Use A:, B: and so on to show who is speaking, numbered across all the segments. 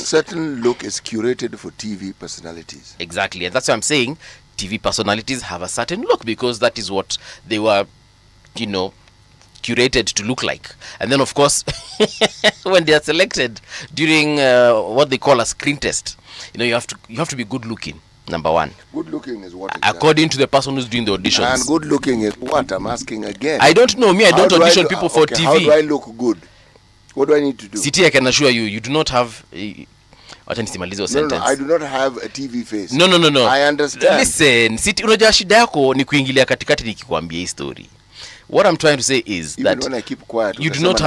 A: certain look is curated for TV personalities.
B: Exactly, and that's why I'm saying TV personalities have a certain look, because that is what they were, curated to look like. And then, of course, when they are selected during what they call a screen test, you have to be good looking. Number one.
A: Good looking is what? Exactly?
B: According to the person who's doing the auditions.
A: And good looking is what? I'm asking again.
B: I don't know. Me, I don't audition people for TV.
A: How do I look good? What do I need to do?
B: City, I can assure you, you do not have.
A: No, I do not have a TV face.
B: No.
A: I understand.
B: Listen, City, unajua shida yako ni kuingilia katikati nikikwambia hii story. What I'm trying to say is
A: even
B: that
A: when I keep quiet,
B: you do not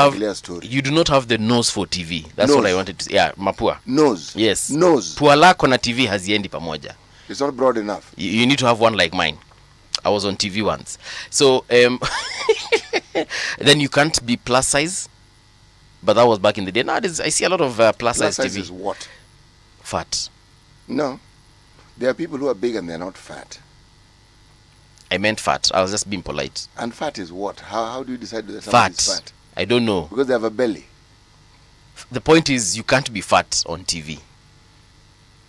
B: have the nose for TV. That's what I wanted to say. Yeah, mapua.
A: Nose.
B: Yes.
A: Nose.
B: Pua lako na TV haziendi pamoja.
A: It's not broad enough.
B: You need to have one like mine. I was on TV once. So then you can't be plus size. But that was back in the day. Nowadays, I see a lot of plus size TV.
A: Plus size is what?
B: Fat.
A: No. There are people who are big and they're not fat.
B: I meant fat. I was just being polite.
A: And fat is what? How do you decide that somebody is fat?
B: I don't know.
A: Because they have a belly.
B: The point is, you can't be fat on TV.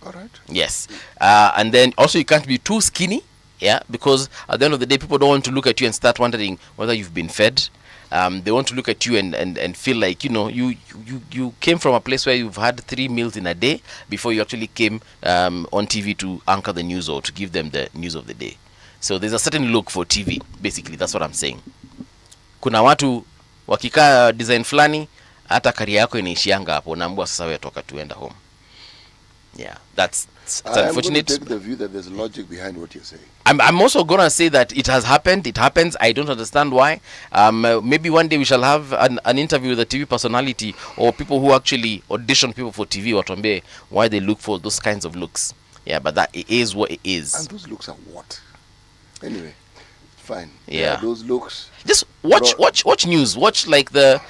A: All right.
B: Yes. And then also you can't be too skinny. Yeah. Because at the end of the day, people don't want to look at you and start wondering whether you've been fed. They want to look at you and feel like, you came from a place where you've had 3 meals in a day before you actually came on TV to anchor the news or to give them the news of the day. So there's a certain look for TV, basically. That's what I'm saying. Kuna watu wakikaa design flani, hata career yako inaishianga hapo, unaambiwa sasa wewe toka tuenda home. Yeah, that's unfortunate.
A: I'm going to take the view that there's logic behind what you're saying.
B: I'm also going to say that it has happened. It happens. I don't understand why. Maybe one day we shall have an interview with a TV personality or people who actually audition people for TV, watuambie why they look for those kinds of looks. Yeah, but that is what it is.
A: And those looks are what? Anyway, fine.
B: Yeah.
A: Those looks.
B: Just watch news. Watch like the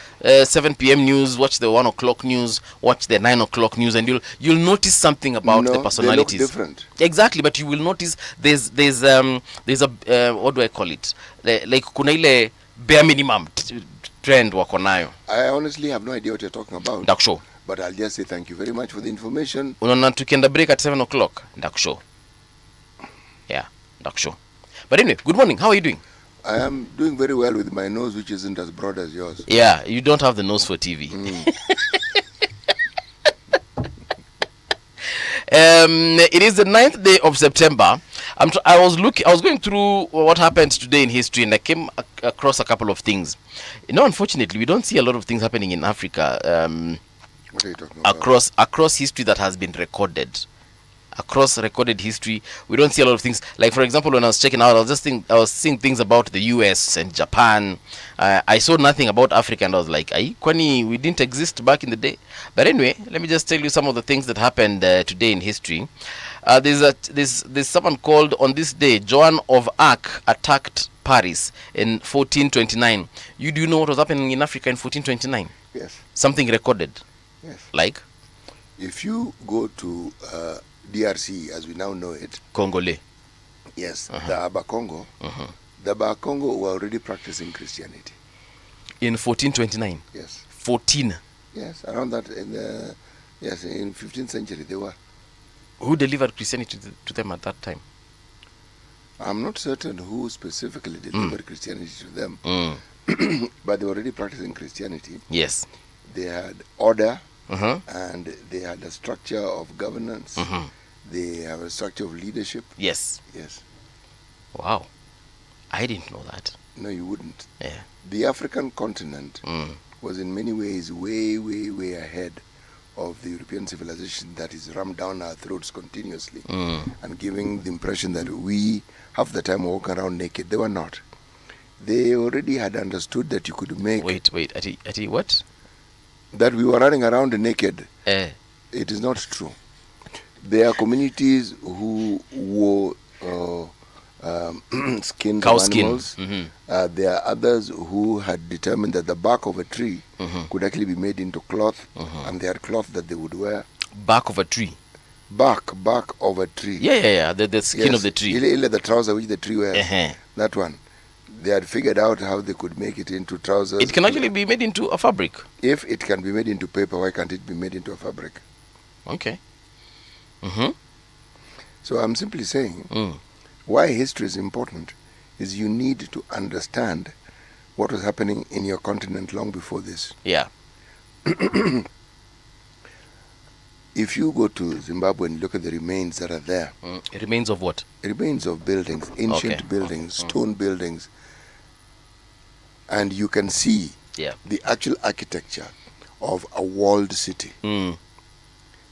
B: 7 p.m. news. Watch the 1 o'clock news. Watch the 9 o'clock news, and you'll notice something about the personalities.
A: They look different.
B: Exactly, but you will notice there's a what do I call it? Like kuna ile bare minimum trend wako nayo.
A: I honestly have no idea what you're talking about.
B: Ndakusho.
A: But I'll just say thank you very much for the information.
B: Unaona tukienda break at 7 o'clock. Ndakusho. Yeah, ndakusho. But anyway, good morning. How are you doing?
A: I am doing very well with my nose, which isn't as broad as yours.
B: Yeah, you don't have the nose for TV. It is the 9th day of September. I was going through what happened today in history, and I came across a couple of things. Unfortunately, we don't see a lot of things happening in Africa.
A: What are you talking about?
B: Across history that has been recorded. Across recorded history, we don't see a lot of things. Like, for example, when I was checking out, I was seeing things about the US and Japan. I saw nothing about Africa, and I was like, kwani we didn't exist back in the day? But anyway, let me just tell you some of the things that happened today in history. There's someone called, on this day, Joan of Arc attacked Paris in 1429. Do you know what was happening in Africa in 1429?
A: Yes.
B: Something recorded.
A: Yes.
B: Like?
A: If you go to DRC, as we now know it,
B: Congolais.
A: Yes, the Aba Congo. The Aba Congo were already practicing Christianity.
B: In 1429?
A: Yes.
B: 14?
A: Yes, around that, in 15th century they were.
B: Who delivered Christianity to them at that time?
A: I'm not certain who specifically delivered Christianity to them. But they were already practicing Christianity.
B: Yes.
A: They had order. And they had a structure of governance. They have a structure of leadership.
B: Yes.
A: Yes.
B: Wow. I didn't know that.
A: No, you wouldn't.
B: Yeah.
A: The African continent was in many ways way, way, way ahead of the European civilization that is rammed down our throats continuously and giving the impression that we, half the time, walk around naked. They were not. They already had understood that you could make...
B: Wait. Ati what?
A: That we were running around naked.
B: It
A: is not true. There are communities who wore skin
B: cow
A: of animals. There are others who had determined that the bark of a tree could actually be made into cloth, and they had cloth that they would wear.
B: Bark of a tree?
A: Bark of a tree.
B: Yeah. The skin of the tree.
A: The trouser which the tree wears. That one. They had figured out how they could make it into trousers.
B: It can actually be made into a fabric.
A: If it can be made into paper, why can't it be made into a fabric?
B: Okay. Mm-hmm.
A: So I'm simply saying why history is important is you need to understand what was happening in your continent long before this.
B: Yeah.
A: If you go to Zimbabwe and look at the remains that are there,
B: Remains of what?
A: remains of buildings, ancient buildings, stone buildings, and you can see the actual architecture of a walled city.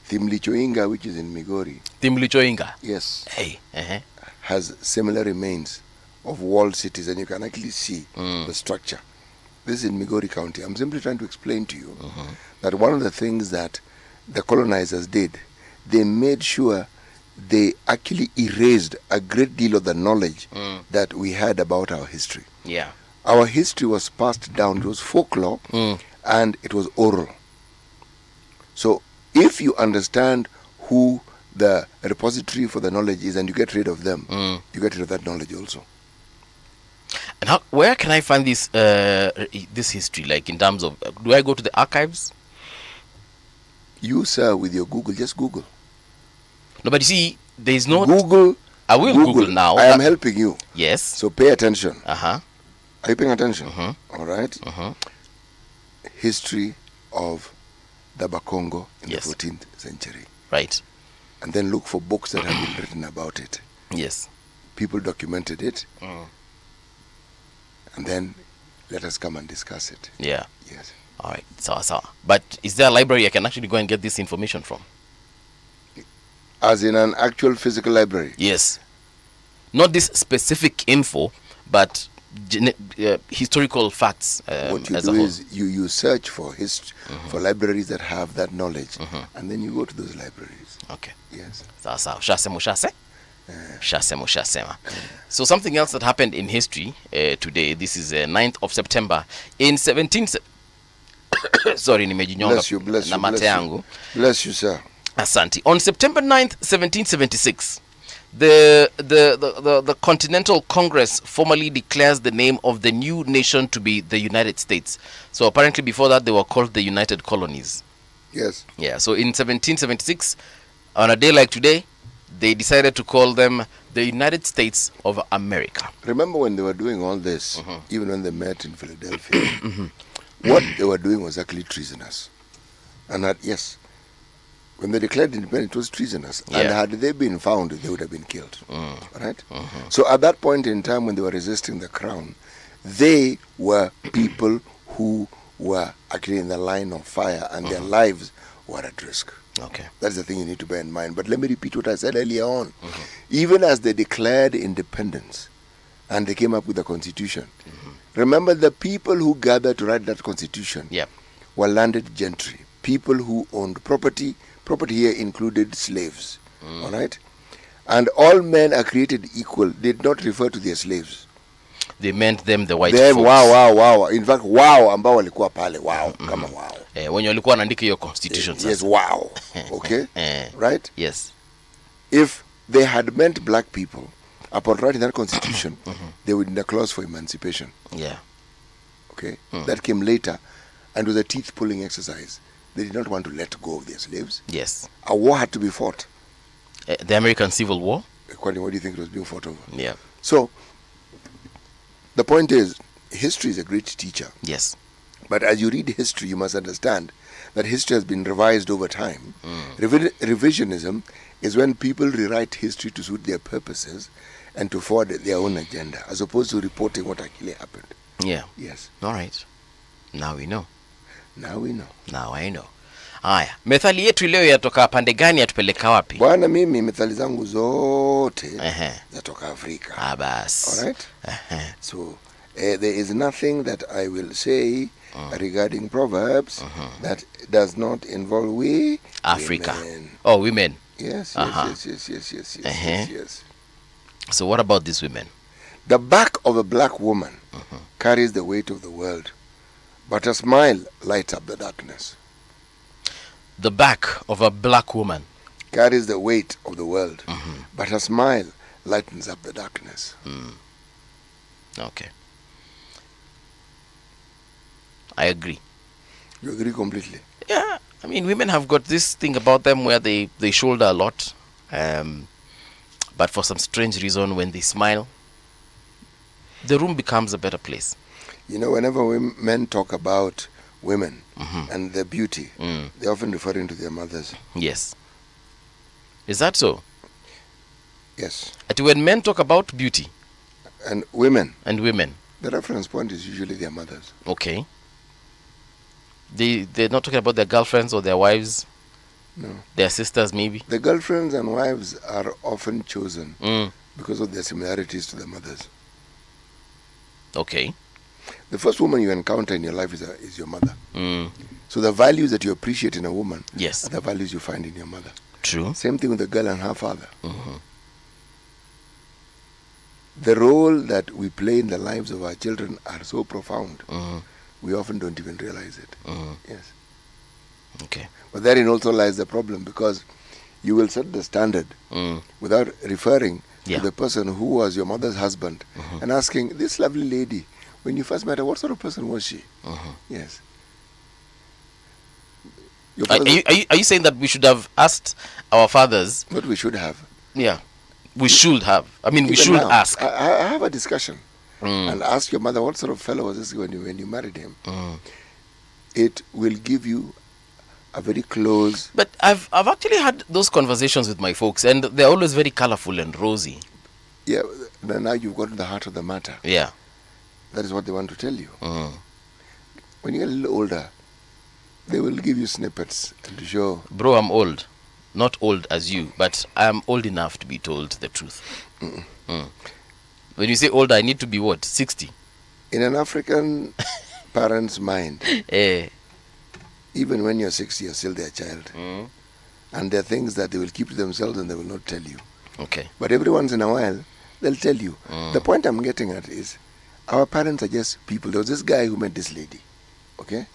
A: Thimlichoinga, which is in Migori.
B: Thimlichoinga?
A: Yes.
B: Hey.
A: Has similar remains of walled cities, and you can actually see the structure. This is in Migori County. I'm simply trying to explain to you that one of the things that the colonizers did, they made sure they actually erased a great deal of the knowledge that we had about our history.
B: Yeah.
A: Our history was passed down. It was folklore and it was oral. So if you understand who the repository for the knowledge is and you get rid of them, you get rid of that knowledge also.
B: And where can I find this this history? Like in terms of, do I go to the archives?
A: You, sir, with your Google, just Google.
B: No, but you see, there is no
A: Google.
B: I will Google now.
A: I am helping you.
B: Yes.
A: So pay attention.
B: Are
A: you paying attention? All right. History of the Bakongo in the 14th century.
B: Right.
A: And then look for books that have been written about it.
B: Yes.
A: People documented it. And then let us come and discuss it.
B: Yeah.
A: Yes.
B: All right. So. But is there a library I can actually go and get this information from?
A: As in an actual physical library?
B: Yes. Not this specific info, but historical facts.
A: What you do is you search for for libraries that have that knowledge, and then you go to those libraries.
B: Okay.
A: Yes.
B: So something else that happened in history today, this is 9th of September, in 17... Sorry, nimejinyonga.
A: Bless you, sir.
B: Asante. On September 9th, 1776, the Continental Congress formally declares the name of the new nation to be the United States. So apparently before that they were called the United Colonies.
A: Yes.
B: Yeah, so in 1776, on a day like today, they decided to call them the United States of America.
A: Remember when they were doing all this, even when they met in Philadelphia, what they were doing was actually treasonous. And when they declared independence, it was treasonous. Yeah. And had they been found, they would have been killed. Right? So at that point in time when they were resisting the crown, they were people who were actually in the line of fire and their lives were at risk.
B: Okay.
A: That's the thing you need to bear in mind. But let me repeat what I said earlier on. Even as they declared independence and they came up with a constitution, remember the people who gathered to write that constitution were landed gentry, people who owned property. Property here included slaves. All right? And all men are created equal did not refer to their slaves.
B: They meant them, the white folks.
A: Wow. In fact, wow ambao walikuwa pale, wow, kama wow.
B: Wenye walikuwa wanaandika hiyo constitution.
A: Yes, wow. Okay? Right?
B: Yes.
A: If they had meant black people, upon writing that constitution, they would need a clause for emancipation.
B: Yeah.
A: Okay? That came later and was a teeth-pulling exercise. They did not want to let go of their slaves.
B: Yes.
A: A war had to be fought.
B: The American Civil War?
A: According to what do you think it was being fought over?
B: Yeah.
A: So, the point is, history is a great teacher.
B: Yes.
A: But as you read history, you must understand that history has been revised over time. Revisionism is when people rewrite history to suit their purposes and to forward their own agenda, as opposed to reporting what actually happened.
B: Yeah.
A: Yes.
B: All right. Now we know.
A: Now we know.
B: Now I know. Haya, methali yetu leo yatoka pande gani, yatupeleka wapi?
A: Bwana, mimi methali zangu zote zatoka Afrika.
B: Bas.
A: All right? So there is nothing that I will say regarding proverbs that does not involve
B: Africa.
A: Women.
B: Oh, women.
A: Yes.
B: So what about these women?
A: The back of a black woman carries the weight of the world, but a smile lights up the darkness.
B: The back of a black woman
A: carries the weight of the world, but a smile lightens up the darkness.
B: Okay. I agree.
A: You agree completely?
B: Yeah. I mean, women have got this thing about them where they shoulder a lot. But for some strange reason, when they smile, the room becomes a better place.
A: You know, whenever men talk about women and their beauty, they're often referring to their mothers.
B: Yes. Is that so?
A: Yes.
B: And when men talk about beauty
A: and women,
B: the
A: reference point is usually their mothers.
B: Okay. They're not talking about their girlfriends or their wives.
A: No.
B: Their sisters, maybe.
A: The girlfriends and wives are often chosen because of their similarities to their mothers.
B: Okay.
A: The first woman you encounter in your life is your mother. So the values that you appreciate in a woman are the values you find in your mother.
B: True.
A: Same thing with the girl and her father. The role that we play in the lives of our children are so profound. We often don't even realize it. Yes.
B: Okay.
A: But therein also lies the problem, because you will set the standard without referring to the person who was your mother's husband and asking, this lovely lady, when you first met her, what sort of person was she? Yes.
B: Are you saying that we should have asked our fathers?
A: What we should have.
B: Yeah. We should have. I mean, we should ask.
A: I have a discussion and ask your mother, what sort of fellow was this when you married him? It will give you a very close...
B: But I've actually had those conversations with my folks, and they're always very colorful and rosy.
A: Yeah, now you've gotten the heart of the matter.
B: Yeah.
A: That is what they want to tell you. When you get a little older, they will give you snippets to show...
B: Bro, I'm old. Not old as you, but I'm old enough to be told the truth. When you say old, I need to be what? 60?
A: In an African parent's mind, even when you're 60, you're still their child. And there are things that they will keep to themselves and they will not tell you.
B: Okay.
A: But every once in a while, they'll tell you. The point I'm getting at is, our parents are just people. There was this guy who met this lady, okay?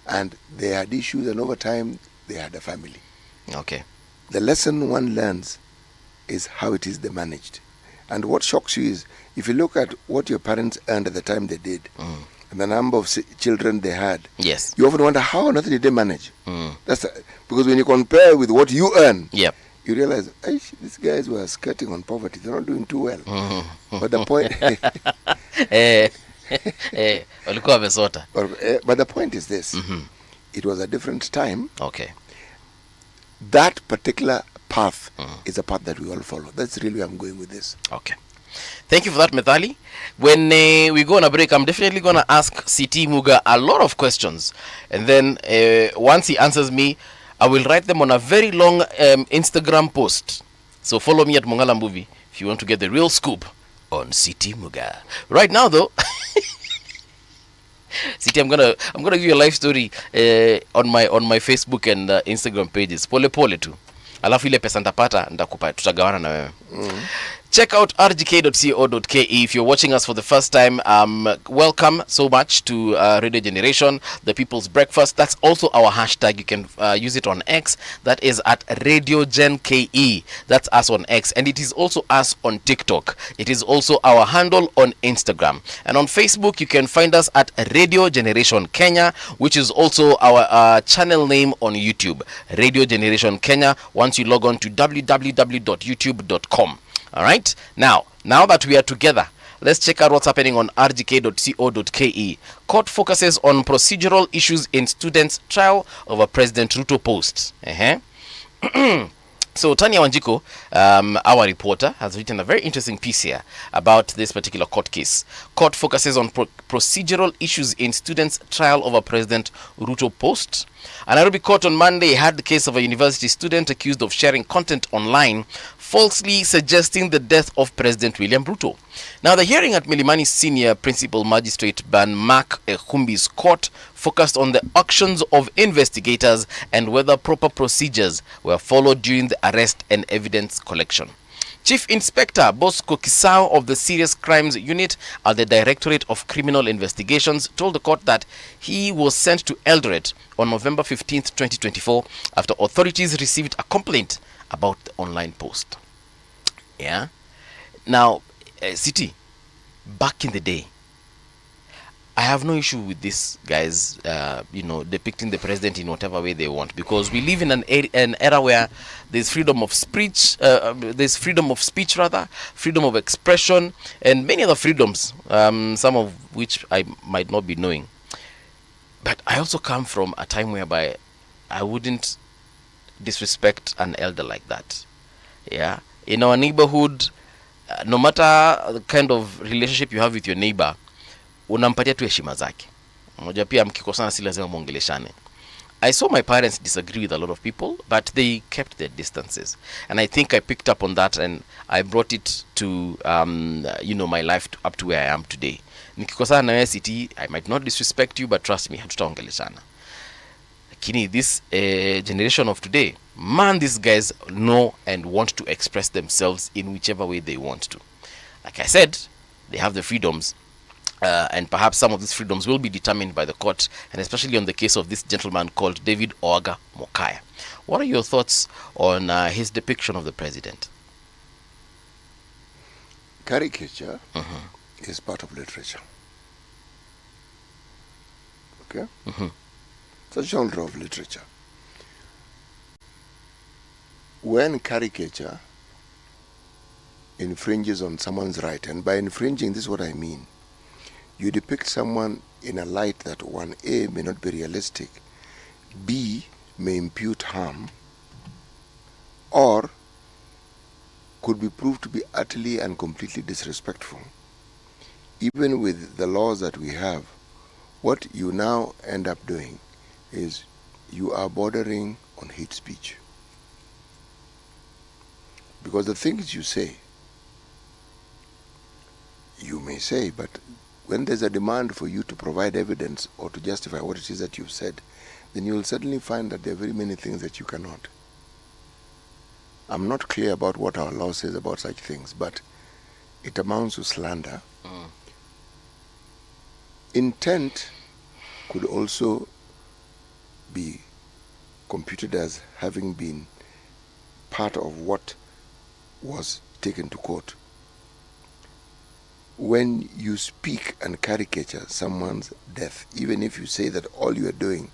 A: And they had issues, and over time, they had a family.
B: Okay.
A: The lesson one learns is how it is they managed. And what shocks you is, if you look at what your parents earned at the time they did, and the number of children they had,
B: yes,
A: you often wonder, how on earth did they manage? Because when you compare with what you earn, you realize, these guys were skirting on poverty. They're not doing too well. But the point... but the point is this. It was a different time.
B: Okay.
A: That particular path is a path that we all follow. That's really where I'm going with this.
B: Okay. Thank you for that, Methali. When we go on a break, I'm definitely going to ask C.T. Muga a lot of questions. And then once he answers me, I will write them on a very long Instagram post. So follow me at Mongala Movie if you want to get the real scoop on C.T. Muga. Right now, though... CT, I'm gonna give you a life story on my Facebook and Instagram pages. Pole pole tu. Alafu ile pesa nitapata nitakupa, tutagawana na wewe. Check out rgk.co.ke if you're watching us for the first time. Welcome so much to Radio Generation, the People's Breakfast. That's also our hashtag. You can use it on X. That is at Radio Gen KE. That's us on X, and it is also us on TikTok. It is also our handle on Instagram, and on Facebook you can find us at Radio Generation Kenya, which is also our channel name on YouTube, Radio Generation Kenya. Once you log on to www.youtube.com. All right. Now that we are together, let's check out what's happening on rgk.co.ke. Court focuses on procedural issues in students' trial over President Ruto post. So Tanya Wanjiko, our reporter, has written a very interesting piece here about this particular court case. Court focuses on procedural issues in students' trial over President Ruto post. A Nairobi court on Monday had the case of a university student accused of sharing content online falsely suggesting the death of President William Ruto. Now, the hearing at Milimani Senior Principal Magistrate Ban Mark Ekhumbi's court focused on the actions of investigators and whether proper procedures were followed during the arrest and evidence collection. Chief Inspector Bosco Kisao of the Serious Crimes Unit at the Directorate of Criminal Investigations told the court that he was sent to Eldoret on November 15, 2024 after authorities received a complaint about the online post. Yeah. Now, City, back in the day, I have no issue with these guys, depicting the president in whatever way they want, because we live in an era where there's freedom of speech, freedom of expression, and many other freedoms, some of which I might not be knowing. But I also come from a time whereby I wouldn't disrespect an elder like that. Yeah, in our neighborhood, no matter the kind of relationship you have with your neighbor, unampatia tu heshima zake. Moja pia mkikosana si lazima muongeleshane. I saw my parents disagree with a lot of people, but they kept their distances. And I think I picked up on that and I brought it to, my life up to where I am today. Nikikosana na wewe city, I might not disrespect you, but trust me, hatutaongeleshana. Lakini this generation of today, man, these guys know and want to express themselves in whichever way they want to. Like I said, they have the freedoms. And perhaps some of these freedoms will be determined by the court, and especially on the case of this gentleman called David Oaga Mokaya. What are your thoughts on his depiction of the president?
A: Caricature is part of literature. Okay? It's a genre of literature. When caricature infringes on someone's right, and by infringing, this is what I mean. You depict someone in a light that, one, A, may not be realistic, B, may impute harm, or could be proved to be utterly and completely disrespectful. Even with the laws that we have, what you now end up doing is you are bordering on hate speech. Because the things you say, you may say, but when there's a demand for you to provide evidence or to justify what it is that you've said, then you'll certainly find that there are very many things that you cannot. I'm not clear about what our law says about such things, but it amounts to slander. Intent could also be computed as having been part of what was taken to court. When you speak and caricature someone's death, even if you say that all you are doing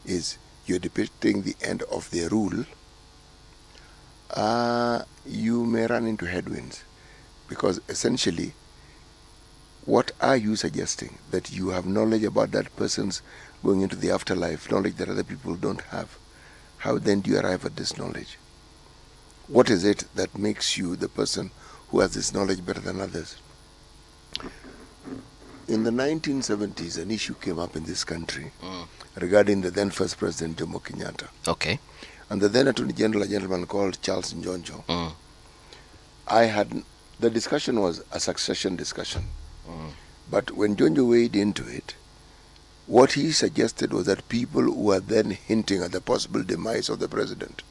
A: is you're depicting the end of their rule, you may run into headwinds. Because essentially, what are you suggesting? That you have knowledge about that person's going into the afterlife, knowledge that other people don't have. How then do you arrive at this knowledge? What is it that makes you the person who has this knowledge better than others? In the 1970s, an issue came up in this country regarding the then first president, Jomo Kenyatta.
B: Okay.
A: And the then Attorney General, a gentleman called Charles Njonjo. The discussion was a succession discussion. But when Njonjo weighed into it, what he suggested was that people who were then hinting at the possible demise of the president,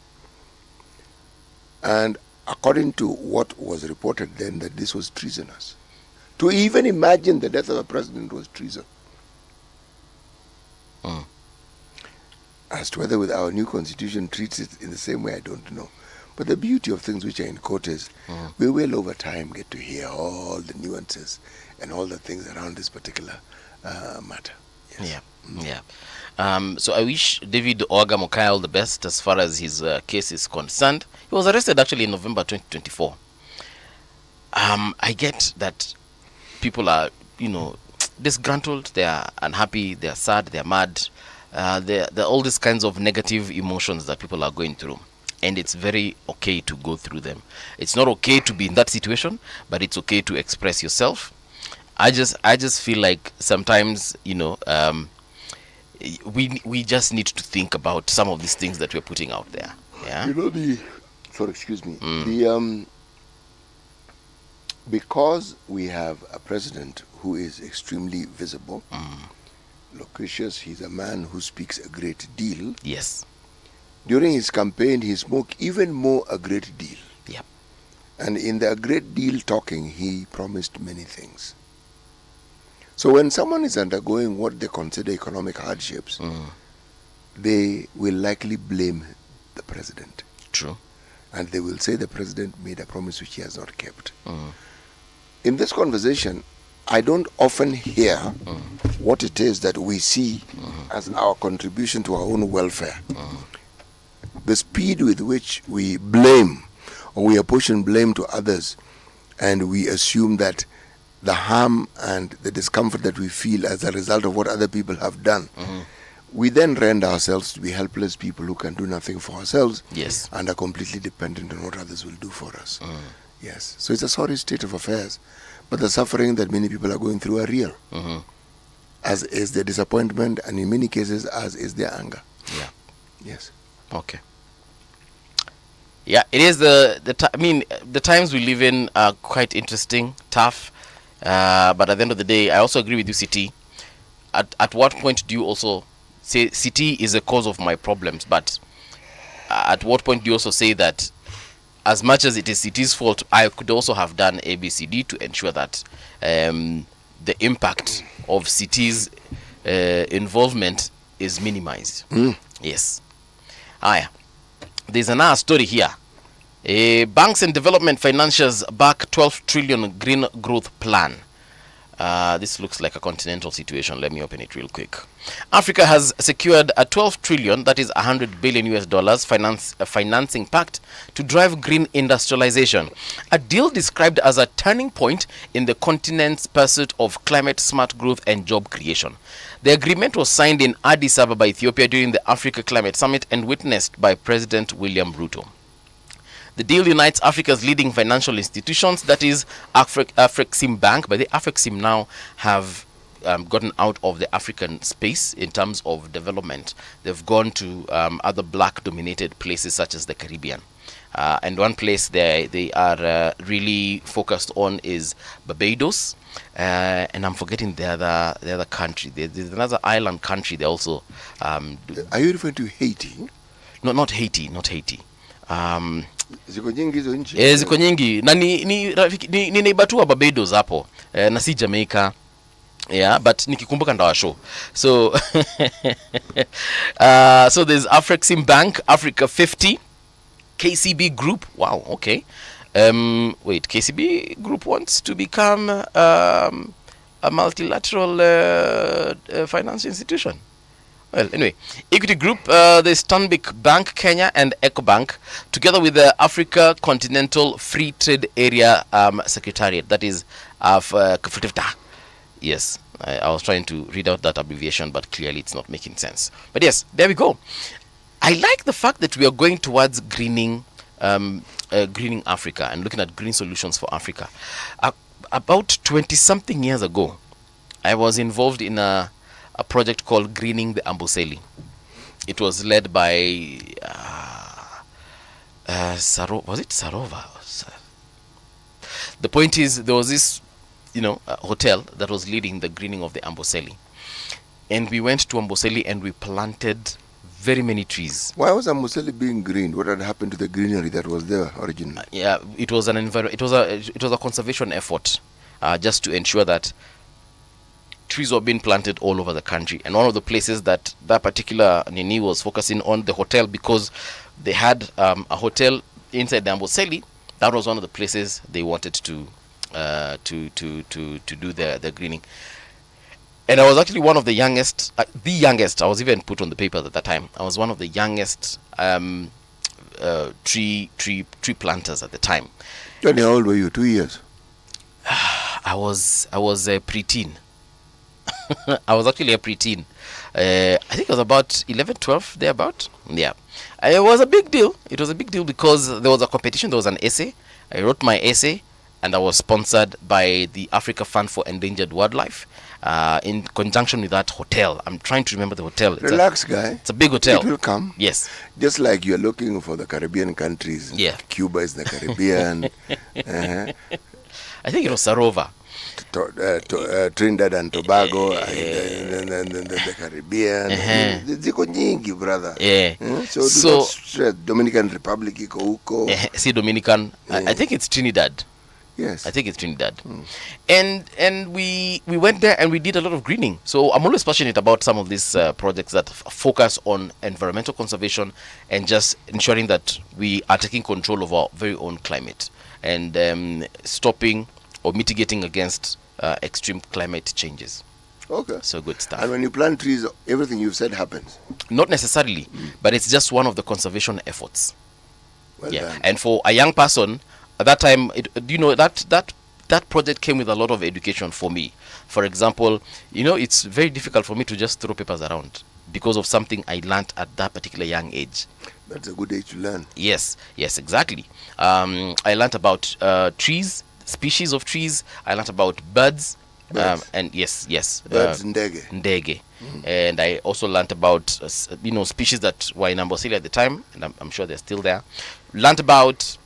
A: and according to what was reported then, that this was treasonous. To even imagine the death of a president was treason. As to whether with our new constitution treats it in the same way, I don't know. But the beauty of things which are in court is we will over time get to hear all the nuances and all the things around this particular matter. Yes.
B: Yeah. So I wish David Oaga Mokaya all the best as far as his case is concerned. He was arrested actually in November 2024. I get that people are, disgruntled, they are unhappy, they are sad, they are mad. There are all these kinds of negative emotions that people are going through. And it's very okay to go through them. It's not okay to be in that situation, but it's okay to express yourself. I just feel like sometimes, we just need to think about some of these things that we're putting out there. Yeah.
A: Because we have a president who is extremely visible, loquacious, he's a man who speaks a great deal.
B: Yes.
A: During his campaign, he spoke even more a great deal.
B: Yeah.
A: And in the great deal talking, he promised many things. So when someone is undergoing what they consider economic hardships, they will likely blame the president.
B: True.
A: And they will say the president made a promise which he has not kept. In this conversation, I don't often hear what it is that we see as our contribution to our own welfare. The speed with which we blame, or we apportion blame to others, and we assume that the harm and the discomfort that we feel as a result of what other people have done, we then render ourselves to be helpless people who can do nothing for ourselves,
B: Yes.
A: and are completely dependent on what others will do for us. Yes. So it's a sorry state of affairs, but the suffering that many people are going through are real, as is their disappointment, and in many cases, as is their anger.
B: Yeah.
A: Yes.
B: Okay. Yeah, it is the times we live in are quite interesting, tough, but at the end of the day, I also agree with you, CT. At what point do you also say CT is a cause of my problems? But at what point do you also say that, as much as it is CT's fault, I could also have done ABCD to ensure that the impact of CT's involvement is minimized? Yes. There's another story here. Banks and development financiers back 12 trillion green growth plan. This looks like a continental situation. Let me open it real quick. Africa has secured a 12 trillion, that is 100 billion US dollars financing pact to drive green industrialization. A deal described as a turning point in the continent's pursuit of climate smart growth and job creation. The agreement was signed in Addis Ababa, Ethiopia during the Africa Climate Summit and witnessed by President William Ruto. The deal unites Africa's leading financial institutions, that is Afrexim Bank, but the Afrexim now have gotten out of the African space in terms of development. They've gone to other black-dominated places such as the Caribbean. And one place they are really focused on is Barbados. And I'm forgetting the other country. There's another island country they also
A: Are you referring to Haiti?
B: No, not Haiti.
A: Ziko nyingi hizo nchi.
B: Ziko nyingi na ni neighbor tu wa Barbados hapo, na si Jamaica. Yeah, but nikikumbuka ndawashow. So so there's Afrexim Bank, Africa 50, KCB Group. Wow, okay. Wait, KCB Group wants to become a multilateral finance institution. Well, anyway, Equity Group, the Stanbic Bank Kenya and EcoBank, together with the Africa Continental Free Trade Area Secretariat, that is KFTA. Yes, I was trying to read out that abbreviation, but clearly it's not making sense. But yes, there we go. I like the fact that we are going towards greening Africa and looking at green solutions for Africa. About 20-something years ago, I was involved in a project called Greening the Amboseli. It was led by was it Sarova? The point is, there was this hotel that was leading the greening of the Amboseli, and we went to Amboseli and we planted very many trees.
A: Why was Amboseli being greened? What had happened to the greenery that was there originally?
B: Yeah, it was it was a conservation effort, just to ensure that trees were being planted all over the country. And one of the places that particular Nini was focusing on, the hotel, because they had a hotel inside the Amboseli, that was one of the places they wanted to do the greening. And I was actually one of the youngest, I was even put on the paper at that time. I was one of the youngest tree planters at the time.
A: And how old were you? 2 years?
B: I was a preteen. I was actually a preteen. I think it was about 11, 12, thereabout. Yeah. It was a big deal. It was a big deal because there was a competition. There was an essay. I wrote my essay, and I was sponsored by the Africa Fund for Endangered Wildlife in conjunction with that hotel. I'm trying to remember the hotel.
A: Relax, guy.
B: It's a big hotel.
A: It will come.
B: Yes.
A: Just like you're looking for the Caribbean countries.
B: Yeah.
A: Cuba is the Caribbean.
B: I think it was Sarova.
A: Trinidad and Tobago, and the Caribbean. Ziko nyingi, brother.
B: Yeah.
A: So do not stress. Dominican Republic iko huko.
B: See, Dominican. I think it's Trinidad.
A: Yes.
B: I think it's Trinidad. And we went there and we did a lot of greening. So I'm always passionate about some of these projects that focus on environmental conservation and just ensuring that we are taking control of our very own climate and stopping or mitigating against extreme climate changes.
A: Okay.
B: So good stuff.
A: And when you plant trees, everything you've said happens.
B: Not necessarily, but it's just one of the conservation efforts.
A: Well done.
B: And for a young person at that time, that project came with a lot of education for me. For example, it's very difficult for me to just throw papers around because of something I learned at that particular young age.
A: That's a good age to learn.
B: Yes, exactly. I learned about trees, species of trees. I learned about birds. And yes,
A: birds, ndege.
B: And I also learned about species that were in Amboseli at the time, and I'm sure they're still there. Learned about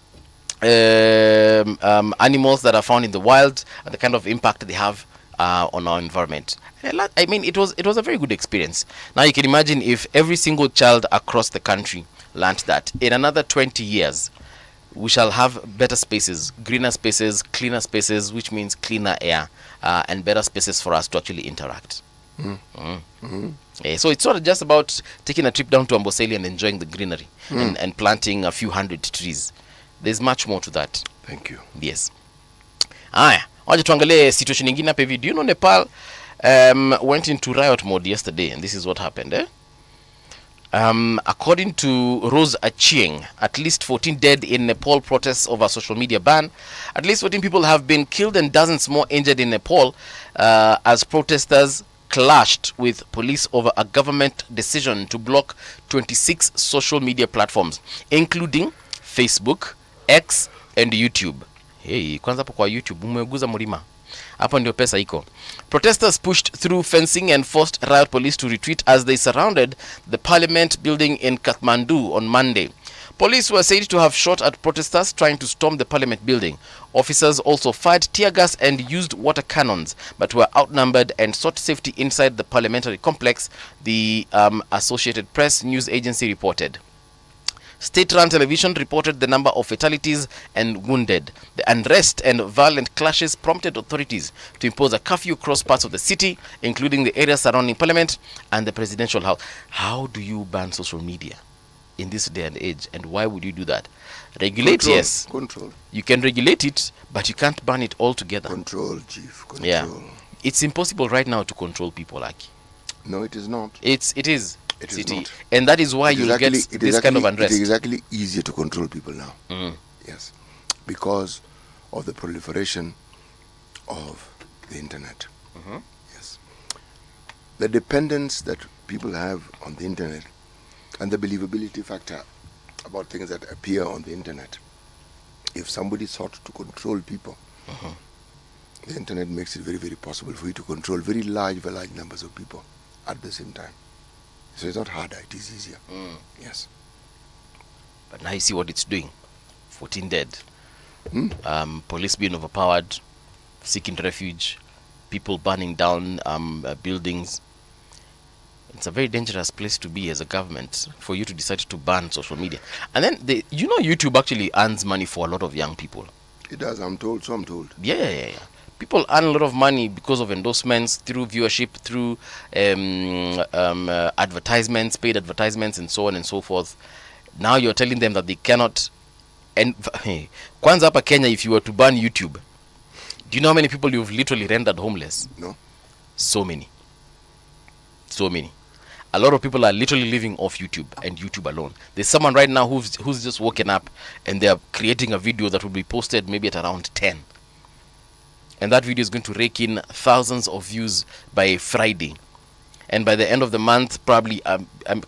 B: animals that are found in the wild and the kind of impact they have on our environment. It was a very good experience. Now you can imagine if every single child across the country learned that. In another 20 years, we shall have better spaces, greener spaces, cleaner spaces, which means cleaner air, and better spaces for us to actually interact. So it's not just about taking a trip down to Amboseli and enjoying the greenery and planting a few hundred trees. There's much more to that.
A: Thank you.
B: Yes. Wacha tuangalie situation nyingine hapa hivi. Do you know Nepal went into riot mode yesterday, and this is what happened. According to Rose Achieng, at least 14 dead in Nepal protests over social media ban. At least 14 people have been killed and dozens more injured in Nepal as protesters clashed with police over a government decision to block 26 social media platforms, including Facebook, X, and YouTube. Hey, kwanza hapo kwa YouTube umeguza mlima. Hapo ndio pesa iko. Protesters pushed through fencing and forced riot police to retreat as they surrounded the parliament building in Kathmandu on Monday. Police were said to have shot at protesters trying to storm the parliament building. Officers also fired tear gas and used water cannons, but were outnumbered and sought safety inside the parliamentary complex, the Associated Press news agency reported. State-run television reported the number of fatalities and wounded. The unrest and violent clashes prompted authorities to impose a curfew across parts of the city, including the area surrounding Parliament and the presidential house. How do you ban social media in this day and age, and why would you do that? Regulate,
A: control,
B: yes.
A: Control.
B: You can regulate it, but you can't ban it altogether.
A: Control, Chief. Control.
B: Yeah. It's impossible right now to control people, Aki.
A: No, it is not.
B: It is.
A: It is not.
B: And that is why you'll get this kind of unrest.
A: It is exactly easier to control people now. Yes. Because of the proliferation of the internet. Yes. The dependence that people have on the internet and the believability factor about things that appear on the internet. If somebody sought to control people, the internet makes it very, very possible for you to control very large numbers of people at the same time. So it's not harder, it is easier. Yes.
B: But now you see what it's doing. 14 dead. Police being overpowered, seeking refuge, people burning down buildings. It's a very dangerous place to be as a government for you to decide to ban social media. And then, YouTube actually earns money for a lot of young people.
A: It does, I'm told.
B: Yeah. People earn a lot of money because of endorsements, through viewership, through advertisements, paid advertisements, and so on and so forth. Now you're telling them that they cannot. And kwanza hapa Kenya, if you were to ban YouTube, do you know how many people you've literally rendered homeless?
A: No.
B: So many. A lot of people are literally living off YouTube and YouTube alone. There's someone right now who's just woken up and they're creating a video that will be posted maybe at around 10. And that video is going to rake in thousands of views by Friday. And by the end of the month, probably a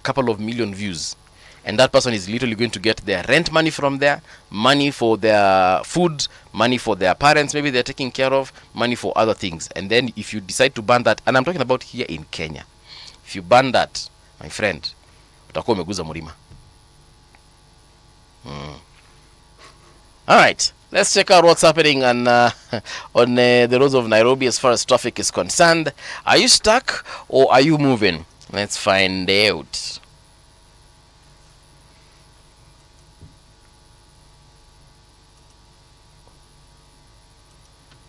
B: couple of million views. And that person is literally going to get their rent money from there, money for their food, money for their parents, maybe they're taking care of, money for other things. And then if you decide to ban that, and I'm talking about here in Kenya, if you ban that, my friend, utakuwa umeguza mlima. All right. Let's check out what's happening on the roads of Nairobi as far as traffic is concerned. Are you stuck or are you moving? Let's find out.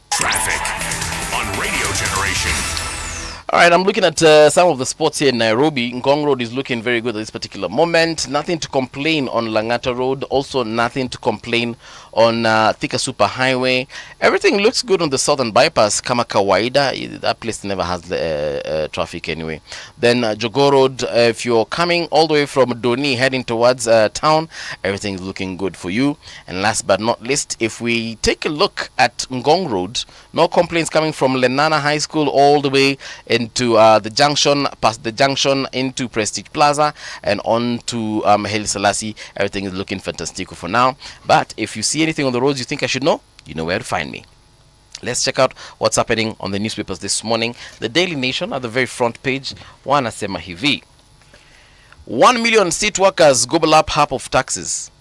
C: Traffic on Radio Generation.
B: All right, I'm looking at some of the spots here in Nairobi. Ngong Road is looking very good at this particular moment. Nothing to complain on Langata Road. Also, nothing to complain on Thika Super Highway. Everything looks good on the Southern Bypass. Kama Kawaida, that place never has traffic anyway. Then Jogoo Road, if you're coming all the way from Doni heading towards town, everything is looking good for you. And last but not least, if we take a look at Ngong Road, no complaints coming from Lenana High School all the way into the junction, past the junction into Prestige Plaza and on to Haile Selassie. Everything is looking fantastic for now. But if you see anything on the roads you think I should know, you know where to find me. Let's check out what's happening on the newspapers this morning. The Daily Nation at the very front page, wanasema hivi: 1 million state workers gobble up half of taxes.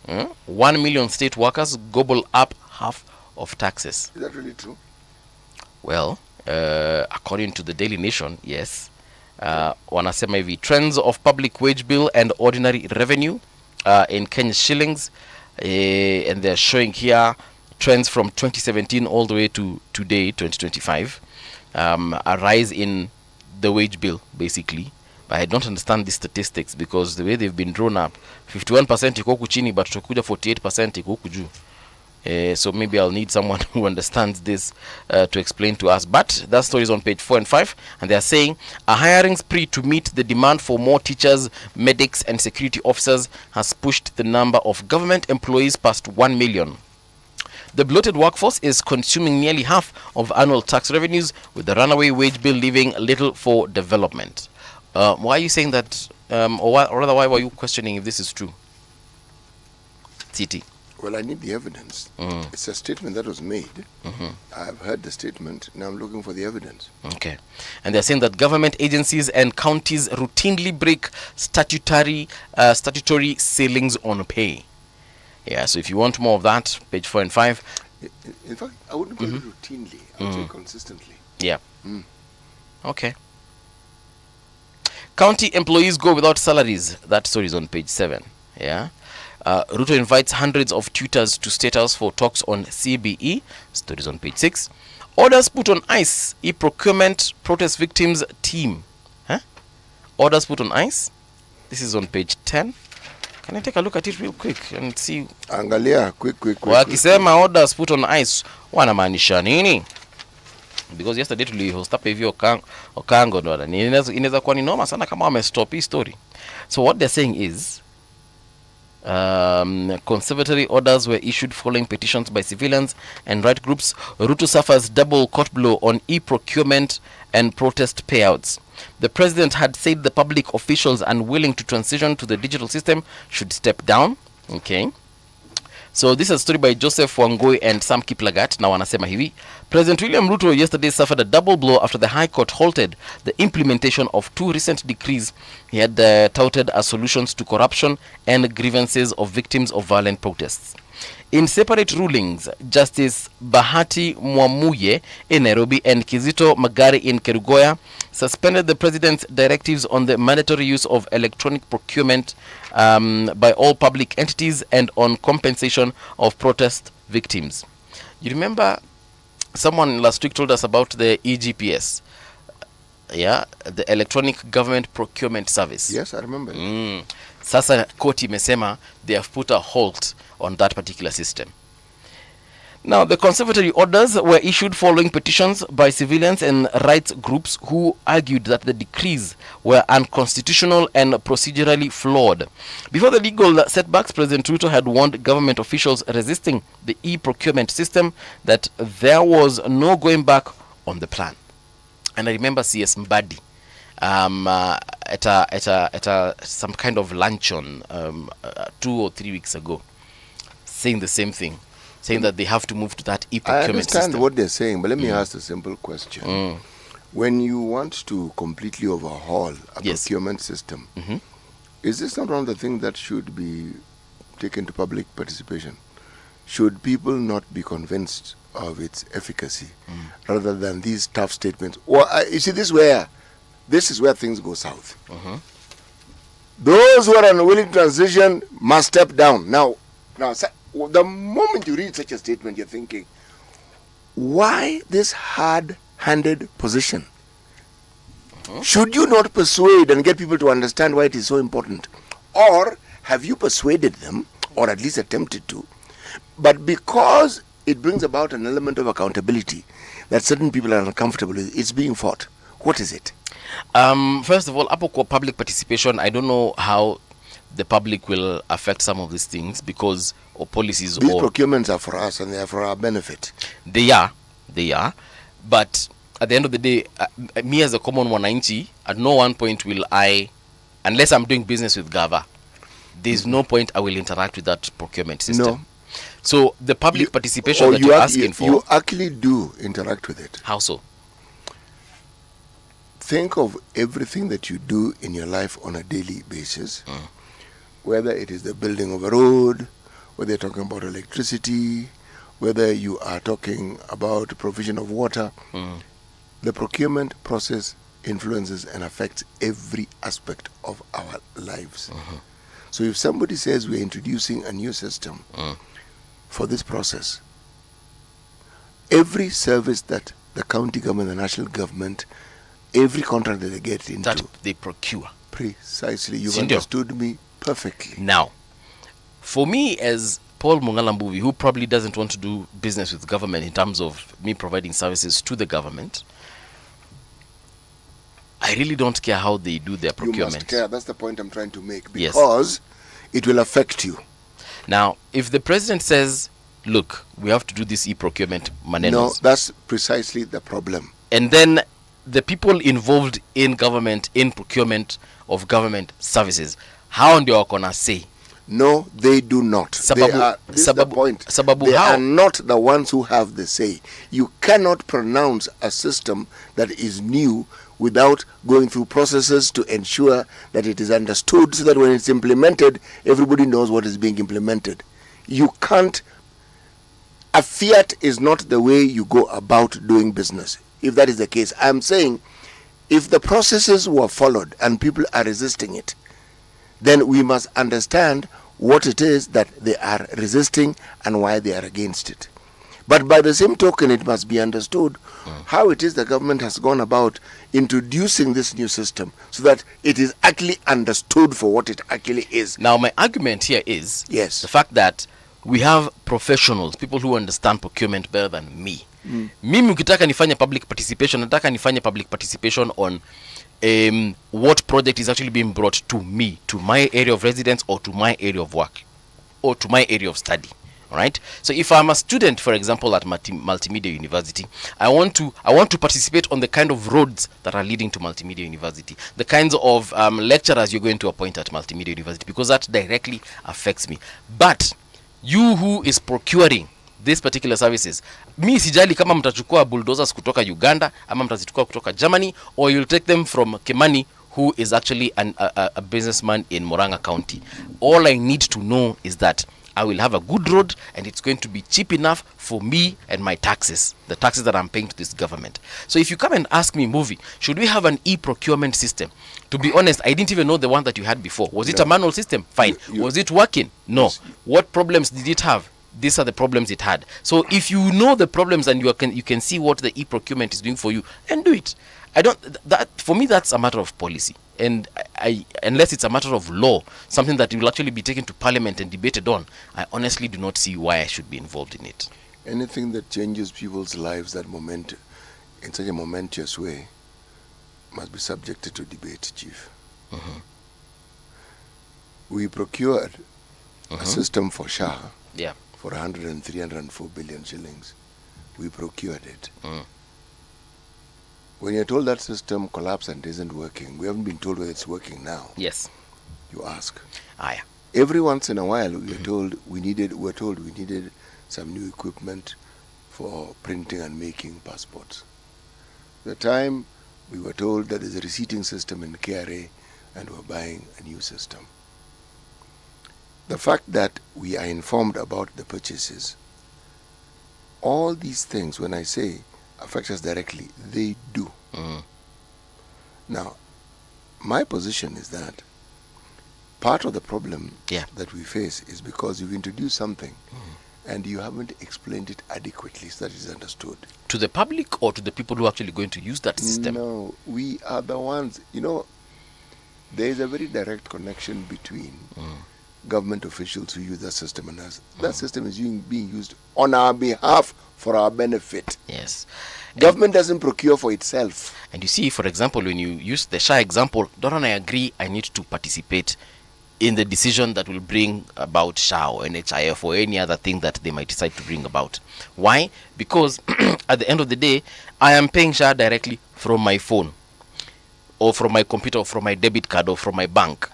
B: 1 million state workers gobble up half of taxes.
A: Is that really true?
B: Well, according to the Daily Nation, yes. Wanasema hivi: trends of public wage bill and ordinary revenue in Kenya shillings, and they're showing here trends from 2017 all the way to today, 2025. A rise in the wage bill, basically. But I don't understand these statistics because the way they've been drawn up, 51% iko huku chini, but tutakuja 48% iko huku juu. So maybe I'll need someone who understands this to explain to us. But that story is on page 4 and 5, and they are saying a hiring spree to meet the demand for more teachers, medics, and security officers has pushed the number of government employees past 1 million. The bloated workforce is consuming nearly half of annual tax revenues, with the runaway wage bill leaving little for development. Why are you saying that, or rather, why were you questioning if this is true? TT.
A: Well, I need the evidence. It's a statement that was made. I've heard the statement. Now I'm looking for the evidence.
B: Okay. And they're saying that government agencies and counties routinely break statutory ceilings on pay. Yeah, so if you want more of that, page 4 and 5.
A: In fact, I wouldn't call it routinely. I would say consistently.
B: Yeah. Okay. County employees go without salaries. That story is on page 7. Yeah. Ruto invites hundreds of tutors to State House for talks on CBE. Stories on page 6. Orders put on ice. E-procurement protest victims team. Huh? Orders put on ice. This is on page 10. Can I take a look at it real quick and see?
A: Angalia, quick.
B: Wakisema orders put on ice, wanamaanisha nini? Because yesterday tulihost up hivi Okango ndo inaweza kuwa ni noma sana kama wamestop hii story. So what they're saying is conservatory orders were issued following petitions by civilians and right groups. Ruto suffers double court blow on e-procurement and protest payouts. The president had said the public officials unwilling to transition to the digital system should step down. Okay. So this is a story by Joseph Wangoi and Sam Kiplagat. Now wanasema hivi: President William Ruto yesterday suffered a double blow after the High Court halted the implementation of 2 recent decrees he had touted as solutions to corruption and grievances of victims of violent protests. In separate rulings, Justice Bahati Mwamuye in Nairobi and Kizito Magari in Kerugoya suspended the president's directives on the mandatory use of electronic procurement by all public entities and on compensation of protest victims. You remember someone last week told us about the EGPS, yeah, the Electronic Government Procurement Service.
A: Yes, I remember.
B: Sasa koti imesema they have put a halt on that particular system. Now, the conservatory orders were issued following petitions by civilians and rights groups who argued that the decrees were unconstitutional and procedurally flawed. Before the legal setbacks, President Ruto had warned government officials resisting the e-procurement system that there was no going back on the plan. And I remember CS Mbadi at some kind of luncheon 2 or 3 weeks ago, saying the same thing, saying that they have to move to that e-procurement system.
A: I understand what they're saying, but let me ask a simple question. When you want to completely overhaul a procurement system, is this not one of the things that should be taken to public participation? Should people not be convinced of its efficacy rather than these tough statements? Or you see, this is where things go south. Those who are unwilling to transition must step down. Now, the moment you read such a statement, you're thinking, why this hard-handed position? Should you not persuade and get people to understand why it is so important? Or have you persuaded them, or at least attempted to, but because it brings about an element of accountability that certain people are uncomfortable with, it's being fought? What is it?
B: First of all, public participation, I don't know how the public will affect some of these things because of policies.
A: These procurements are for us and they are for our benefit.
B: They are. But at the end of the day, me as a common wananchi, at no one point will I, unless I'm doing business with Gava, there's no point I will interact with that procurement system.
A: No.
B: So the public participation that you're asking for.
A: You actually do interact with it.
B: How so?
A: Think of everything that you do in your life on a daily basis, whether it is the building of a road, whether you're talking about electricity, whether you are talking about provision of water. The procurement process influences and affects every aspect of our lives. So if somebody says we're introducing a new system for this process, every service that the county government, the national government, every contract that they get into,
B: that they procure.
A: Precisely. You've understood me perfectly.
B: Now, for me as Paul Mungalambuvi, who probably doesn't want to do business with government in terms of me providing services to the government, I really don't care how they do their procurement.
A: You must care. That's the point I'm trying to make. Because it will affect you.
B: Now, if the president says, look, we have to do this e-procurement manenos.
A: No, that's precisely the problem.
B: And then the people involved in government, in procurement of government services, how do you gonna say?
A: No, they do not. This is the point. They are not the ones who have the say. You cannot pronounce a system that is new without going through processes to ensure that it is understood so that when it's implemented, everybody knows what is being implemented. You can't. A fiat is not the way you go about doing business. If that is the case, I'm saying if the processes were followed and people are resisting it, then we must understand what it is that they are resisting and why they are against it. But by the same token, it must be understood how it is the government has gone about introducing this new system so that it is actually understood for what it actually is.
B: Now, my argument here is
A: the
B: fact that we have professionals, people who understand procurement better than me. Mimi ukitaka nifanye public participation, nataka nifanye public participation on what project is actually being brought to me, to my area of residence or to my area of work or to my area of study. All right. So if I'm a student, for example, at Multimedia University, I want to participate on the kind of roads that are leading to Multimedia University, the kinds of lecturers you're going to appoint at Multimedia University, because that directly affects me. But you who is procuring these particular services, mi sijali kama mtachukua bulldozers kutoka Uganda ama mtazichukua kutoka Germany, or you'll take them from Kimani, who is actually a businessman in Murang'a County. All I need to know is that I will have a good road and it's going to be cheap enough for me and my taxes, the taxes that I'm paying to this government. So if you come and ask me, Movie, should we have an e-procurement system? To be honest, I didn't even know the one that you had before. Was it a manual system? Fine. Was it working? No. Yes. What problems did it have? These are the problems it had. So if you know the problems and you can see what the e-procurement is doing for you, and do it. For me, that's a matter of policy. And unless it's a matter of law, something that will actually be taken to parliament and debated on, I honestly do not see why I should be involved in it.
A: Anything that changes people's lives in such a momentous way must be subjected to debate, Chief. We procured a system for SHA for 103, 104 billion shillings. We procured it. When you're told that system collapsed and isn't working, we haven't been told whether it's working now.
B: Yes.
A: You ask.
B: Yeah.
A: Every once in a while, we're told we needed some new equipment for printing and making passports. The time we were told that there's a receipting system in KRA and we're buying a new system. The fact that we are informed about the purchases, all these things, when I say affect us directly, they do. Now, my position is that part of the problem that we face is because you've introduced something and you haven't explained it adequately so that it is understood.
B: To the public or to the people who are actually going to use that system?
A: No, we are the ones. There is a very direct connection between government officials who use that system and us. That system is being used on our behalf for our benefit.
B: Yes.
A: Government doesn't procure for itself.
B: And you see, for example, when you use the SHA example, don't I agree I need to participate in the decision that will bring about SHA or NHIF or any other thing that they might decide to bring about. Why? Because at the end of the day, I am paying SHA directly from my phone or from my computer or from my debit card or from my bank.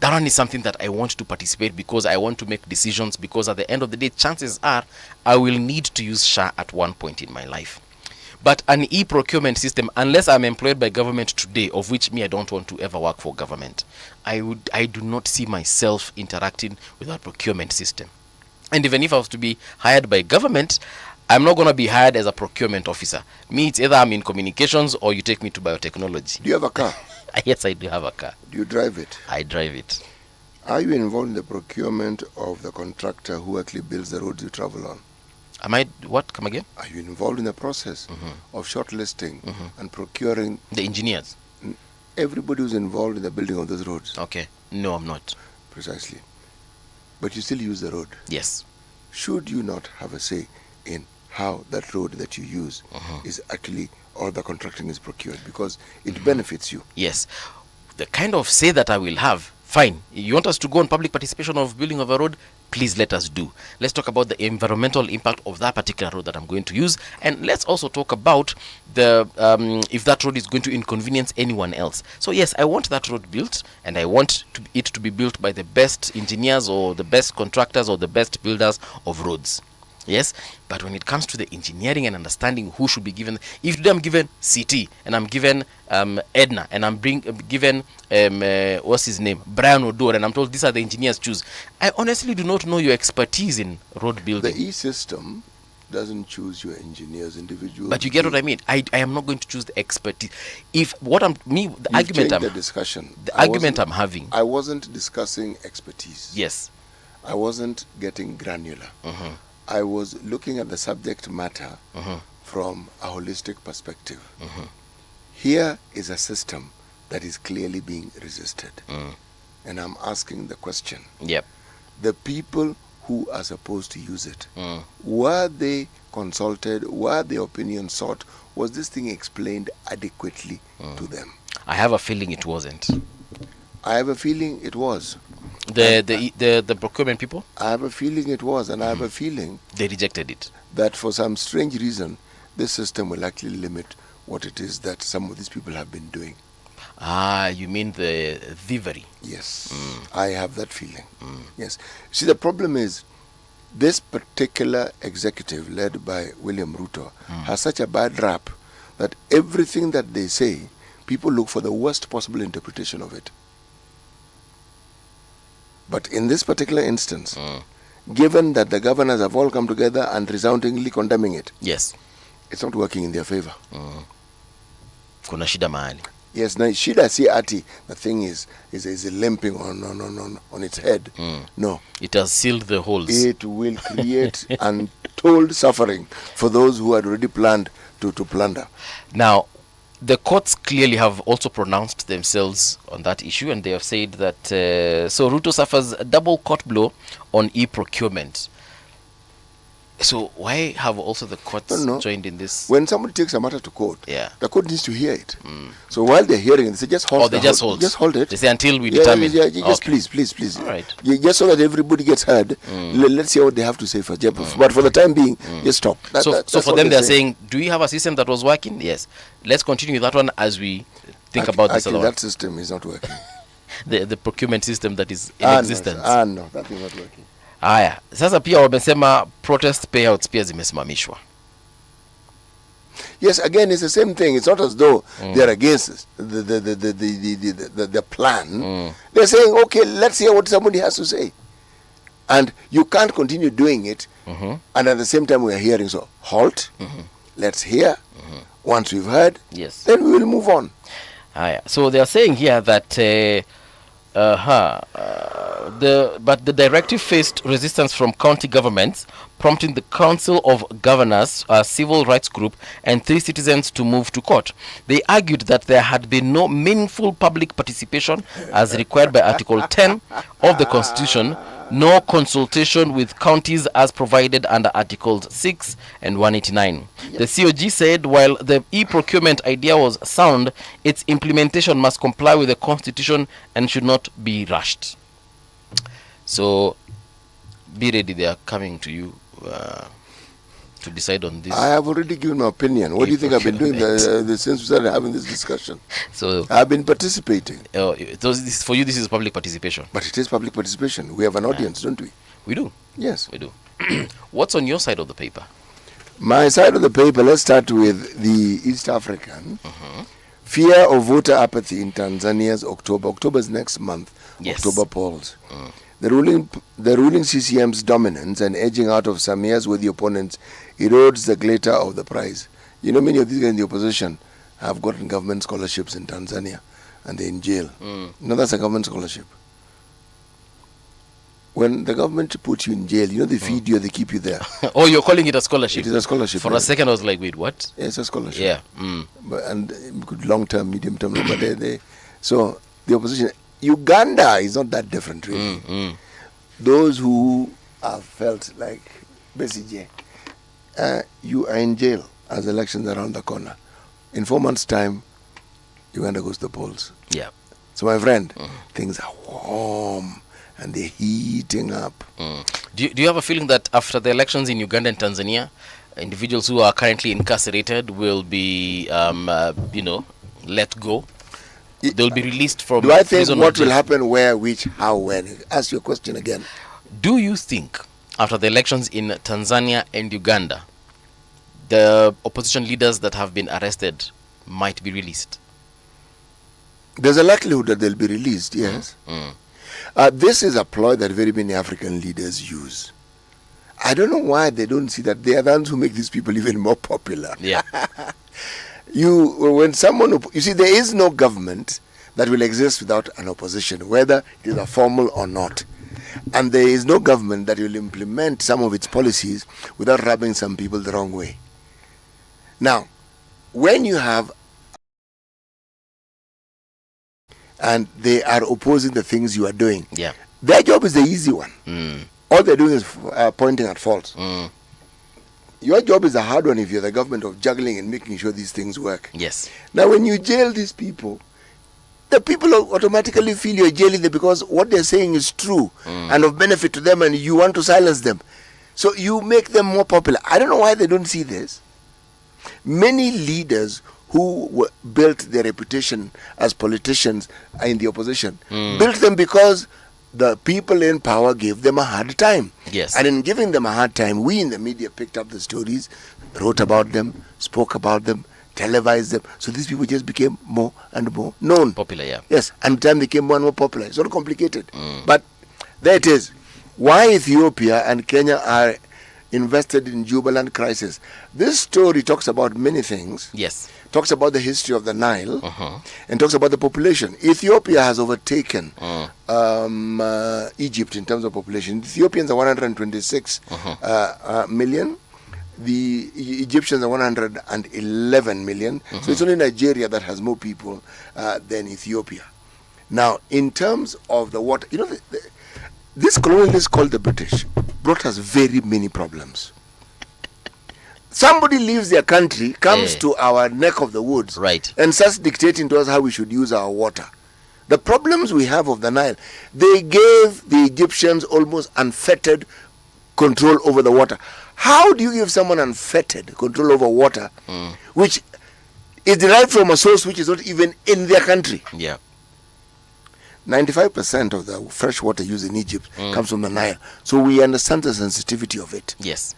B: That one is something that I want to participate because I want to make decisions, because at the end of the day, chances are I will need to use SHA at one point in my life. But an e-procurement system, unless I'm employed by government today, of which I don't want to ever work for government, I do not see myself interacting with that procurement system. And even if I was to be hired by government, I'm not going to be hired as a procurement officer. It's either I'm in communications or you take me to biotechnology.
A: Do you have a car?
B: Yes, I do have a car.
A: Do you drive it?
B: I drive it.
A: Are you involved in the procurement of the contractor who actually builds the roads you travel on?
B: Am I, what? Come again?
A: Are you involved in the process of shortlisting and procuring?
B: The engineers?
A: Everybody who's involved in the building of those roads.
B: Okay. No, I'm not.
A: Precisely. But you still use the road.
B: Yes.
A: Should you not have a say in how that road that you use is actually, or the contracting is procured, because it benefits you?
B: Yes. The kind of say that I will have, fine. You want us to go on public participation of building of a road? Please let us do. Let's talk about the environmental impact of that particular road that I'm going to use, and let's also talk about the if that road is going to inconvenience anyone else. So yes, I want that road built, and I want it to be built by the best engineers or the best contractors or the best builders of roads. Yes, but when it comes to the engineering and understanding who should be given, if today I'm given CT and I'm given Edna and I'm given what's his name, Brian Odor, and I'm told these are the engineers choose, I honestly do not know your expertise in road building.
A: The e-system doesn't choose your engineers individually.
B: But you get what I mean. I am not going to choose the expertise. If what I'm argument I'm having.
A: I wasn't discussing expertise.
B: Yes.
A: I wasn't getting granular. I was looking at the subject matter from a holistic perspective. Here is a system that is clearly being resisted. And I'm asking the question.
B: Yep.
A: The people who are supposed to use it, were they consulted? Were their opinions sought? Was this thing explained adequately to them?
B: I have a feeling it wasn't.
A: I have a feeling it was.
B: The procurement people?
A: I have a feeling it was, and I have a feeling
B: they rejected it.
A: That for some strange reason, this system will actually limit what it is that some of these people have been doing.
B: Ah, you mean the thievery?
A: Yes, I have that feeling. Yes. See, the problem is, this particular executive led by William Ruto has such a bad rap that everything that they say, people look for the worst possible interpretation of it. But in this particular instance, given that the governors have all come together and resoundingly condemning it,
B: yes,
A: it's not working in their favor.
B: Kuna shida mahali.
A: Yes, now shida si ati the thing is limping on its head. No,
B: it has sealed the holes.
A: It will create untold suffering for those who had already planned to plunder.
B: Now, the courts clearly have also pronounced themselves on that issue, and they have said that so Ruto suffers a double court blow on e-procurement. So why have also the courts joined in this?
A: When somebody takes a matter to court,
B: yeah,
A: the court needs to hear it. So while they're hearing it, they say just hold.
B: Just hold it. They say until we determine.
A: Just please.
B: All right.
A: Just so that everybody gets heard. Let's hear what they have to say first. But for the time being, just stop.
B: So for them, they're saying, do we have a system that was working? Yes. Let's continue with that one as we think about this other one.
A: That system is not working.
B: the procurement system that is in existence.
A: No, that is not working.
B: Haya, sasa pia wamesema protest payouts pia zimesimamishwa.
A: Yes, again, it's the same thing. It's not as though they're against the plan. They're saying, okay, let's hear what somebody has to say. And you can't continue doing it. And at the same time, we are hearing, so halt, let's hear. Once we've heard,
B: yes,
A: then we will move on.
B: So they are saying here that But the directive faced resistance from county governments, prompting the Council of Governors, a civil rights group, and 3 citizens to move to court. They argued that there had been no meaningful public participation as required by Article 10 of the Constitution, no consultation with counties as provided under Articles 6 and 189. The COG said while the e-procurement idea was sound, its implementation must comply with the Constitution and should not be rushed. So, be ready, they are coming to you to decide on this.
A: I have already given my opinion. What do you think I've been doing since we started having this discussion?
B: So
A: I've been participating.
B: For you, this is public participation.
A: But it is public participation. We have an audience, don't we?
B: We do.
A: Yes.
B: We do. What's on your side of the paper?
A: My side of the paper, let's start with the East African. Fear of voter apathy in Tanzania's October. October is next month.
B: Yes.
A: October polls. The ruling CCM's dominance and edging out of Samia's worthy opponents erodes the glitter of the prize. You know, many of these guys in the opposition have gotten government scholarships in Tanzania, and they're in jail. No, that's a government scholarship. When the government puts you in jail, you know, they feed you, they keep you there.
B: Oh, you're calling it a scholarship?
A: It is a scholarship.
B: For a second, I was like, wait, what?
A: Yeah, it's a scholarship.
B: Yeah.
A: And good long-term, medium-term, but so the opposition. Uganda is not that different, really. Those who have felt like Besigye, you are in jail as elections are around the corner. In 4 months' time, Uganda goes to the polls.
B: Yeah.
A: So, my friend, things are warm and they're heating up.
B: Do you have a feeling that after the elections in Uganda and Tanzania, individuals who are currently incarcerated will be, let go? They'll be released from
A: prison. Do I think
B: prison
A: what will happen, where, which, how, when? Ask your question again.
B: Do you think after the elections in Tanzania and Uganda, the opposition leaders that have been arrested might be released?
A: There's a likelihood that they'll be released, yes. This is a ploy that very many African leaders use. I don't know why they don't see that they are the ones who make these people even more popular.
B: Yeah.
A: You see, there is no government that will exist without an opposition, whether it is a formal or not. And there is no government that will implement some of its policies without rubbing some people the wrong way. Now, when you have and they are opposing the things you are doing, their job is the easy one. All they're doing is pointing at faults. Your job is a hard one if you're the government, of juggling and making sure these things work.
B: Yes.
A: Now, when you jail these people, the people automatically feel you're jailing them because what they're saying is true and of benefit to them, and you want to silence them. So you make them more popular. I don't know why they don't see this. Many leaders who built their reputation as politicians in the opposition built them because the people in power gave them a hard time.
B: Yes.
A: And in giving them a hard time, we in the media picked up the stories, wrote about them, spoke about them, televised them. So these people just became more and more known.
B: Popular, yeah.
A: Yes, and time became more and more popular. It's not complicated. But there it is. Why Ethiopia and Kenya are invested in Jubaland crisis. This story talks about many things.
B: Yes.
A: Talks about the history of the Nile and talks about the population. Ethiopia has overtaken Egypt in terms of population. Ethiopians are 126 million. The Egyptians are 111 million. So it's only Nigeria that has more people than Ethiopia. Now, in terms of the water, you know, this colonialists called the British brought us very many problems. Somebody leaves their country, comes to our neck of the woods, and starts dictating to us how we should use our water. The problems we have of the Nile, they gave the Egyptians almost unfettered control over the water. How do you give someone unfettered control over water, which is derived from a source which is not even in their country?
B: Yeah.
A: 95% of the fresh water used in Egypt comes from the Nile. So we understand the sensitivity of it.
B: Yes.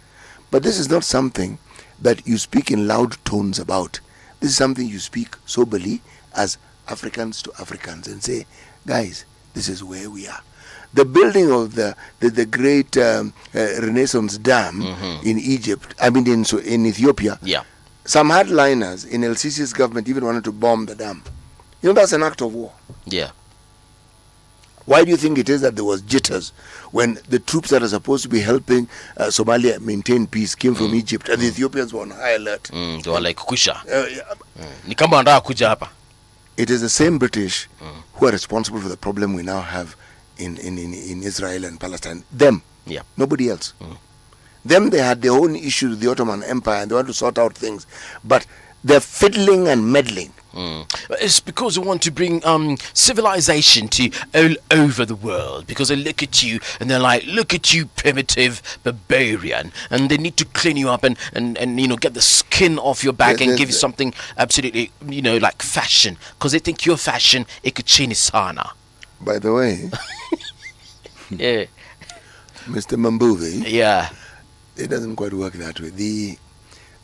A: But this is not something that you speak in loud tones about. This is something you speak soberly as Africans to Africans and say, guys, this is where we are. The building of the great Renaissance Dam in Egypt, in Ethiopia, some hardliners in El Sisi's government even wanted to bomb the dam. You know, that's an act of war.
B: Yeah.
A: Why do you think it is that there was jitters when the troops that are supposed to be helping Somalia maintain peace came from Egypt and the Ethiopians were on high alert?
B: They were like kusha. Ni kama wanataka kuja hapa. It
A: is the same British who are responsible for the problem we now have in Israel and Palestine. Them.
B: Yeah.
A: Nobody else. Them, they had their own issues with the Ottoman Empire and they want to sort out things. But they're fiddling and meddling.
B: It's because they want to bring civilization to all over the world, because they look at you and they're like, look at you, primitive barbarian, and they need to clean you up and get the skin off your back and give you something absolutely like fashion, because they think your fashion ikuchini sana.
A: By the way,
B: yeah,
A: Mr. Mambuvi,
B: yeah,
A: it doesn't quite work that way.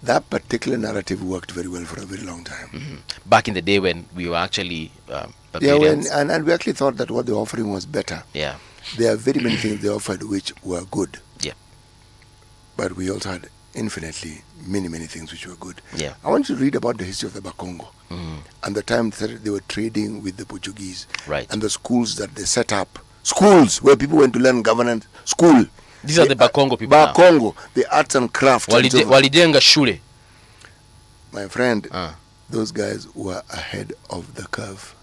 A: That particular narrative worked very well for a very long time.
B: Back in the day when we were actually barbarians.
A: Yeah, and we actually thought that what they were offering was better.
B: Yeah.
A: There are very many things they offered which were good.
B: Yeah.
A: But we also had infinitely many things which were good.
B: Yeah.
A: I want you to read about the history of the Bakongo and the time that they were trading with the Portuguese.
B: Right.
A: And the schools that they set up. Schools where people went to learn governance. School.
B: These are the Bakongo people.
A: Bakongo, the arts and crafts.
B: Walijenga shule.
A: My friend, those guys were ahead of the curve.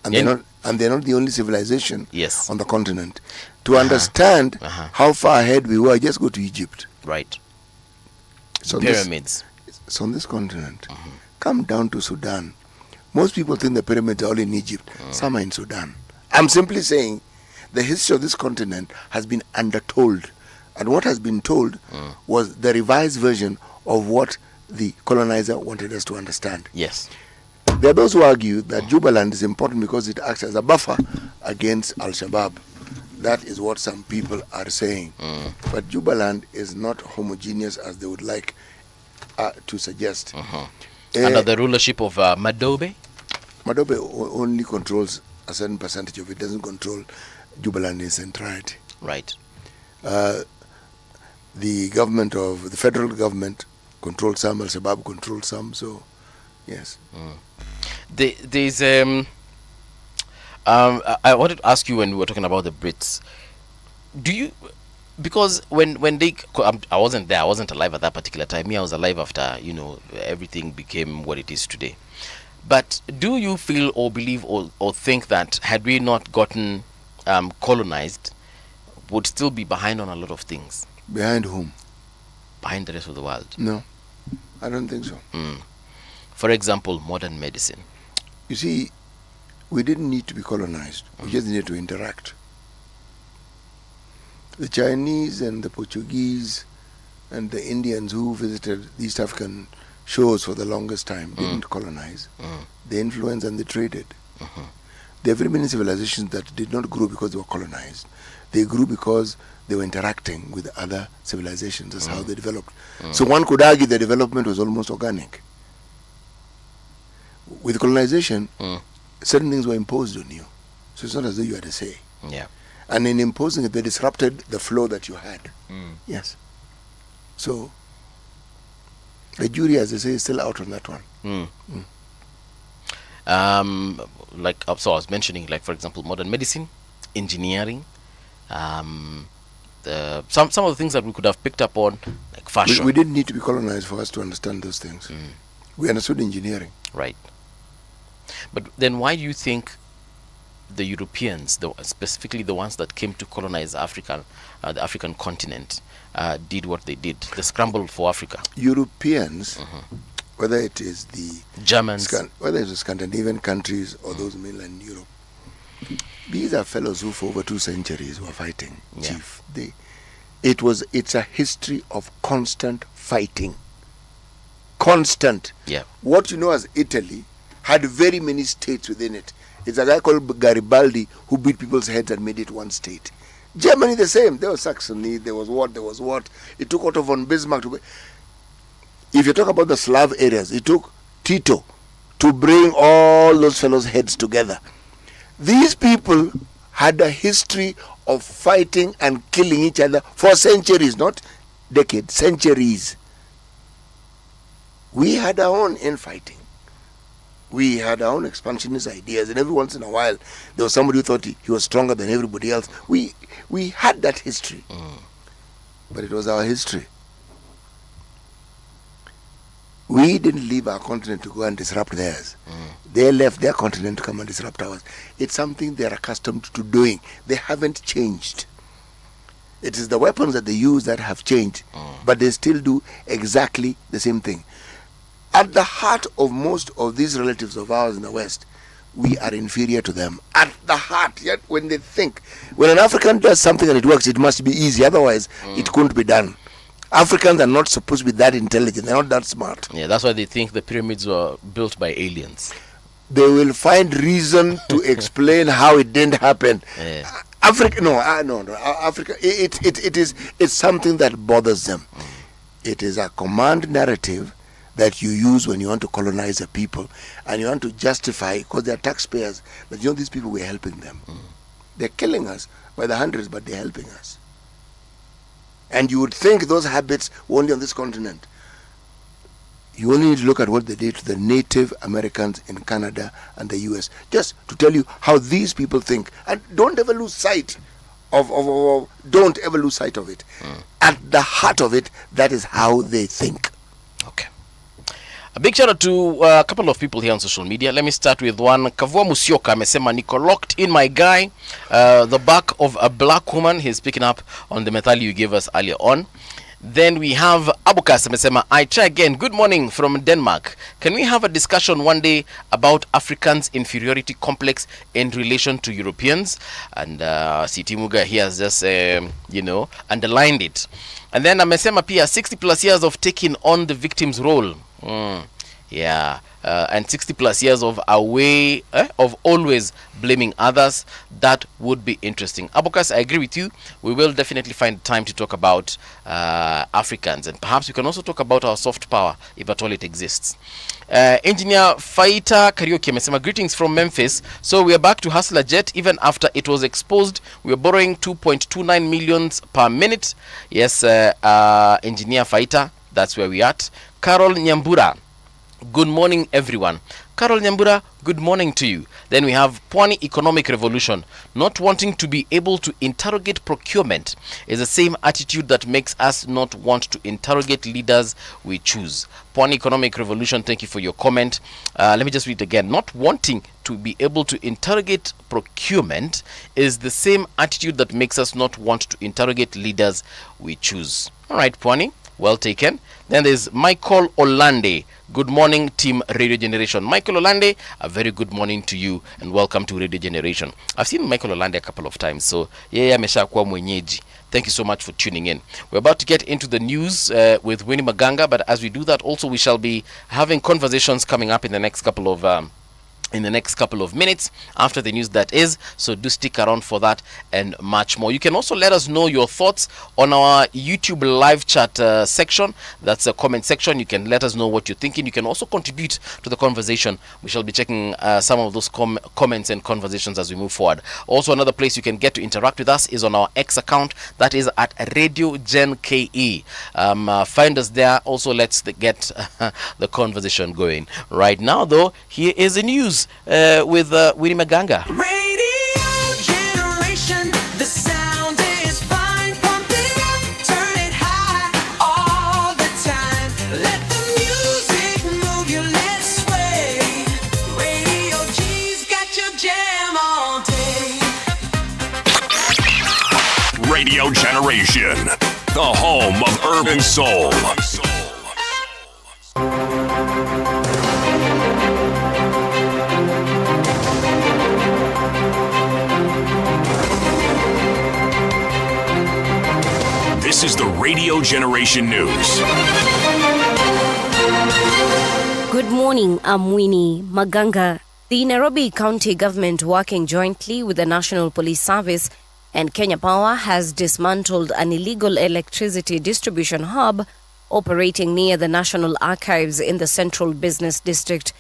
A: And they're not the only civilization on the continent. To understand how far ahead we were, just go to Egypt.
B: Right.
A: So
B: pyramids.
A: On this continent. Come down to Sudan. Most people think the pyramids are all in Egypt. Some are in Sudan. I'm simply saying the history of this continent has been undertold. And what has been told was the revised version of what the colonizer wanted us to understand.
B: Yes.
A: There are those who argue that Jubaland is important because it acts as a buffer against Al-Shabaab. That is what some people are saying. But Jubaland is not homogeneous as they would like to suggest.
B: Under the rulership of Madobe?
A: Madobe only controls a certain percentage of it, doesn't control Jubaland in its entirety.
B: Right.
A: The government of the federal government controls some, Al-Shabaab controls some, so yes.
B: There's I wanted to ask you when we were talking about the Brits. Do you, because when they, I wasn't there, I wasn't alive at that particular time. Me, I was alive after everything became what it is today. But do you feel or believe or think that had we not gotten colonized, would still be behind on a lot of things?
A: Behind whom?
B: Behind the rest of the world.
A: No, I don't think so.
B: For example, modern medicine.
A: You see, we didn't need to be colonized. We just needed to interact. The Chinese and the Portuguese and the Indians who visited the East African shores for the longest time didn't colonize. They influenced and they traded. There are very many civilizations that did not grow because they were colonized. They grew because they were interacting with other civilizations. That's how they developed. So one could argue the development was almost organic. With colonization, certain things were imposed on you. So it's not as though you had a say.
B: Yeah.
A: And in imposing it, they disrupted the flow that you had. Yes. So the jury, as they say, is still out on that one.
B: So I was mentioning, like, for example, modern medicine, engineering, some of the things that we could have picked up on, like fashion.
A: We didn't need to be colonized for us to understand those things. We understood engineering.
B: Right. But then why do you think the Europeans, specifically the ones that came to colonize Africa, the African continent, did what they did, the scramble for Africa?
A: Europeans, whether it is the
B: Germans,
A: whether it's the Scandinavian countries or those mainland Europe, these are fellows who for over 2 centuries were fighting, Chief. It's a history of constant fighting. Constant.
B: Yeah.
A: What you know as Italy had very many states within it. It's a guy called Garibaldi who beat people's heads and made it one state. Germany the same. There was Saxony, there was what. It took Otto von Bismarck to... If you talk about the Slav areas, it took Tito to bring all those fellows' heads together. These people had a history of fighting and killing each other for centuries, not decades, centuries. We had our own infighting. We had our own expansionist ideas, and every once in a while there was somebody who thought he was stronger than everybody else. We had that history, but it was our history. We didn't leave our continent to go and disrupt theirs. They left their continent to come and disrupt ours. It's something they're accustomed to doing. They haven't changed. It is the weapons that they use that have changed, but they still do exactly the same thing. At the heart of most of these relatives of ours in the West, we are inferior to them. At the heart, yet when they think, when an African does something and it works, it must be easy, otherwise it couldn't be done. Africans are not supposed to be that intelligent, they're not that smart.
B: Yeah, that's why they think the pyramids were built by aliens.
A: They will find reason to explain how it didn't happen.
B: Yeah.
A: Africa, no, Africa, it's something that bothers them. It is a command narrative that you use when you want to colonize a people, and you want to justify, because they're taxpayers, that these people, we're helping them. They're killing us by the hundreds, but they're helping us. And you would think those habits were only on this continent. You only need to look at what they did to the Native Americans in Canada and the US, just to tell you how these people think. And don't ever lose sight of it. At the heart of it, that is how they think.
B: Okay. A big shout out to a couple of people here on social media. Let me start with one. Kavua Musioka amesema niko locked in, my guy. The back of a black woman. He's picking up on the methali you gave us earlier on. Then we have Abukas amesema, I try again. Good morning from Denmark. Can we have a discussion one day about Africans' inferiority complex in relation to Europeans? And Siti Muga here has just, underlined it. And then amesema pia 60 plus years of taking on the victim's role. Yeah. And 60 plus years of of always blaming others. That would be interesting. Abukas, I agree with you. We will definitely find time to talk about Africans, and perhaps we can also talk about our soft power, if at all it exists. Engineer Faita Karaoke amesema, greetings from Memphis. So we are back to Hustler Jet even after it was exposed. We are borrowing 2.29 million per minute. Yes, Engineer Faita, that's where we are at. Carol Nyambura, good morning everyone. Carol Nyambura, good morning to you. Then we have Pwani Economic Revolution. Not wanting to be able to interrogate procurement is the same attitude that makes us not want to interrogate leaders we choose. Pwani Economic Revolution, thank you for your comment. Let me just read it again. Not wanting to be able to interrogate procurement is the same attitude that makes us not want to interrogate leaders we choose. All right, Pwani, well taken. Then there's Michael Olande. Good morning, Team Radio Generation. Michael Olande, a very good morning to you and welcome to Radio Generation. I've seen Michael Olande a couple of times, so yeah, ameshakuwa mwenyeji. Thank you so much for tuning in. We're about to get into the news with Winnie Maganga, but as we do that, also we shall be having conversations coming up in the next couple of minutes after the news, that is. So do stick around for that and much more. You can also let us know your thoughts on our YouTube live chat section. That's a comment section. You can let us know what you're thinking. You can also contribute to the conversation. We shall be checking some of those comments and conversations as we move forward. Also, another place you can get to interact with us is on our X account. That is at Radio Gen KE. Find us there. Also, let's get the conversation going. Right now, though, here is the news with Winnie Maganga.
C: Radio Generation, the sound is fine. Pump it up, turn it high, all the time. Let the music move you, let's sway. Radio G's got your jam all day.
D: Radio Generation, the home of urban soul. This is the Radio Generation News.
E: Good morning, I'm Winnie Maganga. The Nairobi County Government, working jointly with the National Police Service and Kenya Power, has dismantled an illegal electricity distribution hub operating near the National Archives in the Central Business District.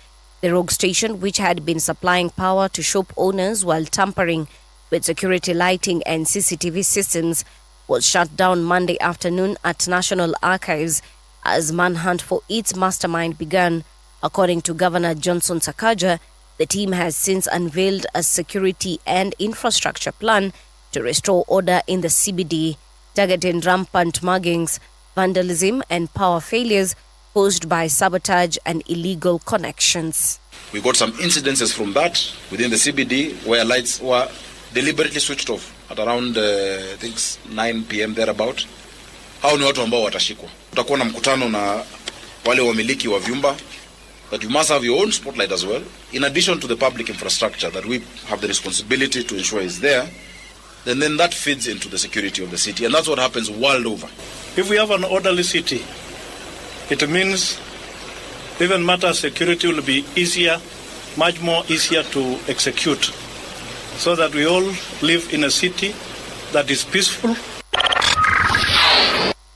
E: The rogue station, which had been supplying power to shop owners while tampering with security lighting and CCTV systems, was shut down Monday afternoon at National Archives as manhunt for its mastermind began. According to Governor Johnson Sakaja, the team has since unveiled a security and infrastructure plan to restore order in the CBD, targeting rampant muggings, vandalism and power failures caused by sabotage and illegal connections.
F: We got some incidences from that within the CBD where lights were deliberately switched off at around I think 9 p.m. thereabout. Hao ni watu ambao watashikwa. Utakuwa na mkutano na wale wamiliki wa vyumba, that you must have your own spotlight as well, in addition to the public infrastructure that we have the responsibility to ensure is there. Then that feeds into the security of the city, and that's what happens world over.
G: If we have an orderly city, it means even matter security will be easier, much more easier to execute, so that we all live in a city that is peaceful.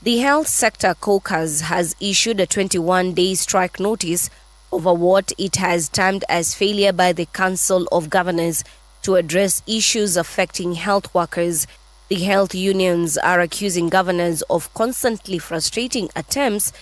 E: The health sector caucus has issued a 21-day strike notice over what it has termed as failure by the Council of Governors to address issues affecting health workers. The health unions are accusing governors of constantly frustrating attempts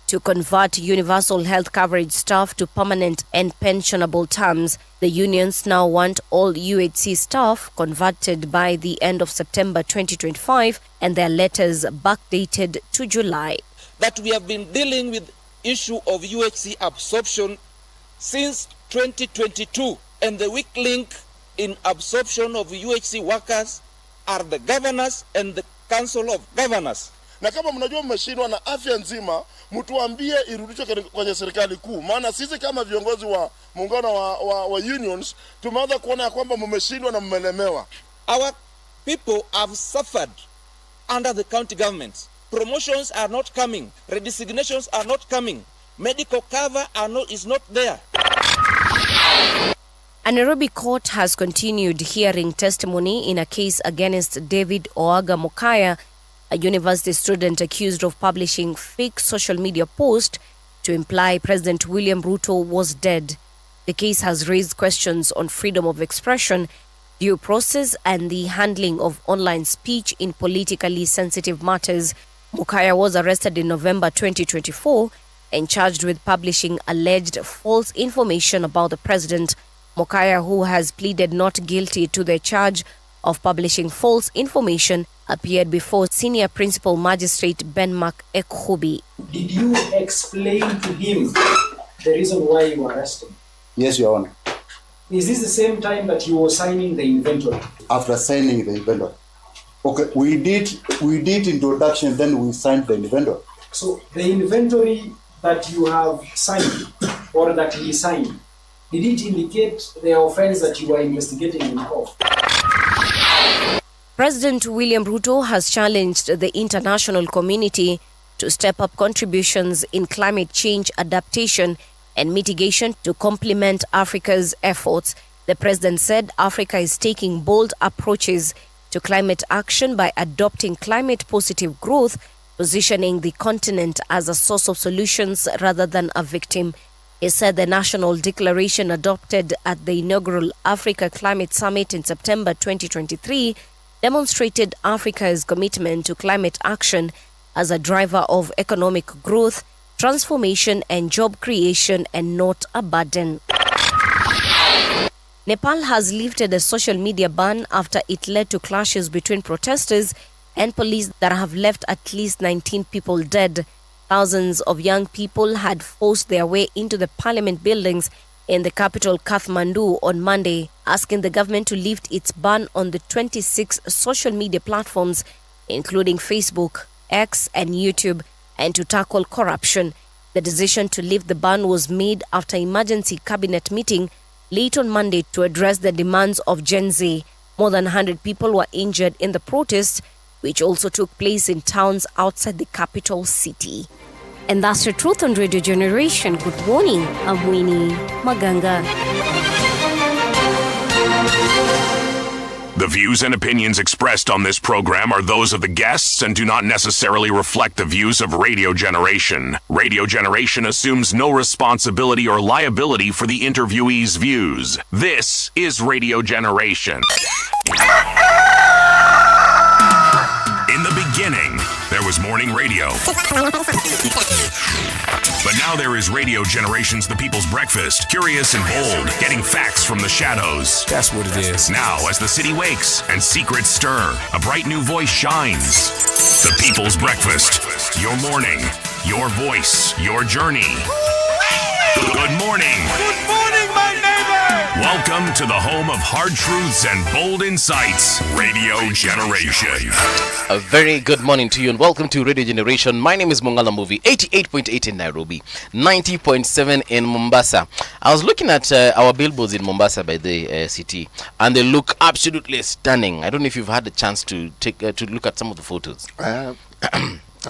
E: to convert universal health coverage staff to permanent and pensionable terms. The unions now want all UHC staff converted by the end of September 2025 and their letters backdated to July.
H: That we have been dealing with issue of UHC absorption since 2022, and the weak link in absorption of UHC workers are the governors and the Council of Governors.
I: Na kama mnajua mmeshindwa na afya nzima, mtuambie irudishwe kwenye serikali kuu. Maana sisi kama viongozi wa muungano wa unions tumeanza kuona ya kwamba mmeshindwa na mmelemewa.
H: Our people have suffered under the county governments. Promotions are not coming, redesignations are not coming, medical cover is not there.
E: A Nairobi court has continued hearing testimony in a case against David Oaga Mokaya, a university student accused of publishing fake social media posts to imply President William Ruto was dead. The case has raised questions on freedom of expression, due process, and the handling of online speech in politically sensitive matters. Mokaya was arrested in November 2024 and charged with publishing alleged false information about the president. Mokaya, who has pleaded not guilty to the charge of publishing false information, appeared before Senior Principal Magistrate Benmark Ekhubi.
J: Did you explain to him the reason why you were arrested?
K: Yes, Your Honor.
J: Is this the same time that you were signing the inventory?
K: After signing the inventory. Okay, we did introduction, then we signed the inventory.
J: So the inventory that you have signed or that he signed, did it indicate the offense that you were investigating him of?
E: President William Ruto has challenged the international community to step up contributions in climate change adaptation and mitigation to complement Africa's efforts. The president said Africa is taking bold approaches to climate action by adopting climate-positive growth, positioning the continent as a source of solutions rather than a victim. He said the national declaration adopted at the inaugural Africa Climate Summit in September 2023 demonstrated Africa's commitment to climate action as a driver of economic growth, transformation, and job creation, and not a burden. Nepal has lifted a social media ban after it led to clashes between protesters and police that have left at least 19 people dead. Thousands of young people had forced their way into the parliament buildings in the capital Kathmandu on Monday, asking the government to lift its ban on the 26 social media platforms, including Facebook, X, and YouTube, and to tackle corruption. The decision to lift the ban was made after emergency cabinet meeting late on Monday to address the demands of Gen Z. More than 100 people were injured in the protests, which also took place in towns outside the capital city. And that's the truth on Radio Generation. Good morning, I'm Winnie Maganga.
D: The views and opinions expressed on this program are those of the guests and do not necessarily reflect the views of Radio Generation. Radio Generation assumes no responsibility or liability for the interviewee's views. This is Radio Generation. In the beginning, there was morning radio. But now there is Radio Generation's The People's Breakfast. Curious and bold, getting facts from the shadows.
L: That's what it is.
D: Now, as the city wakes and secrets stir, a bright new voice shines. The People's Breakfast. Your morning, your voice, your journey. Good morning.
C: Good morning, my neighbor!
D: Welcome to the home of hard truths and bold insights, Radio Generation.
B: A very good morning to you and welcome to Radio Generation. My name is Mongala Movie, 88.8 in Nairobi, 90.7 in Mombasa. I was looking at our billboards in Mombasa by the city, and they look absolutely stunning. I don't know if you've had a chance to take to look at some of the photos.
A: I have.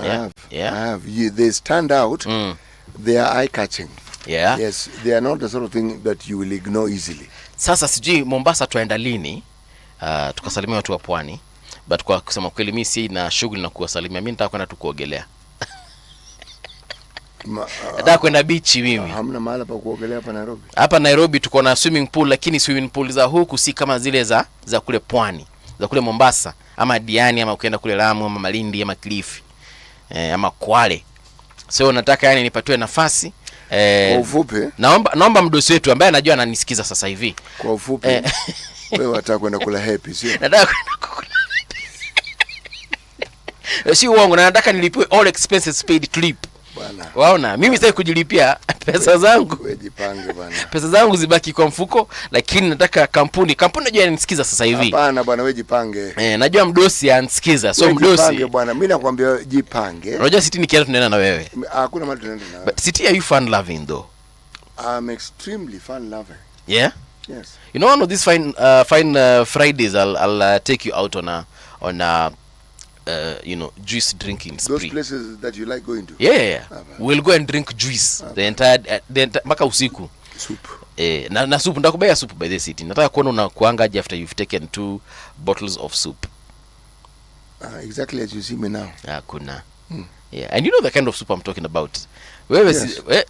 A: I
B: Yeah.
A: have. They stand out. They are eye-catching.
B: Yeah.
A: Yes, they are not the sort of thing that you will ignore easily.
B: Sasa sijui Mombasa tuenda lini tukasalimia watu wa pwani, but kwa kusema kweli mimi si na shughuli na kuwasalimia. Mimi nataka kwenda tu kuogelea. Nataka kwenda beach mimi.
A: Hamna mahali pa kuogelea hapa Nairobi.
B: Hapa Nairobi tuko na swimming pool, lakini swimming pool za huku si kama zile za kule pwani, za kule Mombasa ama Diani ama ukienda kule Lamu ama Malindi ama Kilifi ama Kwale. So nataka yani nipatiwe nafasi.
A: Kwa ufupi,
B: naomba mdosi wetu ambaye anajua ananisikiza sasa hivi.
A: Kwa ufupi, wewe unataka kwenda kula happy, sio?
B: Nataka kwenda kula. Si uongo, nataka nilipiwe all expenses paid trip.
A: Bwana.
B: Waona, mimi sitaki kujilipia pesa zangu.
A: Wewe jipange bwana.
B: Pesa zangu zibaki kwa mfuko, lakini nataka kampuni najua anisikiza sasa hivi.
A: Hapana bwana, wewe jipange.
B: Najua mdosi anisikiza. So mdosi.
A: Jipange bwana, mimi nakwambia jipange.
B: Unajua City nikienda tunaenda na wewe.
A: Hakuna mahali tunaenda na wewe.
B: But City, are you fun loving though?
A: I'm extremely fun loving.
B: Yeah?
A: Yes.
B: You know, one of these fine Fridays I'll take you out on a juice drinking spree.
A: Those places that you like going to?
B: Yeah. We'll go and drink juice the entire mpaka usiku.
A: Soup.
B: Na soup, ndakubaya soup by the City. Nataka kuona unakuangaje after you've taken 2 bottles of soup.
A: Exactly as you see me now.
B: Kuna. Yeah, and you know the kind of soup I'm talking about.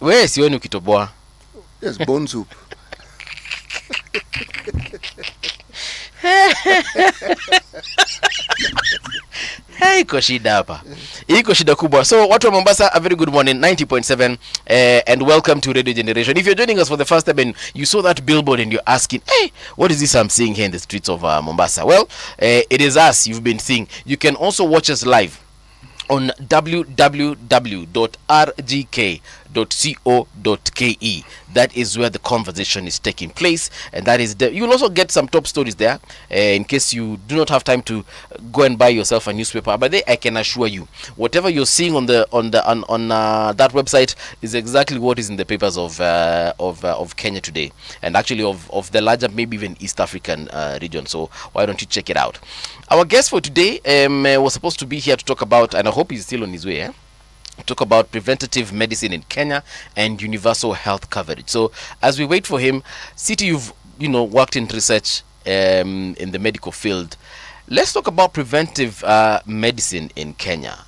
B: Wewe sioni ukitoboa.
A: Yes, bone soup.
B: Iko shida hapa. Iko shida kubwa. So watu wa Mombasa, a very good morning, 90.7 and welcome to Radio Generation. If you're joining us for the first time and you saw that billboard and you're asking, hey, what is this I'm seeing here in the streets of Mombasa? Well, it is us you've been seeing. You can also watch us live on www.rgk.co.ke. That is where the conversation is taking place, and that is you will also get some top stories there in case you do not have time to go and buy yourself a newspaper. But I can assure you, whatever you're seeing on that website is exactly what is in the papers of Kenya today, and actually of the larger, maybe even East African region. So why don't you check it out? Our guest for today was supposed to be here to talk about, and I hope he's still on his way, talk about preventative medicine in Kenya and universal health coverage. So as we wait for him, City, you've worked in research in the medical field. Let's talk about preventive medicine in Kenya.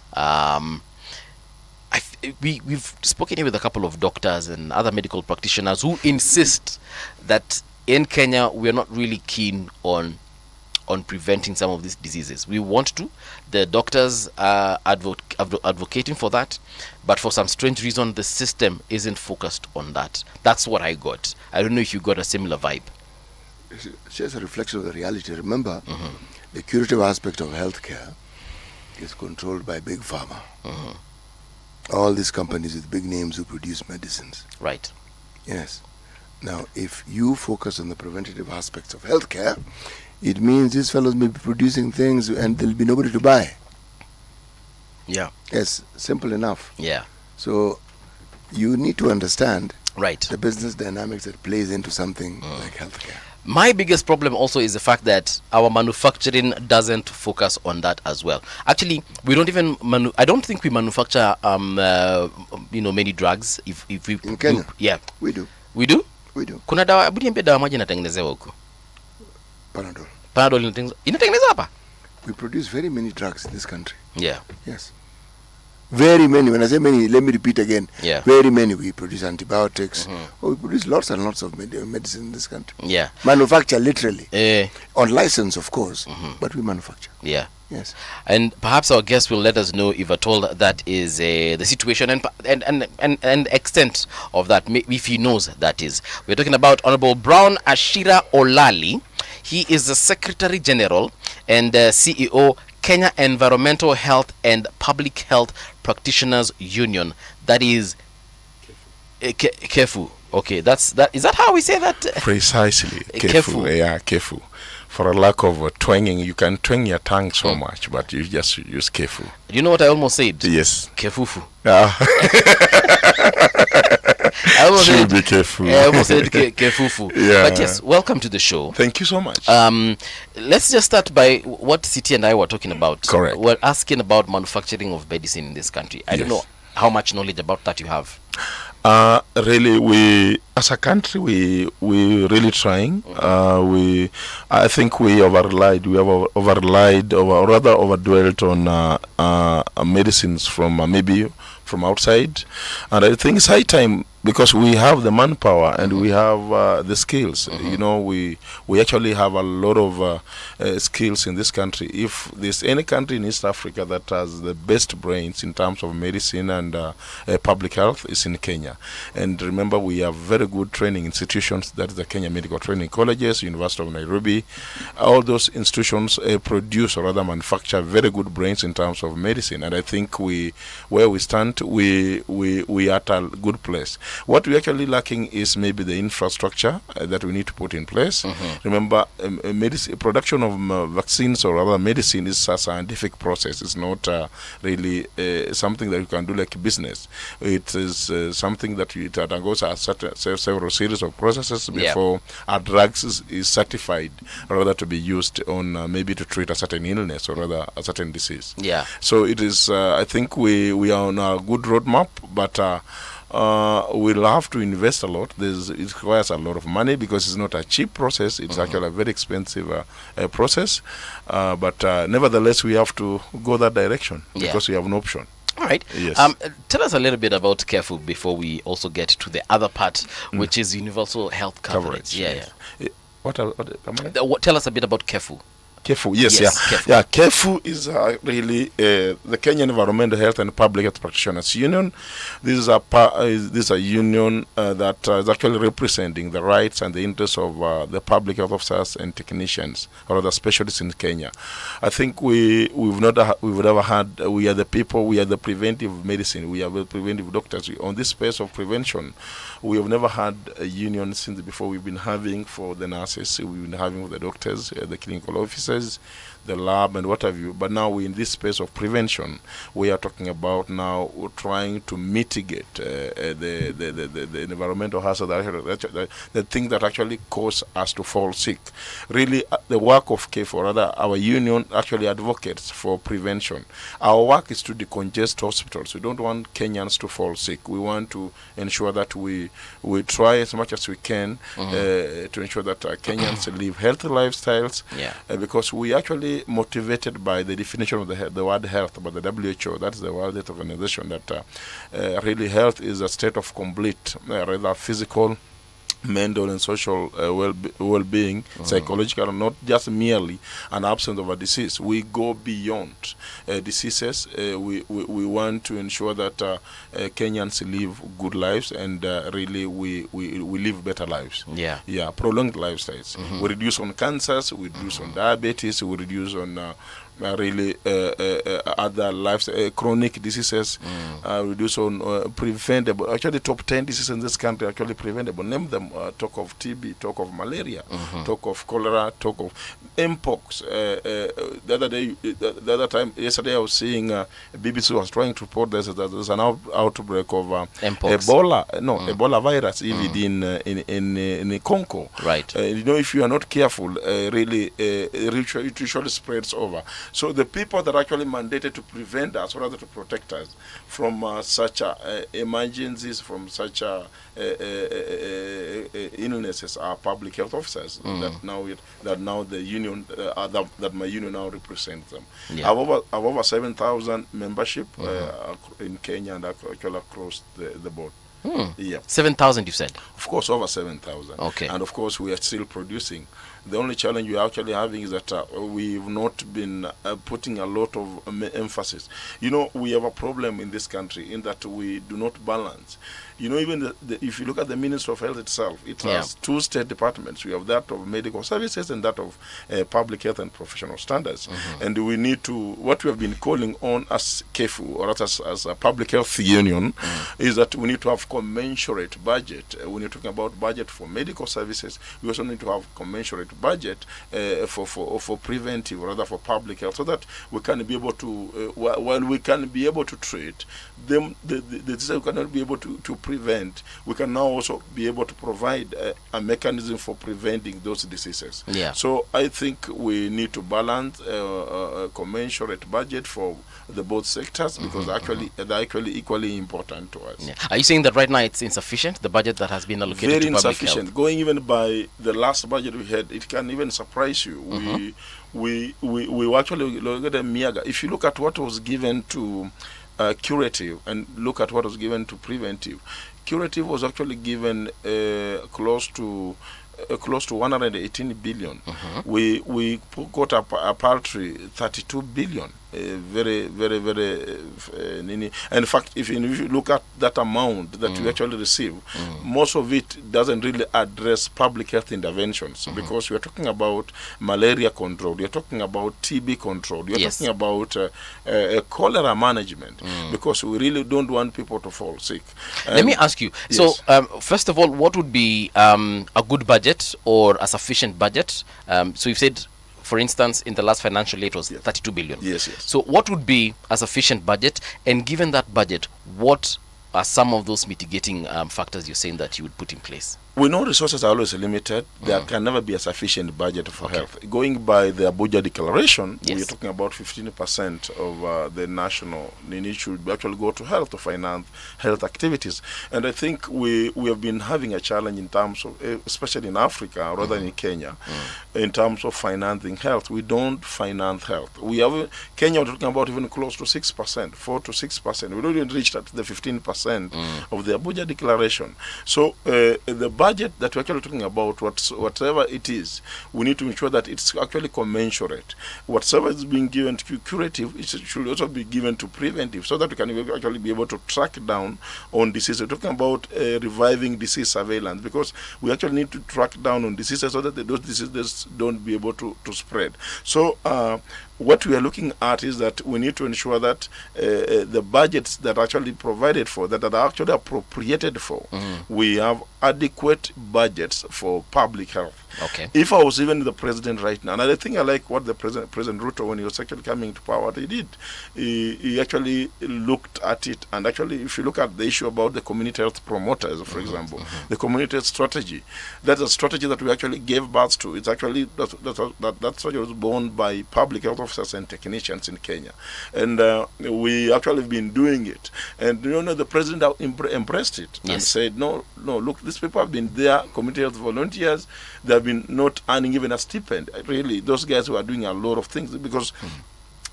B: We've spoken here with a couple of doctors and other medical practitioners who insist that in Kenya we are not really keen on preventing some of these diseases. We want to. The doctors are advocating for that, but for some strange reason, the system isn't focused on that. That's what I got. I don't know if you got a similar vibe.
A: It's just a reflection of the reality. Remember, the curative aspect of healthcare is controlled by big pharma. All these companies with big names who produce medicines.
B: Right.
A: Yes. Now, if you focus on the preventative aspects of healthcare, it means these fellows may be producing things and there'll be nobody to buy.
B: Yeah.
A: Yes, simple enough.
B: Yeah.
A: So you need to understand
B: right
A: the business dynamics that plays into something like healthcare.
B: My biggest problem also is the fact that our manufacturing doesn't focus on that as well. Actually, we don't even I don't think we manufacture many drugs. If we
A: in Kenya,
B: yeah,
A: we do.
B: We do. Kuna dawa, hebu niambie dawa moja inatengenezewa huko. Panadol inatengenezwa hapa.
A: We produce very many drugs in this country.
B: Yeah.
A: Yes. Very many. When I say many, let me repeat again.
B: Yeah.
A: Very many. We produce antibiotics. We produce lots and lots of medicine in this country.
B: Yeah.
A: Manufacture literally. On license, of course, but we manufacture.
B: Yeah.
A: Yes.
B: And perhaps our guest will let us know if at all that is the situation and extent of that, if he knows that is. We're talking about Honorable Brown Ashira Olali. He is the Secretary General and CEO, Kenya Environmental Health and Public Health Practitioners Union. That is KEFU. Okay, is that how we say that?
L: Precisely.
B: KEFU.
L: Yeah, KEFU. For a lack of twanging, you can twang your tongue so much, but you just use KEFU.
B: Do you know what I almost said?
L: Yes.
B: Kefufu.
L: Ah.
B: I almost
L: Should
B: said
L: be careful.
B: I almost said kefufu.
L: Yeah.
B: But yes, welcome to the show.
L: Thank you so much.
B: Let's just start by what City and I were talking about.
L: Correct.
B: We're asking about manufacturing of medicine in this country. I don't know how much knowledge about that you have.
L: Really, we as a country we really trying. I think we have overdwelt on medicines from maybe from outside, and I think it's high time, because we have the manpower and we have the skills. You know, we actually have a lot of skills in this country. If there's any country in East Africa that has the best brains in terms of medicine and public health, is in Kenya. And remember, we have very good training institutions. That is the Kenya Medical Training Colleges, University of Nairobi. All those institutions produce or rather manufacture very good brains in terms of medicine. And I think where we stand, we are at a good place. What we're actually lacking is maybe the infrastructure that we need to put in place. Remember, production of vaccines or other medicine is a scientific process. It's not really something that you can do like business. It is something that it undergoes several series of processes before a drug is certified, rather to be used on maybe to treat a certain illness or rather a certain disease.
B: Yeah.
L: So it is. I think we are on a good roadmap, but we'll have to invest a lot. It requires a lot of money, because it's not a cheap process. It's actually a very expensive process. But nevertheless, we have to go that direction, because we have an option.
B: All right.
L: Yes.
B: Tell us a little bit about KEFU before we also get to the other part, which is universal health coverage. Tell us a bit about KEFU.
L: KEFU, yes.
B: KEFU.
L: Yeah, KEFU is really the Kenya Environmental Health and Public Health Practitioners Union. This is a union that is actually representing the rights and the interests of the public health officers and technicians, or other specialists in Kenya. I think we are the people. We are the preventive medicine. We are the preventive doctors. On this space of prevention, we have never had a union since before. We've been having for the nurses, we've been having for the doctors, the clinical officers, the lab and what have you. But now we're in this space of prevention. We are talking about now trying to mitigate the environmental hazard, the thing that actually cause us to fall sick. Really, the work of KEFU, or rather our union, actually advocates for prevention. Our work is to decongest hospitals. We don't want Kenyans to fall sick. We want to ensure that we try as much as we can to ensure that Kenyans live healthy lifestyles. Because we actually motivated by the definition of the word health by the WHO. That's the World Health Organization, that really health is a state of complete, rather physical, mental and social well-being, psychological, not just merely an absence of a disease. We go beyond diseases. We want to ensure that Kenyans live good lives, and really we live better lives. Prolonged lifestyles. We reduce on cancers, we reduce on diabetes, we reduce on other lives, chronic diseases, reduce on preventable. Actually, top 10 diseases in this country are actually preventable. Name them. Talk of TB, talk of malaria, talk of cholera, talk of mpox. Yesterday I was seeing BBC was trying to report there's an outbreak of Ebola. Ebola virus, even in Congo.
B: Right.
L: If you are not careful, really, it usually spreads over. So the people that are actually mandated to prevent us, or rather to protect us from such emergencies, from such illnesses, are public health officers. That now the union, that my union now represents them. I have over 7,000 membership in Kenya and actually across the board. Yeah.
B: 7,000 you said?
L: Of course, over 7,000.
B: Okay.
L: And of course, we are still producing. The only challenge we're actually having is that we've not been putting a lot of emphasis. You know, we have a problem in this country in that we do not balance. You know, even if you look at the Ministry of Health itself, it has two state departments. We have that of medical services and that of public health and professional standards. And we need to, what we have been calling on as KEFU, or as a public health union, is that we need to have commensurate budget. When you're talking about budget for medical services, we also need to have commensurate budget for preventive, or rather for public health, so that we can be able to, while we can be able to treat them, we cannot be able to prevent, we can now also be able to provide a mechanism for preventing those diseases.
B: Yeah.
L: So I think we need to balance a commensurate budget for the both sectors, because they're actually equally important to us.
B: Yeah. Are you saying that right now it's insufficient, the budget that has been allocated
L: Very
B: to public
L: insufficient.
B: health?
L: Going even by the last budget we had, it can even surprise you. We actually look at the Miaga. If you look at what was given to curative and look at what was given to preventive, curative was actually given close to 118 billion. We got a paltry 32 billion. Very. In fact, if you look at that amount that we actually receive, most of it doesn't really address public health interventions, because we are talking about malaria control, we are talking about TB control, we are talking about cholera management, because we really don't want people to fall sick.
B: Let me ask you. So, first of all, what would be a good budget or a sufficient budget? So you've said, for instance, in the last financial year it was 32 billion.
L: Yes.
B: So what would be a sufficient budget? And given that budget, what are some of those mitigating factors you're saying that you would put in place?
L: We know resources are always limited. There can never be a sufficient budget for health. Going by the Abuja Declaration, we're talking about 15% of the national need should actually go to health, to finance health activities. And I think we have been having a challenge in terms of, especially in Africa, rather than in Kenya, in terms of financing health. We don't finance health. We have Kenya, we're talking about even close to 6%, 4 to 6%. We don't even reach that the 15% of the Abuja Declaration. So the budget that we're actually talking about, whatever it is, we need to ensure that it's actually commensurate. Whatever is being given to curative, it should also be given to preventive, so that we can actually be able to track down on diseases. We're talking about reviving disease surveillance, because we actually need to track down on diseases so that those diseases don't be able to spread. So what we are looking at is that we need to ensure that the budgets that are actually provided for, that are actually appropriated for, we have adequate budgets for public health.
B: Okay.
L: If I was even the president right now, and I think I like what the President Ruto, when he was actually coming to power, what he did, he actually looked at it, and actually, if you look at the issue about the community health promoters, for example, the community health strategy, that's a strategy that we actually gave birth to. It's actually that strategy was born by public health officers and technicians in Kenya, and we actually have been doing it. And the president embraced it and said, no, look, these people have been there, community health volunteers. They have been not earning even a stipend. Really, those guys who are doing a lot of things, because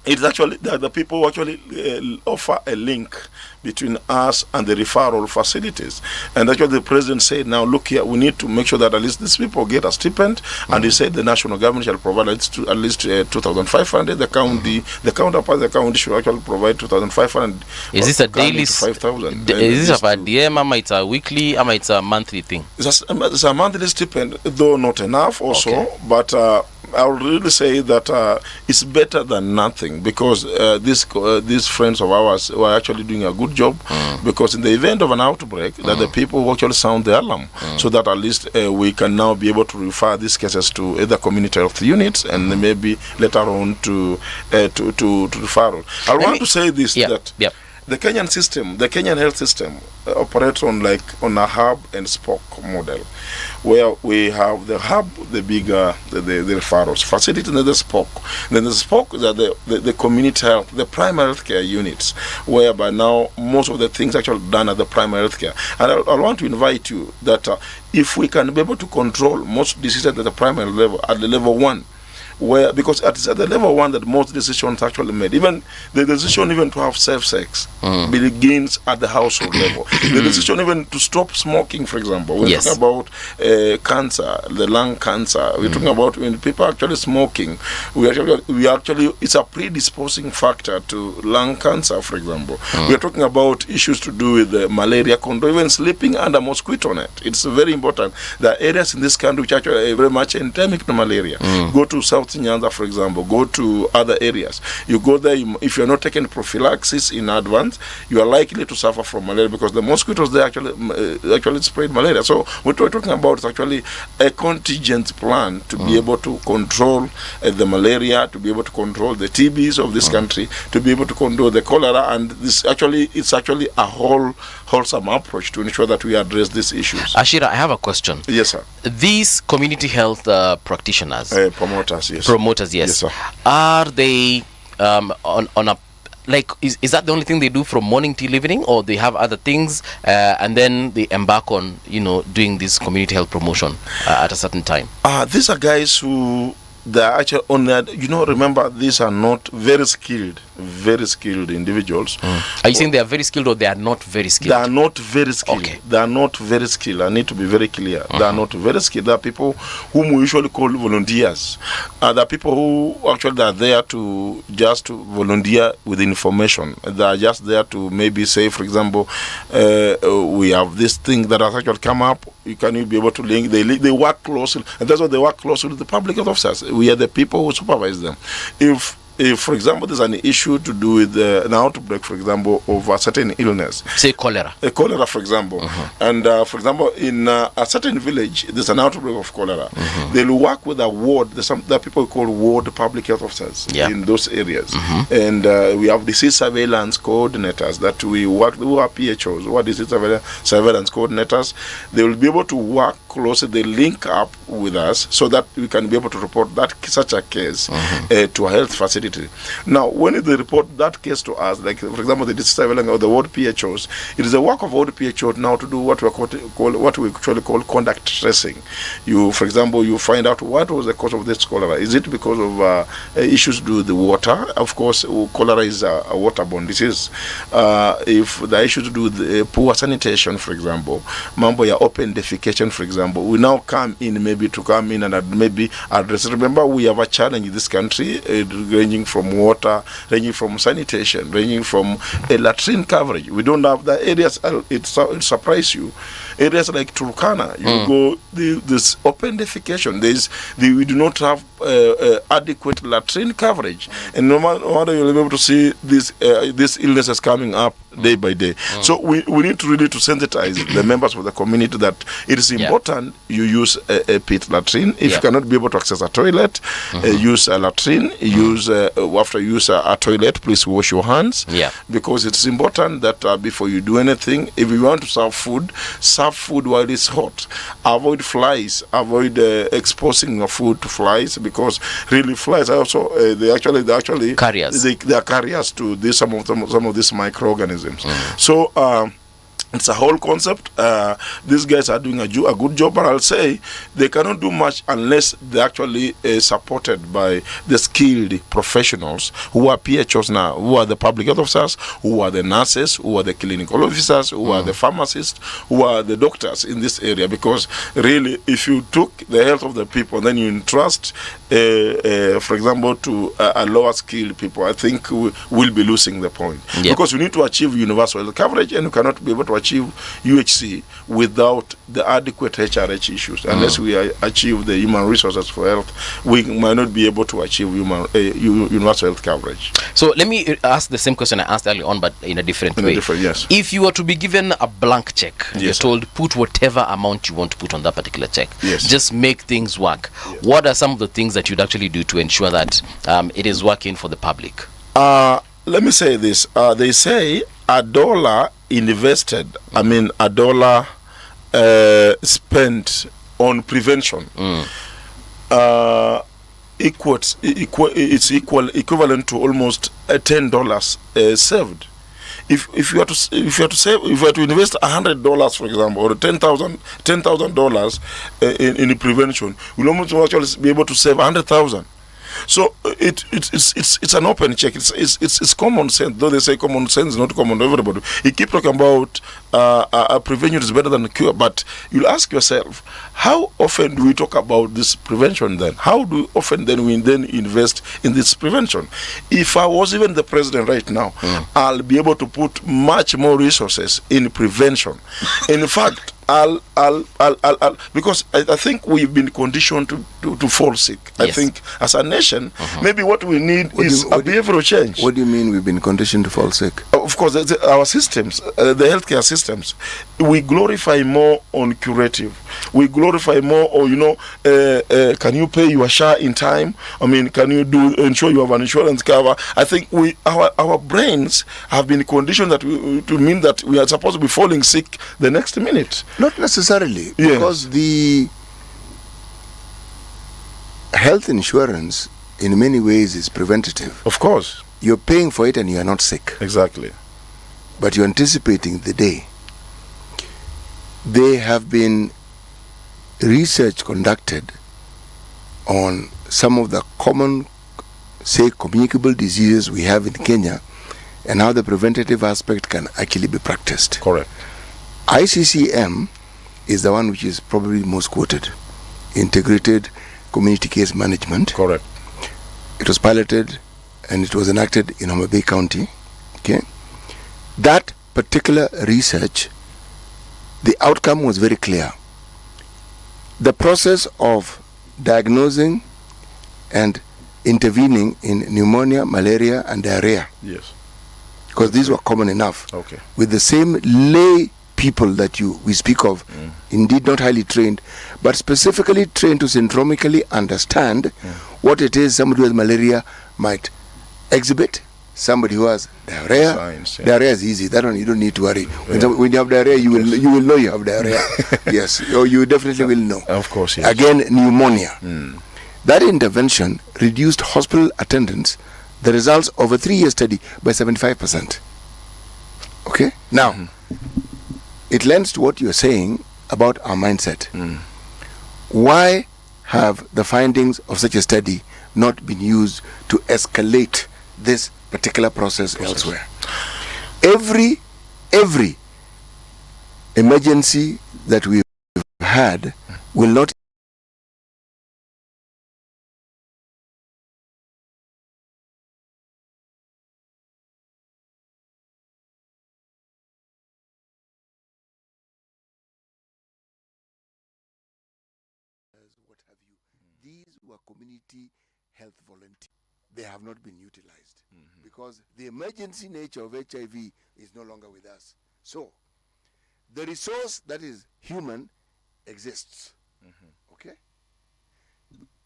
L: it's actually the people who actually offer a link between us and the referral facilities. And actually the president said, now look here, we need to make sure that at least these people get a stipend. And he said the national government shall provide at least 2,500. The counterpart, the county should actually provide 2,500.
B: Is this a daily
L: 5,000?
B: Is this a DM, or it's a weekly, or it's a monthly thing?
L: It's a monthly stipend, though not enough also, but I would really say that it's better than nothing, because these friends of ours were actually doing a good job, because in the event of an outbreak, that the people will actually sound the alarm, so that at least we can now be able to refer these cases to either community health units and maybe later on to referral. I want to say this, that the Kenyan system, the Kenyan health system, operates on a hub and spoke model, where we have the hub, the bigger, the referrals facility, and then the spoke. Then the spoke is the community health, the primary health care units, whereby now most of the things actually done at the primary health care. And I want to invite you that if we can be able to control most diseases at the primary level, at the level 1, where, because at the level one that most decisions actually made, even the decision even to have safe sex begins at the household level. The decision even to stop smoking, for example, we're talking about cancer, the lung cancer. We're talking about when people are actually smoking. We actually it's a predisposing factor to lung cancer, for example. We're talking about issues to do with malaria control, even sleeping under mosquito net. It's very important. There are areas in this country which actually are very much endemic to malaria. Go to South Nyanza, for example. Go to other areas. You go there, if you're not taking prophylaxis in advance, you are likely to suffer from malaria because the mosquitoes they actually spread malaria. So what we're talking about is actually a contingent plan to be able to control the malaria, to be able to control the TBs of this country, to be able to control the cholera, and it's actually a wholesome approach to ensure that we address these issues.
B: Ashira, I have a question.
L: Yes, sir.
B: These community health practitioners,
L: promoters, yes.
B: Promoters, yes.
L: Yes, sir.
B: Are they on a like is that the only thing they do from morning till evening, or they have other things and then they embark on doing this community health promotion at a certain time?
L: These are guys who they're actually on that. Remember, these are not very skilled individuals.
B: Are you saying they are very skilled or they are not very skilled?
L: They are not very skilled.
B: Okay.
L: They are not very skilled. I need to be very clear. They are not very skilled. They are people whom we usually call volunteers. There are people who actually are there to volunteer with information. They are just there to maybe say, for example, we have this thing that has actually come up. Can you be able to link? They work closely, and that's why they work closely with the public health officers. We are the people who supervise them. If, for example, there's an issue to do with an outbreak, for example, of a certain illness.
B: Say cholera.
L: Cholera, for example. And, for example, in a certain village, there's an outbreak of cholera. They'll work with a ward. There are people called ward public health officers in those areas. And we have disease surveillance coordinators that we work, who are PHOs, who are disease surveillance coordinators. They will be able to work closely. They link up with us so that we can be able to report such a case to a health facility. Now, when they report that case to us, like for example the disease surveillance or the ward PHOs, it is the work of ward PHOs now to do what we actually call contact tracing. For example, you find out what was the cause of this cholera. Is it because of issues to do with the water? Of course, cholera is a waterborne disease. If the issues to do with poor sanitation, for example, mambo ya open defecation, for example, we now come in and maybe address it. Remember, we have a challenge in this country ranging from water, ranging from sanitation, ranging from latrine coverage. We don't have the areas. It surprise you. Areas like Turkana, you go this open defecation. We do not have adequate latrine coverage, and no matter you'll be able to see these illnesses coming up day by day. So we need to really sensitize the members of the community that it is important you use a pit latrine. If you cannot be able to access a toilet, use a latrine. After you use a toilet, please wash your hands. Because it's important that before you do anything, if you want to serve food while it's hot. Avoid flies. Avoid exposing your food to flies, because really flies are also they actually
B: carriers.
L: They are carriers to some of these microorganisms. So it's a whole concept. These guys are doing a good job, but I'll say they cannot do much unless they're actually supported by the skilled professionals who are PHOs now, who are the public health officers, who are the nurses, who are the clinical officers, who are the pharmacists, who are the doctors in this area. Because really, if you took the health of the people, then you entrust, for example, to a lower skilled people, I think we'll be losing the point. Because we need to achieve universal health coverage, and you cannot be able to achieve UHC without the adequate HRH issues. Unless we achieve the human resources for health, we might not be able to achieve universal health coverage.
B: So let me ask the same question I asked earlier on, but in a different way.
L: Yes.
B: If you were to be given a blank check, you're told put whatever amount you want to put on that particular check, just make things work. What are some of the things that you'd actually do to ensure that it is working for the public?
L: Let me say this. They say $1 invested, $1 spent on prevention it's equivalent to almost $10 saved. If you are to invest $100, for example, or $10,000 in prevention, you'll almost actually be able to save $100,000. So it's an open check. It's common sense. Though they say common sense is not common to everybody. You keep talking about prevention is better than cure, but you'll ask yourself, how often do we talk about this prevention then? How often then we invest in this prevention? If I was even the president right now, I'll be able to put much more resources in prevention. In fact, I'll because I think we've been conditioned to fall sick. I think as a nation, maybe what we need is a behavioral change.
A: What do you mean we've been conditioned to fall sick?
L: Of course, our systems, the healthcare systems, we glorify more on curative. We glorify more, or can you pay your share in time? I mean, can you ensure you have an insurance cover? I think our brains have been conditioned to mean that we are supposed to be falling sick the next minute.
A: Not necessarily, because the health insurance in many ways is preventative.
L: Of course.
A: You're paying for it and you are not sick.
L: Exactly.
A: But you're anticipating the day. There have been research conducted on some of the common, say, communicable diseases we have in Kenya and how the preventative aspect can actually be practiced.
L: Correct.
A: ICCM is the one which is probably most quoted. Integrated Community Case Management.
L: Correct.
A: It was piloted and it was enacted in Homa Bay County. Okay. That particular research, the outcome was very clear. The process of diagnosing and intervening in pneumonia, malaria, and diarrhea.
L: Yes.
A: Because these were common enough.
L: Okay.
A: With the same lay people that we speak of, indeed not highly trained, but specifically trained to syndromically understand what it is somebody with malaria might exhibit. Somebody who has diarrhea.
L: Science,
A: Diarrhea is easy. That one you don't need to worry. When you have diarrhea, you will know you have diarrhea. Yes, or you definitely will know.
L: Of course, yes.
A: Again, pneumonia. That intervention reduced hospital attendance, the results of a 3-year study, by 75%. Okay? Now, it lends to what you're saying about our mindset. Why have the findings of such a study not been used to escalate this particular process elsewhere? Every emergency that we've had will not These were community health volunteers. They have not been utilized because the emergency nature of HIV is no longer with us. So, the resource that is human exists. Okay?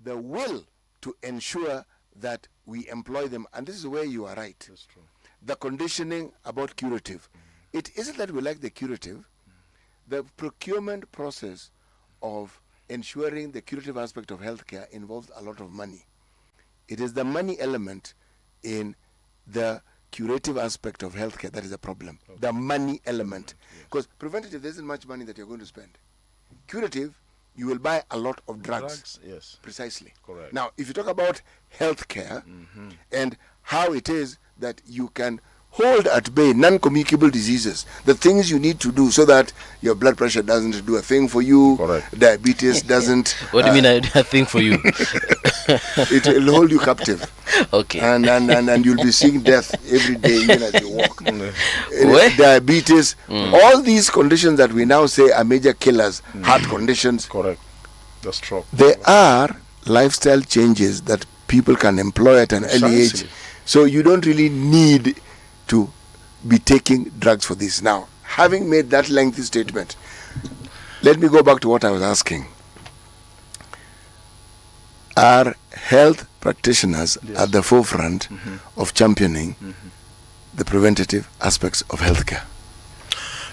A: The will to ensure that we employ them, and this is where you are right.
L: That's true.
A: The conditioning about curative. It isn't that we like the curative. The procurement process of ensuring the curative aspect of healthcare involves a lot of money. It is the money element in the curative aspect of healthcare that is the problem. Okay. The money element. Because preventative, there isn't much money that you're going to spend. Curative, you will buy a lot of drugs.
L: Yes.
A: Precisely.
L: Correct.
A: Now, if you talk about healthcare and how it is that you can hold at bay non-communicable diseases, the things you need to do so that your blood pressure doesn't do a thing for you,
L: correct,
A: diabetes doesn't.
B: What do you mean a thing for you?
A: It will hold you captive.
B: Okay.
A: And you'll be seeing death every day even as you walk. Diabetes, all these conditions that we now say are major killers, heart conditions.
L: Correct. That's true.
A: There are lifestyle changes that people can employ at an early age. So you don't really need to be taking drugs for this. Now, having made that lengthy statement, let me go back to what I was asking. Are health practitioners at the forefront of championing the preventative aspects of healthcare?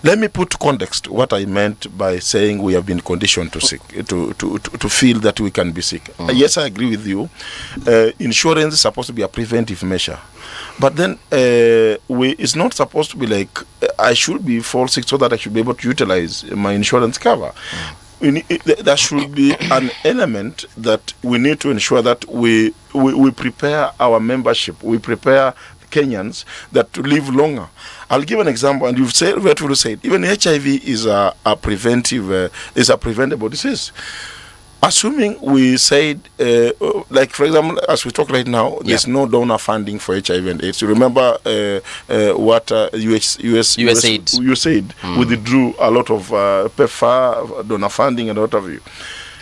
L: Let me put context what I meant by saying we have been conditioned to sick, to feel that we can be sick. Yes, I agree with you. Insurance is supposed to be a preventive measure, but then it's not supposed to be like I should be fall sick so that I should be able to utilize my insurance cover. there should be an element that we need to ensure that we prepare our membership, we prepare Kenyans that to live longer. I'll give an example, and you've said, rightfully said, even HIV is a preventable disease. Assuming we said, like for example, as we talk right now, there's no donor funding for HIV and AIDS. You remember what USAID withdrew a lot of PEPFAR donor funding and what have you.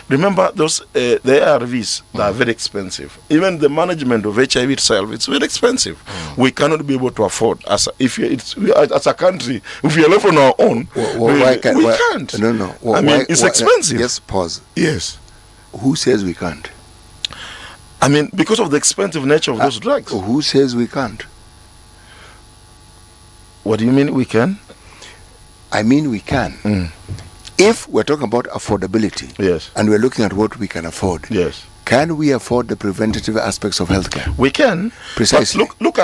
L: Remember, those the ARVs, they are very expensive. Even the management of HIV itself, it's very expensive. We cannot be able to afford as a country. If we are left on our own, we can't.
A: No.
L: I mean, it's expensive.
A: Yes, pause.
L: Yes.
A: Who says we can't?
L: I mean, because of the expensive nature of those drugs.
A: Who says we can't?
L: What do you mean we can?
A: I mean we can. If we're talking about affordability,
L: yes,
A: and we're looking at what we can afford,
L: yes,
A: can we afford the preventative aspects of healthcare?
L: We can.
A: Precisely.
L: But look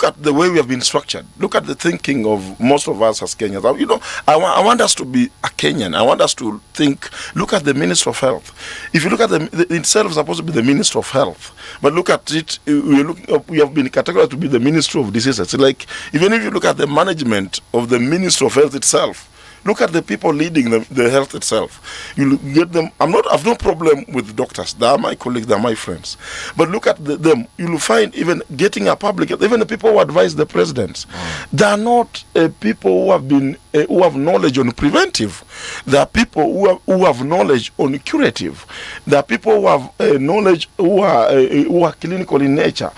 L: at the way we have been structured. Look at the thinking of most of us as Kenyans. You know, I want us to be a Kenyan. I want us to think. Look at the Minister of Health. If you look at itself, supposed to be the Minister of Health, but look at it. We have been categorized to be the Ministry of Diseases. Like even if you look at the management of the Ministry of Health itself. Look at the people leading the health itself. You get them. I've no problem with doctors. They are my colleagues. They are my friends. But look at them. You will find even getting a public, even the people who advise the presidents, they are not people who have been who have knowledge on preventive. There are people who have knowledge on curative. There are people who have knowledge who are clinical in nature.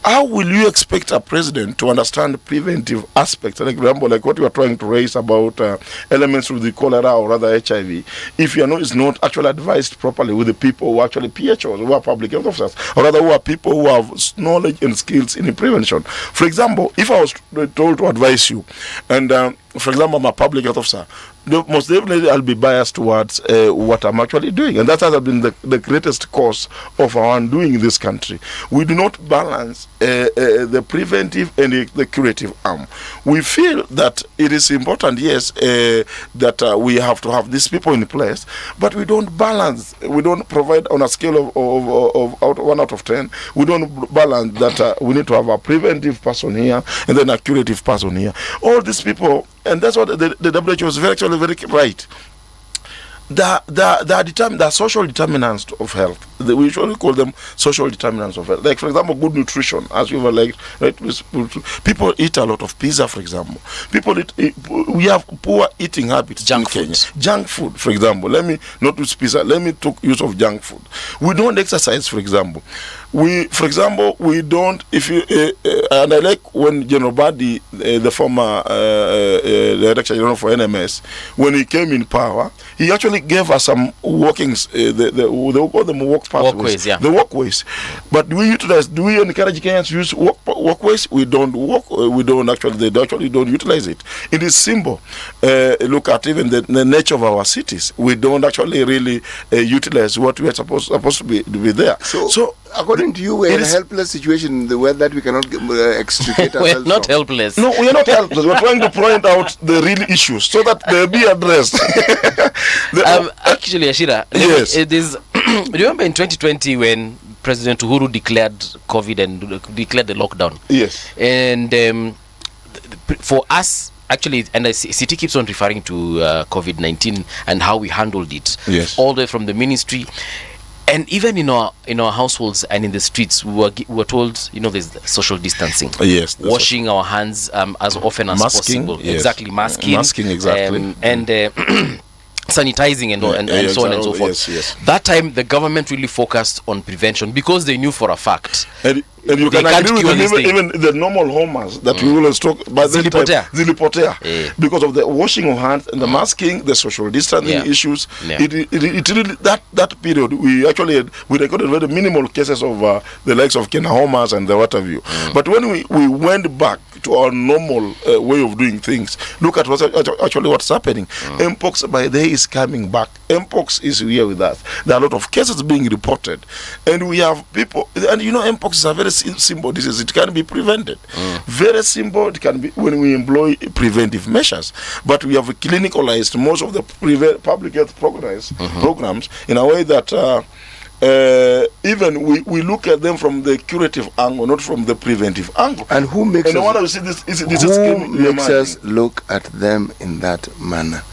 L: How will you expect a president to understand preventive aspects, like example, like what you are trying to raise about elements with the cholera or rather HIV, if you know it's not actually advised properly with the people who are actually PHOs, who are public health officers, or rather who are people who have knowledge and skills in prevention? For example, if I was told to advise you, and for example, I'm a public health officer, most definitely I'll be biased towards what I'm actually doing, and that has been the greatest cause of our undoing in this country. We do not balance the preventive and the curative arm. We feel that it is important, yes, that we have to have these people in place, but we don't balance. We don't provide on a scale of 1 out of 10. We don't balance that we need to have a preventive person here and then a curative person here. All these people. And that's what the WHO was very right. The social determinants of health. We usually call them social determinants of health. Like, for example, good nutrition, as we were like, right? People eat a lot of pizza, for example. We have poor eating habits in Kenya. Junk food, for example. Let me not use pizza. Let me take use of junk food. We don't exercise, for example. We don't. If you and I like when General Badi, the former director general for NMS, when he came in power, he actually gave us some walkings. They call them walkways. Yeah. The walkways. But do we utilize? Do we encourage Kenyans to use walkways? We don't walk. We don't actually. They actually don't utilize it. It is simple. Look at even the nature of our cities. We don't actually really utilize what we are supposed to be there. So
A: according to you, we're in a helpless situation in the way that we cannot extricate ourselves.
B: We're not helpless.
L: No, we are not helpless. We're trying to point out the real issues so that they'll be addressed.
B: Actually, Ashira,
L: yes.
B: It is. Remember in 2020 when President Uhuru declared COVID and declared the lockdown?
L: Yes.
B: And for us, actually, and the city keeps on referring to COVID-19 and how we handled it.
L: Yes.
B: All the way from the ministry. And even in our households and in the streets, we were told, there's social distancing.
L: Yes.
B: Washing our hands as often as possible.
L: Yes.
B: Exactly, masking.
L: Masking, exactly.
B: And sanitizing and so on and so forth.
L: Yes.
B: That time, the government really focused on prevention because they knew for a fact.
L: And you can agree with them, even the normal homers that we always talk about. Zilipotea. Because of the washing of hands and the masking, the social distancing issues.
B: Yeah.
L: It really, that period, we recorded very minimal cases of the likes of Kena homers and the what have you. But when we went back to our normal way of doing things. Look at what's happening. Mpox by day is coming back. Mpox is here with us. There are a lot of cases being reported, and we have people. And Mpox is a very simple disease. It can be prevented. Very simple. It can be when we employ preventive measures. But we have clinicalized most of the public health programs in a way that even we look at them from the curative angle, not from the preventive angle.
A: And who makes
L: and
A: us look at them in that manner?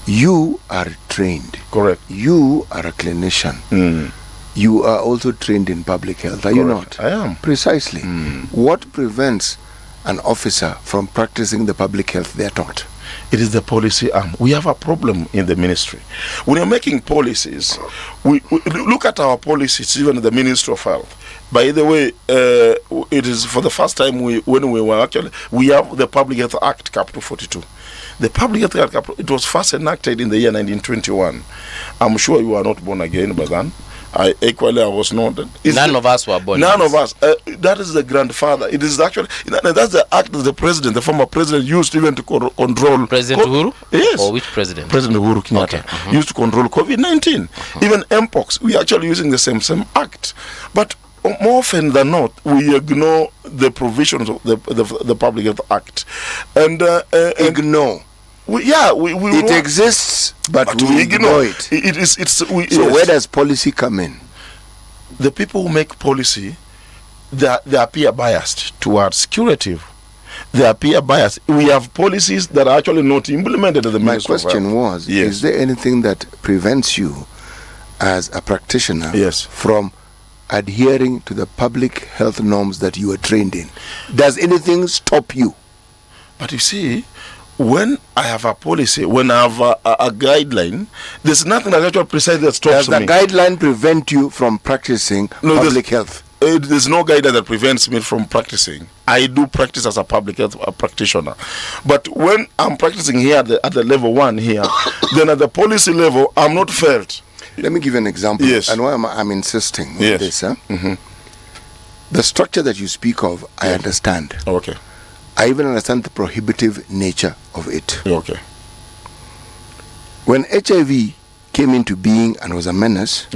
A: You are trained.
L: Correct.
A: You are a clinician. You are also trained in public health, are you not?
L: I am.
A: Precisely. What prevents an officer from practicing the public health they are taught?
L: It is the policy arm. We have a problem in the ministry. When you're making policies, we look at our policies, even the Ministry of Health. By the way, it is for the first time we have the Public Health Act, Capital 42. The Public Health Act, it was first enacted in the year 1921. I'm sure you are not born again by then. I was not.
B: None of us were born.
L: None of us. That is the grandfather. It is actually that's the act that the former president used even to control.
B: President Uhuru?
L: Yes.
B: Or which president?
L: President Uhuru Kenyatta used to control COVID-19. Even Mpox, we are actually using the same act, but more often than not, we ignore the provisions of the Public Health Act, and
A: ignore.
L: It
A: exists, but we ignore it. Where does policy come in?
L: The people who make policy, they appear biased towards curative. They appear biased. We have policies that are actually not implemented at the Ministry of Health.
A: My question was, is there anything that prevents you as a practitioner from adhering to the public health norms that you are trained in? Does anything stop you?
L: But you see, when I have a policy, when I have a guideline, there's nothing that actually precisely that stops me.
A: Does the guideline prevent you from practicing public health?
L: There's no guideline that prevents me from practicing. I do practice as a public health practitioner. But when I'm practicing here at the level 1 here, then at the policy level, I'm not felt.
A: Let me give you an example.
L: Yes.
A: And why I'm insisting on this. The structure that you speak of, I understand.
L: Okay.
A: I even understand the prohibitive nature of it.
L: Okay.
A: When HIV came into being and was a menace,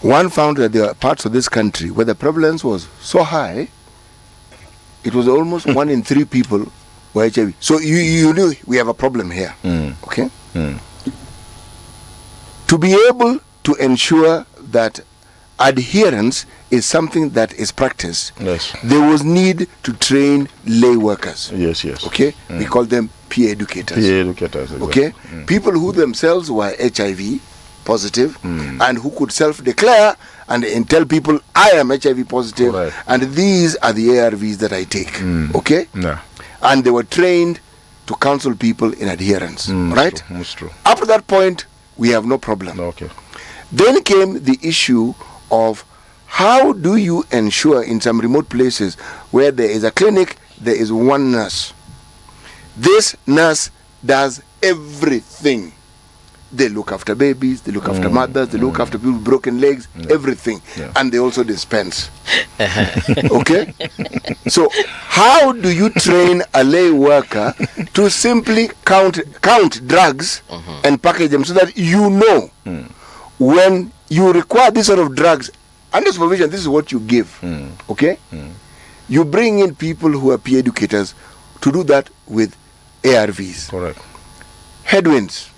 A: one found that there are parts of this country where the prevalence was so high, it was almost 1 in 3 people were HIV. So you knew we have a problem here. Okay? To be able to ensure that adherence is something that is practiced, there was need to train lay workers. Okay? We call them peer educators.
L: Exactly.
A: Okay? People who themselves were HIV positive and who could self-declare and tell people, I am HIV positive and these are the ARVs that I take. Okay? And they were trained to counsel people in adherence. Right?
L: That's true.
A: Up to that point, we have no problem. Then came the issue of how do you ensure in some remote places where there is a clinic, there is one nurse. This nurse does everything. They look after babies, they look after mothers, they look after people with broken legs, everything. And they also dispense. Okay? So how do you train a lay worker to simply count drugs and package them so that you know when you require this sort of drugs, under supervision, this is what you give. Okay? You bring in people who are peer educators to do that with ARVs.
L: Correct.
A: Headwinds.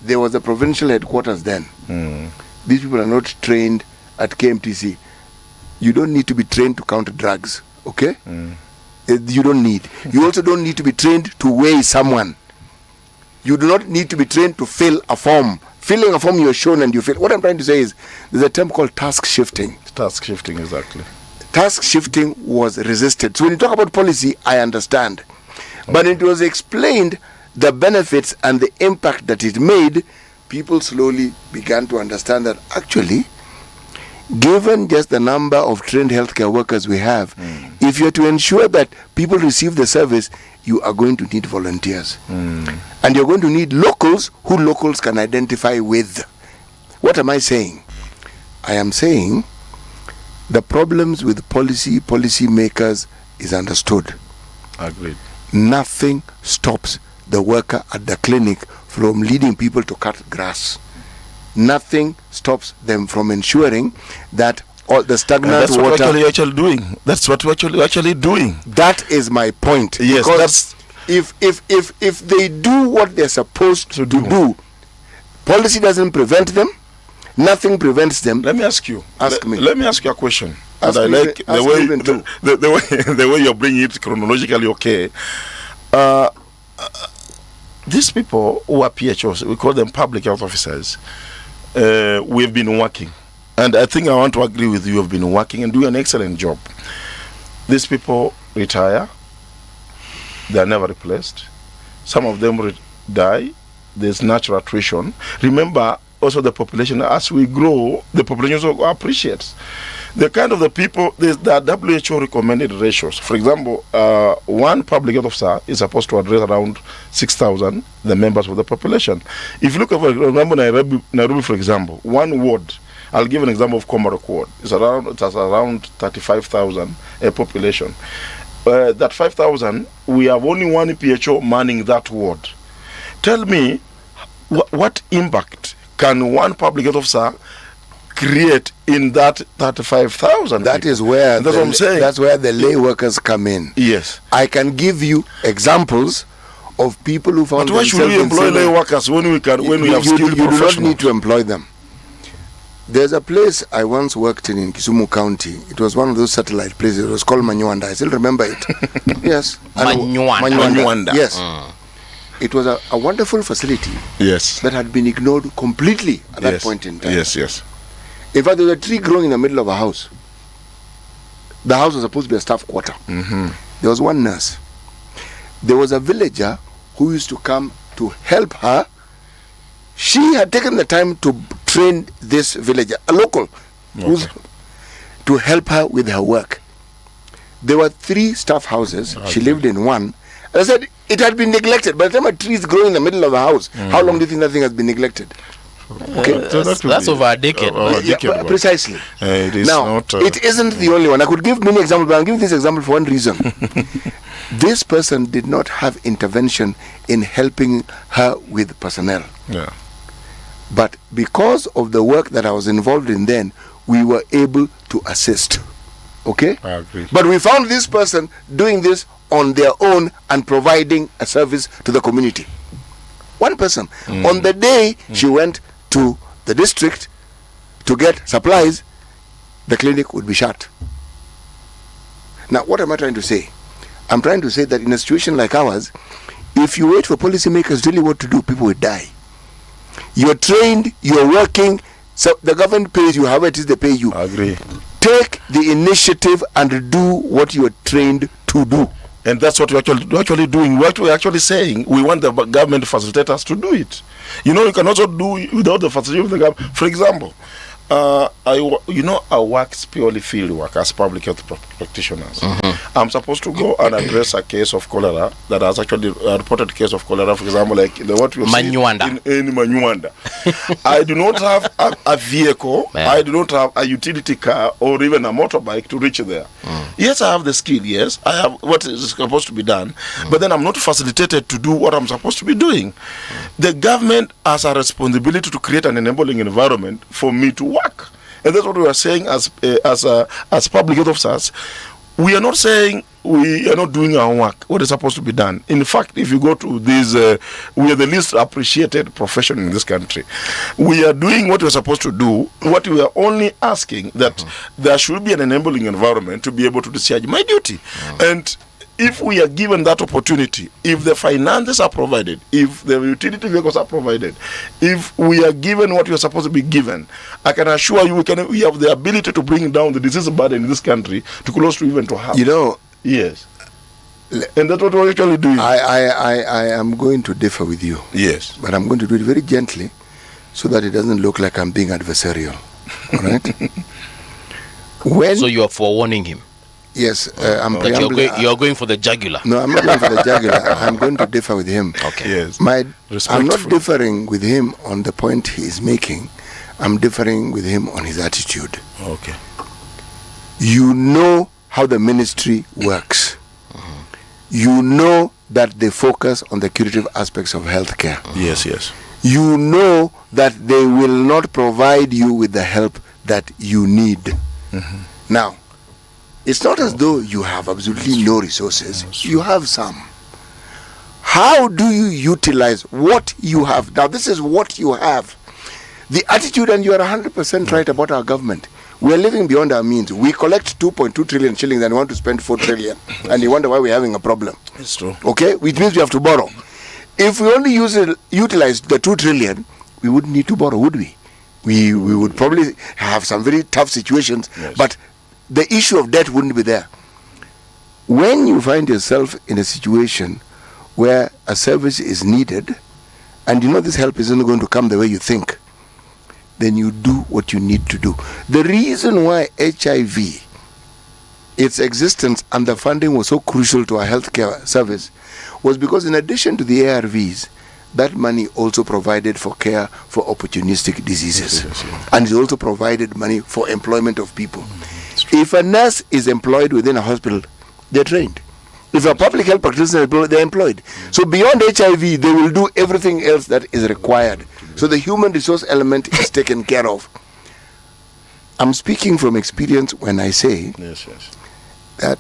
A: There was a provincial headquarters then. These people are not trained at KMTC. You don't need to be trained to count drugs. Okay? You don't need. You also don't need to be trained to weigh someone. You do not need to be trained to fill a form. Filling a form, you're shown and you fill. What I'm trying to say is there's a term called task shifting.
L: Task shifting, exactly.
A: Task shifting was resisted. So when you talk about policy, I understand. But it was explained the benefits and the impact that it made. People slowly began to understand that actually, given just the number of trained healthcare workers we have, if you're to ensure that people receive the service, you are going to need volunteers. And you're going to need locals who locals can identify with. What am I saying? I am saying the problems with policy makers is understood,
L: Agreed.
A: nothing stops the worker at the clinic from leading people to cut grass. Nothing stops them from ensuring that all the stagnant
L: That's what
A: water.
L: we're actually doing. That's what we're actually doing.
A: That is my point.
L: Yes,
A: because if they do what they're supposed to do, policy doesn't prevent them. Nothing prevents them.
L: Let me ask you.
A: Ask me.
L: Let me ask you a question.
A: Ask
L: And I
A: me
L: like
A: even- ask me even too.
L: the way the way you're bringing it chronologically. Okay. These people who are PHOs, we call them public health officers. We've been working, and I think I want to agree with you. Have been working and doing an excellent job. These people retire. They are never replaced. Some of them die. There's natural attrition. Remember, also the population, as we grow, the population also appreciates. The kind of the people, the WHO recommended ratios. For example, one public health officer is supposed to address around 6,000, the members of the population. If you look at, for example, Nairobi, for example, one ward, I'll give an example of Komarok ward, it has around 35,000 population. That 5,000, we have only one PHO manning that ward. Tell me, what impact can one public health officer create in that 35,000?
A: That is where
L: that's what I'm saying.
A: That's where the lay workers come in.
L: Yes.
A: I can give you examples of people who found
L: But why should we employ lay workers when we can we have skilled
A: you do not
L: professionals?
A: need to employ them. There's a place I once worked in Kisumu County. It was one of those satellite places. It was called Manywanda. I still remember it. Yes.
B: Manywanda.
A: Yes. It was a wonderful facility.
L: Yes.
A: That had been ignored completely at that point in time.
L: Yes, yes.
A: In fact, there was a tree growing in the middle of a house. The house was supposed to be a staff quarter.
L: Mm-hmm.
A: There was one nurse. There was a villager who used to come to help her. She had taken the time to train this villager, a local, to help her with her work. There were 3 staff houses. She lived in one. And I said, it had been neglected. By the time a tree is growing in the middle of the house, how long do you think that thing has been neglected? Okay,
B: that's over a decade.
A: Precisely.
L: It is
A: now,
L: not,
A: it isn't the only one. I could give many examples, but I'll give this example for one reason. This person did not have intervention in helping her with personnel.
L: Yeah.
A: But because of the work that I was involved in then, we were able to assist. Okay?
L: I agree.
A: But we found this person doing this on their own and providing a service to the community. One person. On the day she went to the district to get supplies, the clinic would be shut. Now, what am I trying to say? I'm trying to say that in a situation like ours, if you wait for policymakers to tell you what to do, people will die. You're trained, you're working, so the government pays you, however it is they pay you.
L: I agree.
A: Take the initiative and do what you're trained to do.
L: And that's what we're actually doing. What we're actually saying, we want the government to facilitate us to do it. You know, you can also do without the facility of the government. For example, I work purely field work as public health practitioners. I'm supposed to go and address a case of cholera that has actually a reported case of cholera, for example, like what we see in Manywanda. I do not have a vehicle, I do not have a utility car or even a motorbike to reach there. Yes, I have the skill, yes, I have what is supposed to be done, but then I'm not facilitated to do what I'm supposed to be doing. The government has a responsibility to create an enabling environment for me to work. And that's what we are saying as public health officers. We are not saying we are not doing our work, what is supposed to be done. In fact, if you go to these, we are the least appreciated profession in this country. We are doing what we're supposed to do. What we are only asking that there should be an enabling environment to be able to discharge my duty. And if we are given that opportunity, if the finances are provided, if the utility vehicles are provided, if we are given what we are supposed to be given, I can assure you we have the ability to bring down the disease burden in this country to close to even to half.
A: You know,
L: yes. And that's what we're actually doing.
A: I am going to differ with you.
L: Yes.
A: But I'm going to do it very gently so that it doesn't look like I'm being adversarial. All right?
B: So you are forewarning him?
A: Yes, I'm
B: you're going for the jugular.
A: No, I'm not going for the jugular. I'm going to differ with him.
B: Okay.
L: Yes.
A: I'm not differing with him on the point he is making. I'm differing with him on his attitude.
L: Okay.
A: You know how the ministry works, you know that they focus on the curative aspects of healthcare.
L: Yes, yes.
A: You know that they will not provide you with the help that you need. Now, it's not as though you have absolutely no resources. You have some. How do you utilize what you have? Now, this is what you have. The attitude, and you are 100% right about our government. We are living beyond our means. We collect 2.2 trillion shillings and want to spend 4 trillion. And you wonder why we're having a problem.
L: It's true.
A: Okay? Which means we have to borrow. If we only utilized the 2 trillion, we wouldn't need to borrow, would we? We would probably have some very tough situations, but the issue of debt wouldn't be there. When you find yourself in a situation where a service is needed, and you know this help isn't going to come the way you think, then you do what you need to do. The reason why HIV, its existence and the funding was so crucial to our healthcare service was because in addition to the ARVs, that money also provided for care for opportunistic diseases. And it also provided money for employment of people. If a nurse is employed within a hospital, they're trained. If a public health practitioner, they're employed. So beyond HIV, they will do everything else that is required. So the human resource element is taken care of. I'm speaking from experience when I say that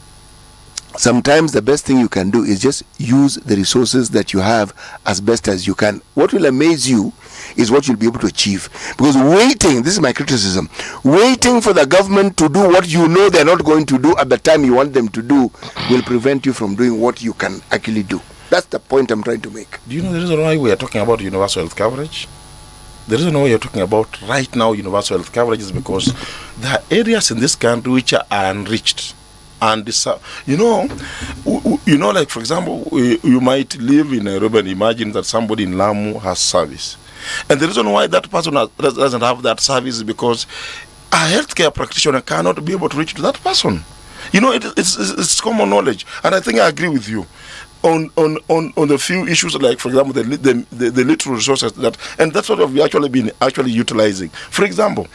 A: sometimes the best thing you can do is just use the resources that you have as best as you can. What will amaze you is what you'll be able to achieve. Because waiting, this is my criticism, waiting for the government to do what you know they're not going to do at the time you want them to do will prevent you from doing what you can actually do. That's the point I'm trying to make.
L: Do you know the reason why we are talking about universal health coverage? The reason why you're talking about right now universal health coverage is because there are areas in this country which are unreached. And this, you know, like for example, you might live in Nairobi and imagine that somebody in Lamu has service. And the reason why that person doesn't have that service is because a healthcare practitioner cannot be able to reach to that person. You know, it's common knowledge. And I think I agree with you on the few issues, like for example, the little resources that, and that's what we've actually been utilizing. For example,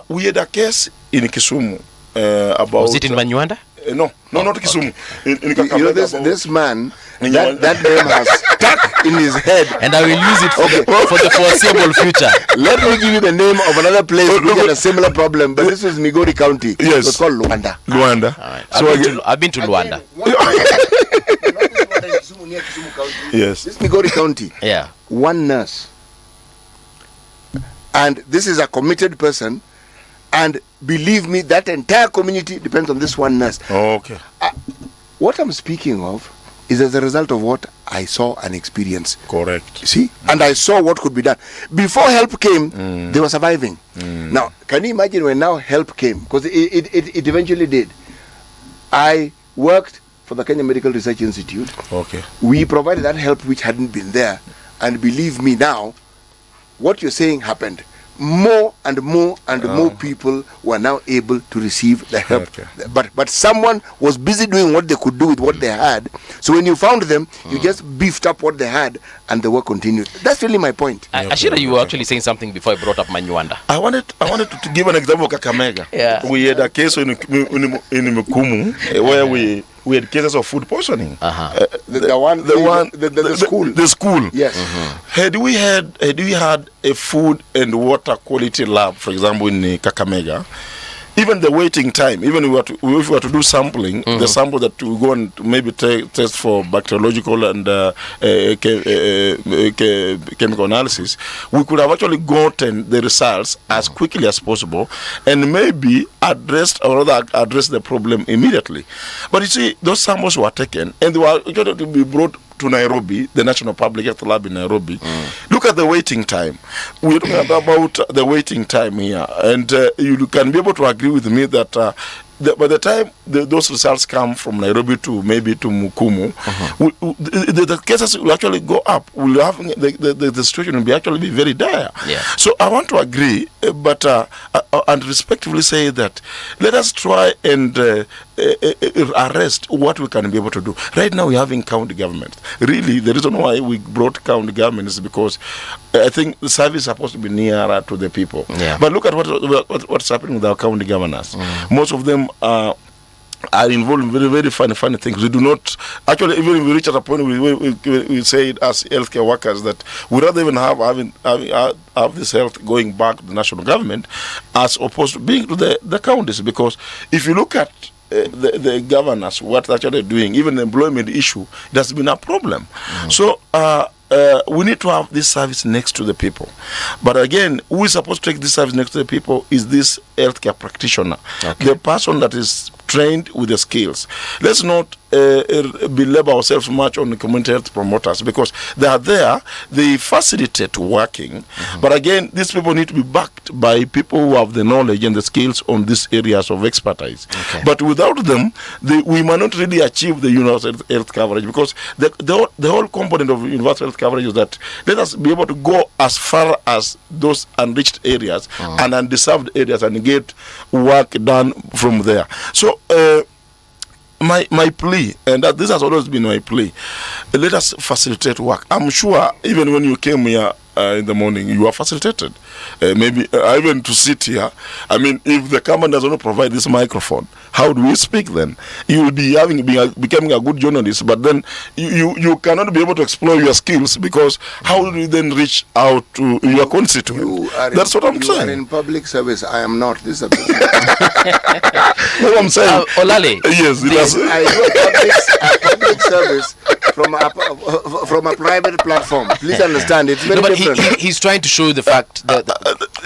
L: we had a case in Kisumu. About,
B: was it in Manywanda?
L: No, not Kisumu. In
A: you know, this man, that name has stuck in his head,
B: and I will use it for the foreseeable future.
A: Let me give you the name of another place which had a similar problem, but this is Migori County.
L: Yes,
A: it's called Luanda.
L: Right.
B: So I've been to Luanda.
L: Yes,
A: this Migori County.
B: Yeah,
A: one nurse, and this is a committed person. And believe me, that entire community depends on this one nurse.
L: Oh, okay.
A: What I'm speaking of is as a result of what I saw and experienced.
L: Correct.
A: See? And I saw what could be done. Before help came, they were surviving. Now, can you imagine when now help came? Because it eventually did. I worked for the Kenya Medical Research Institute.
L: Okay.
A: We provided that help which hadn't been there. And believe me now, what you're saying happened. More and more and more people were now able to receive the help.
L: Okay.
A: But someone was busy doing what they could do with what they had. So when you found them, you just beefed up what they had and the work continued. That's really my point.
B: Ashira, you were actually saying something before I brought up Manywanda.
L: I wanted to give an example of Kakamega.
B: Yeah.
L: We had a case in Mukumu where we had cases of food poisoning.
A: The school.
L: The school.
A: Yes.
L: Had we had a food and water quality lab, for example, in Kakamega, even the waiting time, even if we were to do sampling, the sample that we go and maybe test for bacteriological and chemical analysis, we could have actually gotten the results as quickly as possible and maybe address the problem immediately. But you see, those samples were taken and they were going to be brought to Nairobi, the National Public Health Lab in Nairobi. Look at the waiting time. We're talking about the waiting time here, and you can be able to agree with me that by the time those results come from Nairobi to maybe to Mukumu, the cases will actually go up. We'll have the situation will actually be very dire.
B: Yeah.
L: So I want to agree, but and respectfully say that let us try and arrest what we can be able to do. Right now we're having county government. Really, the reason why we brought county government is because I think the service is supposed to be nearer to the people.
B: Yeah.
L: But look at what's happening with our county governors. Most of them are are involved in very, very funny things. We do not actually, even if we reach at a point we say it as healthcare workers that we rather even have this health going back to the national government as opposed to being to the counties, because if you look at the governors, what they're actually doing, even the employment issue, it has been a problem. So we need to have this service next to the people. But again, who is supposed to take this service next to the people is this healthcare practitioner, the person that is trained with the skills. Let's not belabor ourselves much on the community health promoters, because they are there, they facilitate working. But again, these people need to be backed by people who have the knowledge and the skills on these areas of expertise. But without them, we might not really achieve the universal health coverage, because the whole component of universal health coverage is that let us be able to go as far as those unreached areas and undeserved areas and get work done from there. So my plea, and that this has always been my plea, let us facilitate work. I'm sure even when you came here in the morning, you are facilitated. Maybe even to sit here, I mean, if the company does not provide this microphone, how do we speak then? You will be becoming a good journalist, but then you cannot be able to explore your skills, because how do you then reach out to your constituent? That's what I'm saying.
A: You are in public service. I am not. This is a business.
L: That's what I'm saying.
B: Olale.
L: Yes,
A: I do a public service from a private platform. Please understand, it's very different.
B: He's trying to show the fact that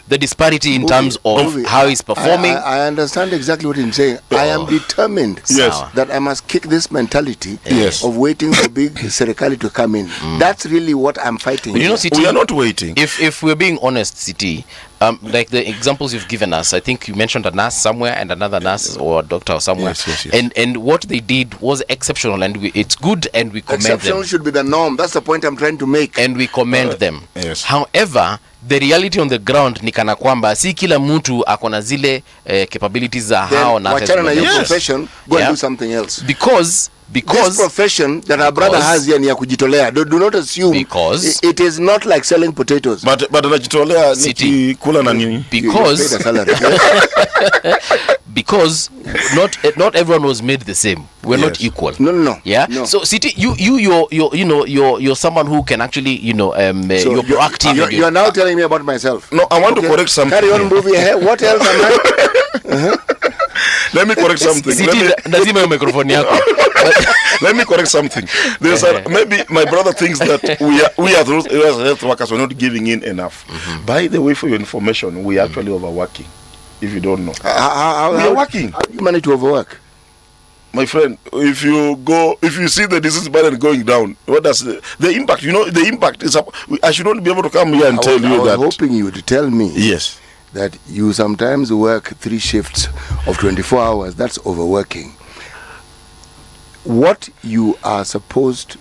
B: the disparity in terms of how he's performing.
A: I understand exactly what he's saying. I am determined that I must kick this mentality of waiting for big serikali to come in. That's really what I'm fighting.
B: You know, City,
L: we are not waiting.
B: If we're being honest, City, like the examples you've given us, I think you mentioned a nurse somewhere and another nurse or a doctor somewhere.
L: Yes.
B: And what they did was exceptional, and it's good, and we commend them.
A: Exceptional should be the norm. That's the point I'm trying to make.
B: And we commend them.
L: Yes.
B: However, the reality on the ground ni kana kwamba si kila mtu akona zile capabilities za hao na
A: wachana na your profession, go and do something else.
B: Because
A: this profession that our brother has here ni ya kujitolea. Do not assume
B: because
A: it is not like selling potatoes.
L: But anajitolea ni kula na nini?
B: Because not everyone was made the same. We're not equal.
A: No.
B: Yeah.
A: No.
B: So City, you're someone who can actually you're proactive.
A: You're now telling me about myself.
L: No, I want to correct something.
A: Carry on moving ahead. What else am I?
L: Let me correct something. Let me correct something. There's maybe my brother thinks that we are those health workers were not giving in enough. By the way, for your information, we are actually overworking. If you don't know, we are working.
A: How do you manage to overwork?
L: My friend, if you see the disease burden going down, what does the impact? You know, the impact is up. I should not be able to come here and tell you that.
A: I was hoping you would tell me.
L: Yes.
A: That you sometimes work 3 shifts of 24 hours. That's overworking. What you are supposed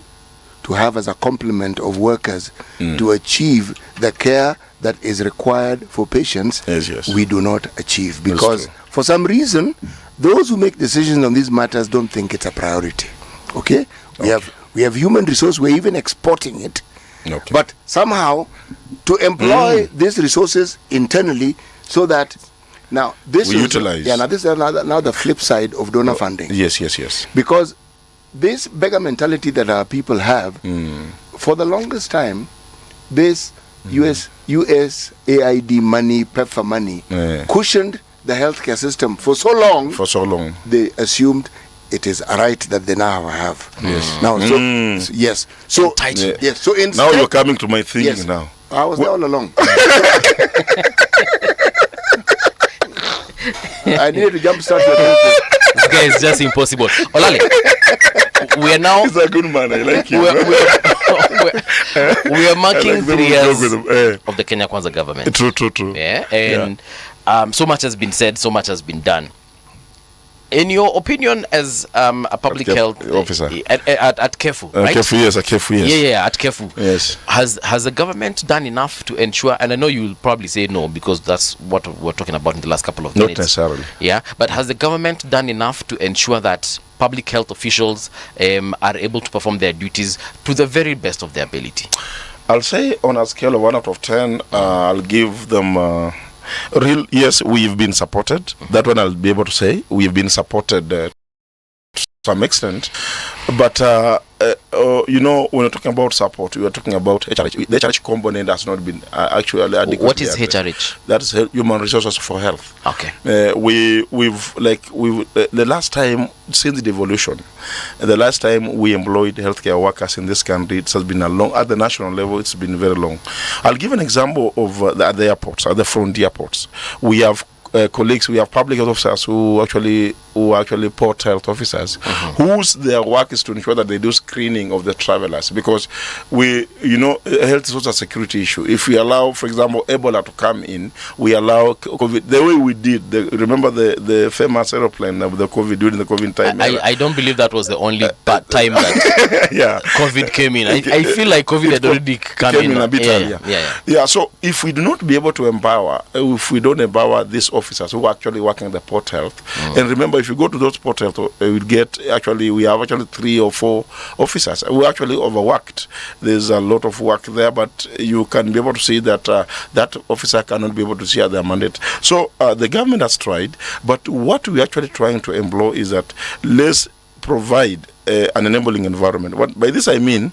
A: to have as a complement of workers to achieve the care that is required for patients, we do not achieve, because for some reason those who make decisions on these matters don't think it's a priority. Okay? We have human resource, we're even exporting it. But somehow to employ these resources internally, so that now this
L: we utilize.
A: Now this is now the flip side of donor funding.
L: Yes.
A: Because this beggar mentality that our people have, for the longest time, this USAID money, PEPFAR money, cushioned the healthcare system for so long. They assumed it is a right that they now have.
L: Yes.
A: Now, yes. So yes. So instead,
L: now you're coming to my thinking now.
A: I was there all along. I needed to jumpstart your thinking.
B: This guy is just impossible. Olale, we are now.
L: He's a good man. I like him.
B: We are marking 3 years of the Kenya Kwanza government.
L: True.
B: Yeah, and so much has been said, so much has been done. In your opinion, as a public health
L: officer
B: at KEFU, right?
L: KEFU, yes.
B: Yeah, at KEFU.
L: Yes.
B: Has the government done enough to ensure? And I know you'll probably say no, because that's what we're talking about in the last couple of minutes.
L: Not necessarily.
B: Yeah, but has the government done enough to ensure that public health officials are able to perform their duties to the very best of their ability?
L: I'll say on a scale of 1 out of 10, I'll give them. Yes, we've been supported. That one I'll be able to say. We've been supported some extent, but you know, when we're talking about support, we are talking about HRH. The HRH component has not been actually adequately.
B: What is
L: addressed.
B: HRH?
L: That is human resources for health.
B: Okay.
L: We've the last time since the devolution, the last time we employed healthcare workers in this country, it has been a long, at the national level, it's been very long. I'll give an example of at the airports, at the frontier ports. We have colleagues, we have public health officers who actually port health officers, whose their work is to ensure that they do screening of the travelers, because health is also a security issue. If we allow, for example, Ebola to come in, we allow COVID, the way we did, remember the famous aeroplane of the COVID during the COVID time?
B: I don't believe that was the only bad time that COVID came in. I feel like COVID had already come in
L: a bit earlier. Yeah, so if we do not be able to empower, if we don't empower these officers who are actually working the port health, and remember, if you go to those port health, we have actually 3 or 4 officers. We're actually overworked. There's a lot of work there, but you can be able to see that that officer cannot be able to see their mandate. So the government has tried, but what we're actually trying to employ is that let's provide an enabling environment. What by this I mean,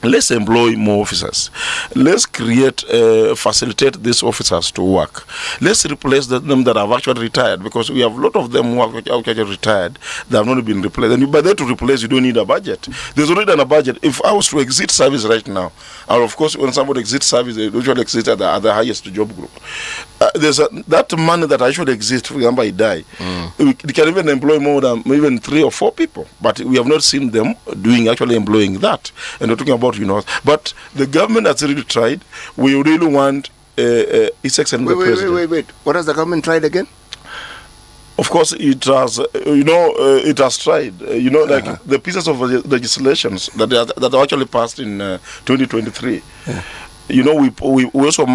L: let's employ more officers. Let's facilitate these officers to work. Let's replace them that have actually retired, because we have a lot of them who are actually retired. They have not been replaced. And by that to replace, you don't need a budget. There's already a budget. If I was to exit service right now, and of course, when somebody exits service, they usually exit at the highest job group. There's that money that actually exists. For example, I die. We can even employ more than even 3 or 4 people, but we have not seen them actually employing that. And we're talking about, but the government has really tried. We really want His Excellency the President.
A: Wait. What has the government tried again?
L: Of course, it has. It has tried. Like the pieces of legislations that are actually passed in 2023. Yeah. We also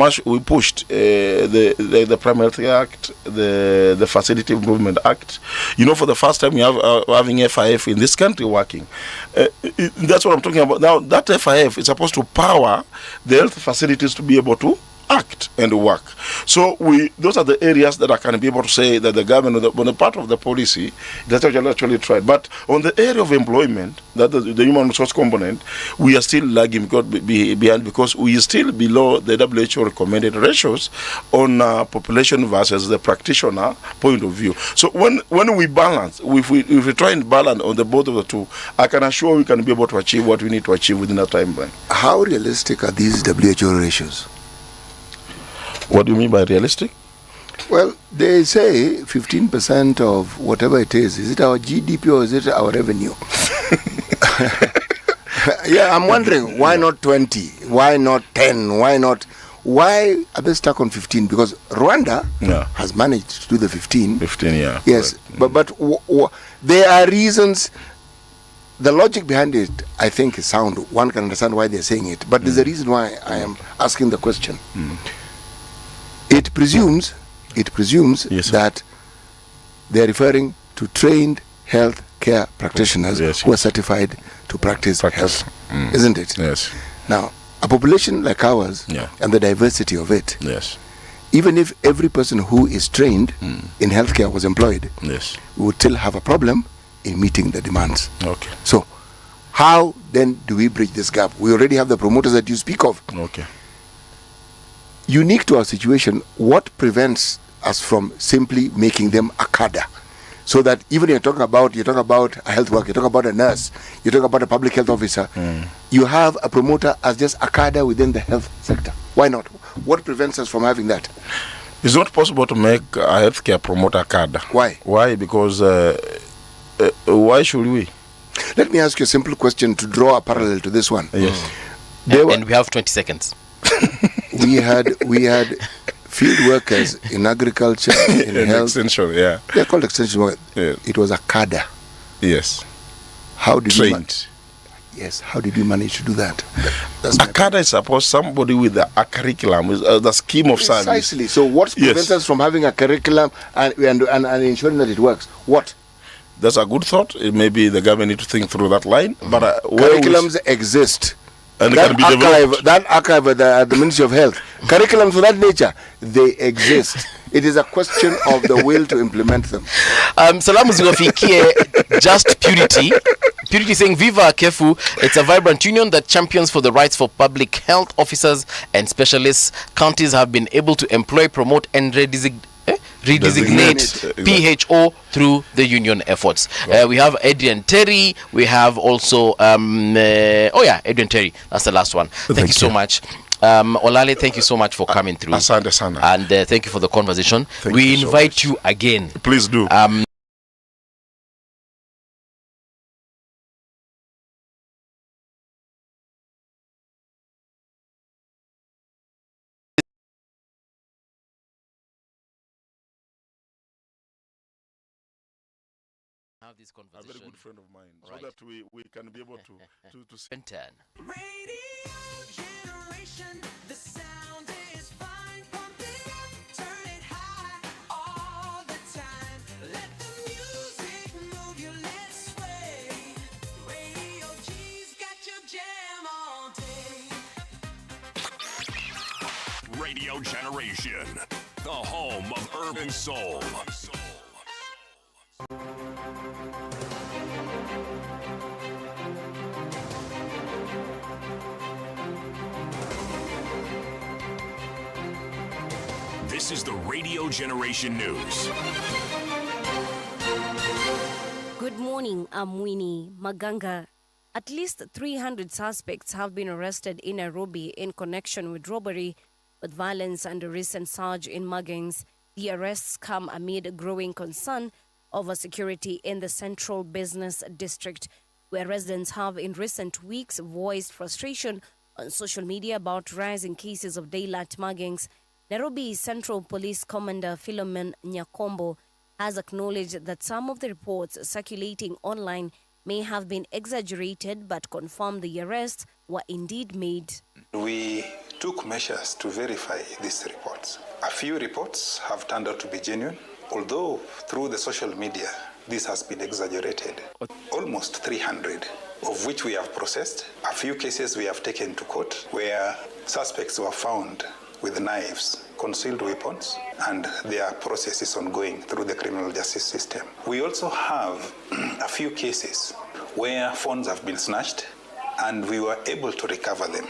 L: pushed the Primary Health Act, the Facility Improvement Act. For the first time we have having FIF in this country working. That's what I'm talking about. Now that FIF is supposed to power the health facilities to be able to act and work. So those are the areas that I can be able to say that the government, on the part of the policy, that's actually tried. But on the area of employment, that the human resource component, we are still lagging behind, because we are still below the WHO recommended ratios on population versus the practitioner point of view. So when we balance, if we try and balance on the both of the two, I can assure we can be able to achieve what we need to achieve within a time frame.
A: How realistic are these WHO ratios?
L: What do you mean by realistic?
A: Well, they say 15% of whatever it is it our GDP or is it our revenue? Yeah, I'm wondering, why not 20? Why not 10? Why are they stuck on 15? Because Rwanda has managed to do the 15.
L: 15, yeah.
A: Yes, but there are reasons. The logic behind it, I think, is sound. One can understand why they're saying it. But there's a reason why I am asking the question. It presumes yes, that they're referring to trained health care practitioners who are certified to practice health, isn't it?
L: Yes.
A: Now, a population like ours and the diversity of it, even if every person who is trained in healthcare was employed, we would still have a problem in meeting the demands.
L: Okay.
A: So, how then do we bridge this gap? We already have the promoters that you speak of.
L: Okay.
A: Unique to our situation, what prevents us from simply making them a cadre? So that even you're talking about a health worker, you talk about a nurse, you talk about a public health officer, you have a promoter as just a cadre within the health sector. Why not? What prevents us from having that?
L: It's not possible to make a healthcare promoter a cadre.
A: Why?
L: Why? Because why should we?
A: Let me ask you a simple question to draw a parallel to this one.
L: Yes.
B: And we have 20 seconds.
A: We had field workers in agriculture, in health.
L: Extension, yeah.
A: They're called extension workers. Yeah. It was a cadre.
L: Yes.
A: How did
L: trained?
A: Yes. How did you manage to do that?
L: A cadre is supposed somebody with a curriculum, with the scheme of service.
A: Precisely. So what prevents us from having a curriculum and ensuring that it works? What?
L: That's a good thought. Maybe the government need to think through that line. But
A: curriculums exist.
L: and can be developed.
A: That archive at the Ministry of Health, curriculums of that nature, they exist. It is a question of the will to implement them.
B: Salamu ziwafikie Just Purity. Purity saying, Viva Kefu, it's a vibrant union that champions for the rights for public health officers and specialists. Counties have been able to employ, promote and redesignate PHO through the union efforts. We have Adrian Terry. We have also, Adrian Terry. That's the last one. Thank you so much. Olale, thank you so much for coming through.
L: Asante sana.
B: And thank you for the conversation. We invite you again.
L: Please do.
B: Have this conversation.
L: A very good friend of mine,
B: right,
L: so that we can be able to
C: Radio generation, the sound is fine. Pump it up, turn it high all the time. Let the music move you, let's sway. Radio G's got your jam all day.
D: Radio Generation, the home of urban soul. This is the Radio Generation News.
E: Good morning, I'm Winnie Maganga. At least 300 suspects have been arrested in Nairobi in connection with robbery, with violence and a recent surge in muggings. The arrests come amid growing concern over security in the central business district, where residents have in recent weeks voiced frustration on social media about rising cases of daylight muggings. Nairobi Central Police Commander Philomen Nyakombo has acknowledged that some of the reports circulating online may have been exaggerated, but confirmed the arrests were indeed made.
M: We took measures to verify these reports. A few reports have turned out to be genuine, although through the social media, this has been exaggerated. Almost 300, of which we have processed. A few cases we have taken to court where suspects were found with knives, concealed weapons, and their process is ongoing through the criminal justice system. We also have a few cases where phones have been snatched and we were able to recover them.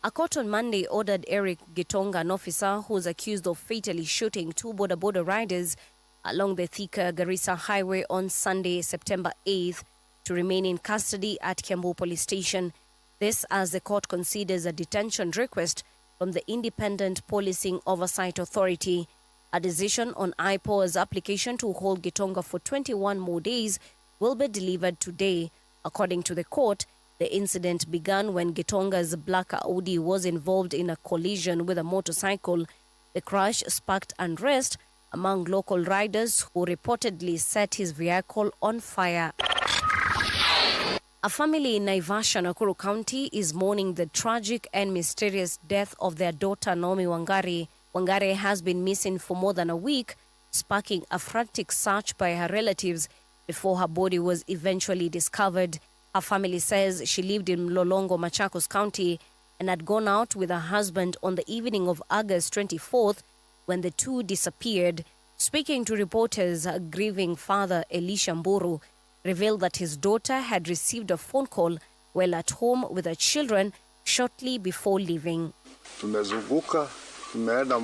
E: A court on Monday ordered Eric Gitonga, an officer who was accused of fatally shooting two border riders along the Thika Garissa highway on Sunday, September 8th, to remain in custody at Kiambu Police Station. This as the court considers a detention request from the Independent Policing Oversight Authority. A decision on IPO's application to hold Gitonga for 21 more days will be delivered today. According to the court, the incident began when Gitonga's black Audi was involved in a collision with a motorcycle. The crash sparked unrest among local riders who reportedly set his vehicle on fire. A family in Naivasha, Nakuru County is mourning the tragic and mysterious death of their daughter Naomi Wangari. Wangari has been missing for more than a week, sparking a frantic search by her relatives before her body was eventually discovered. Her family says she lived in Lolongo, Machakos County, and had gone out with her husband on the evening of August 24th when the two disappeared. Speaking to reporters, her grieving father, Elisha Mburu, revealed that his daughter had received a phone call while at home with her children shortly before leaving.
N: Tumezunguka, tumeenda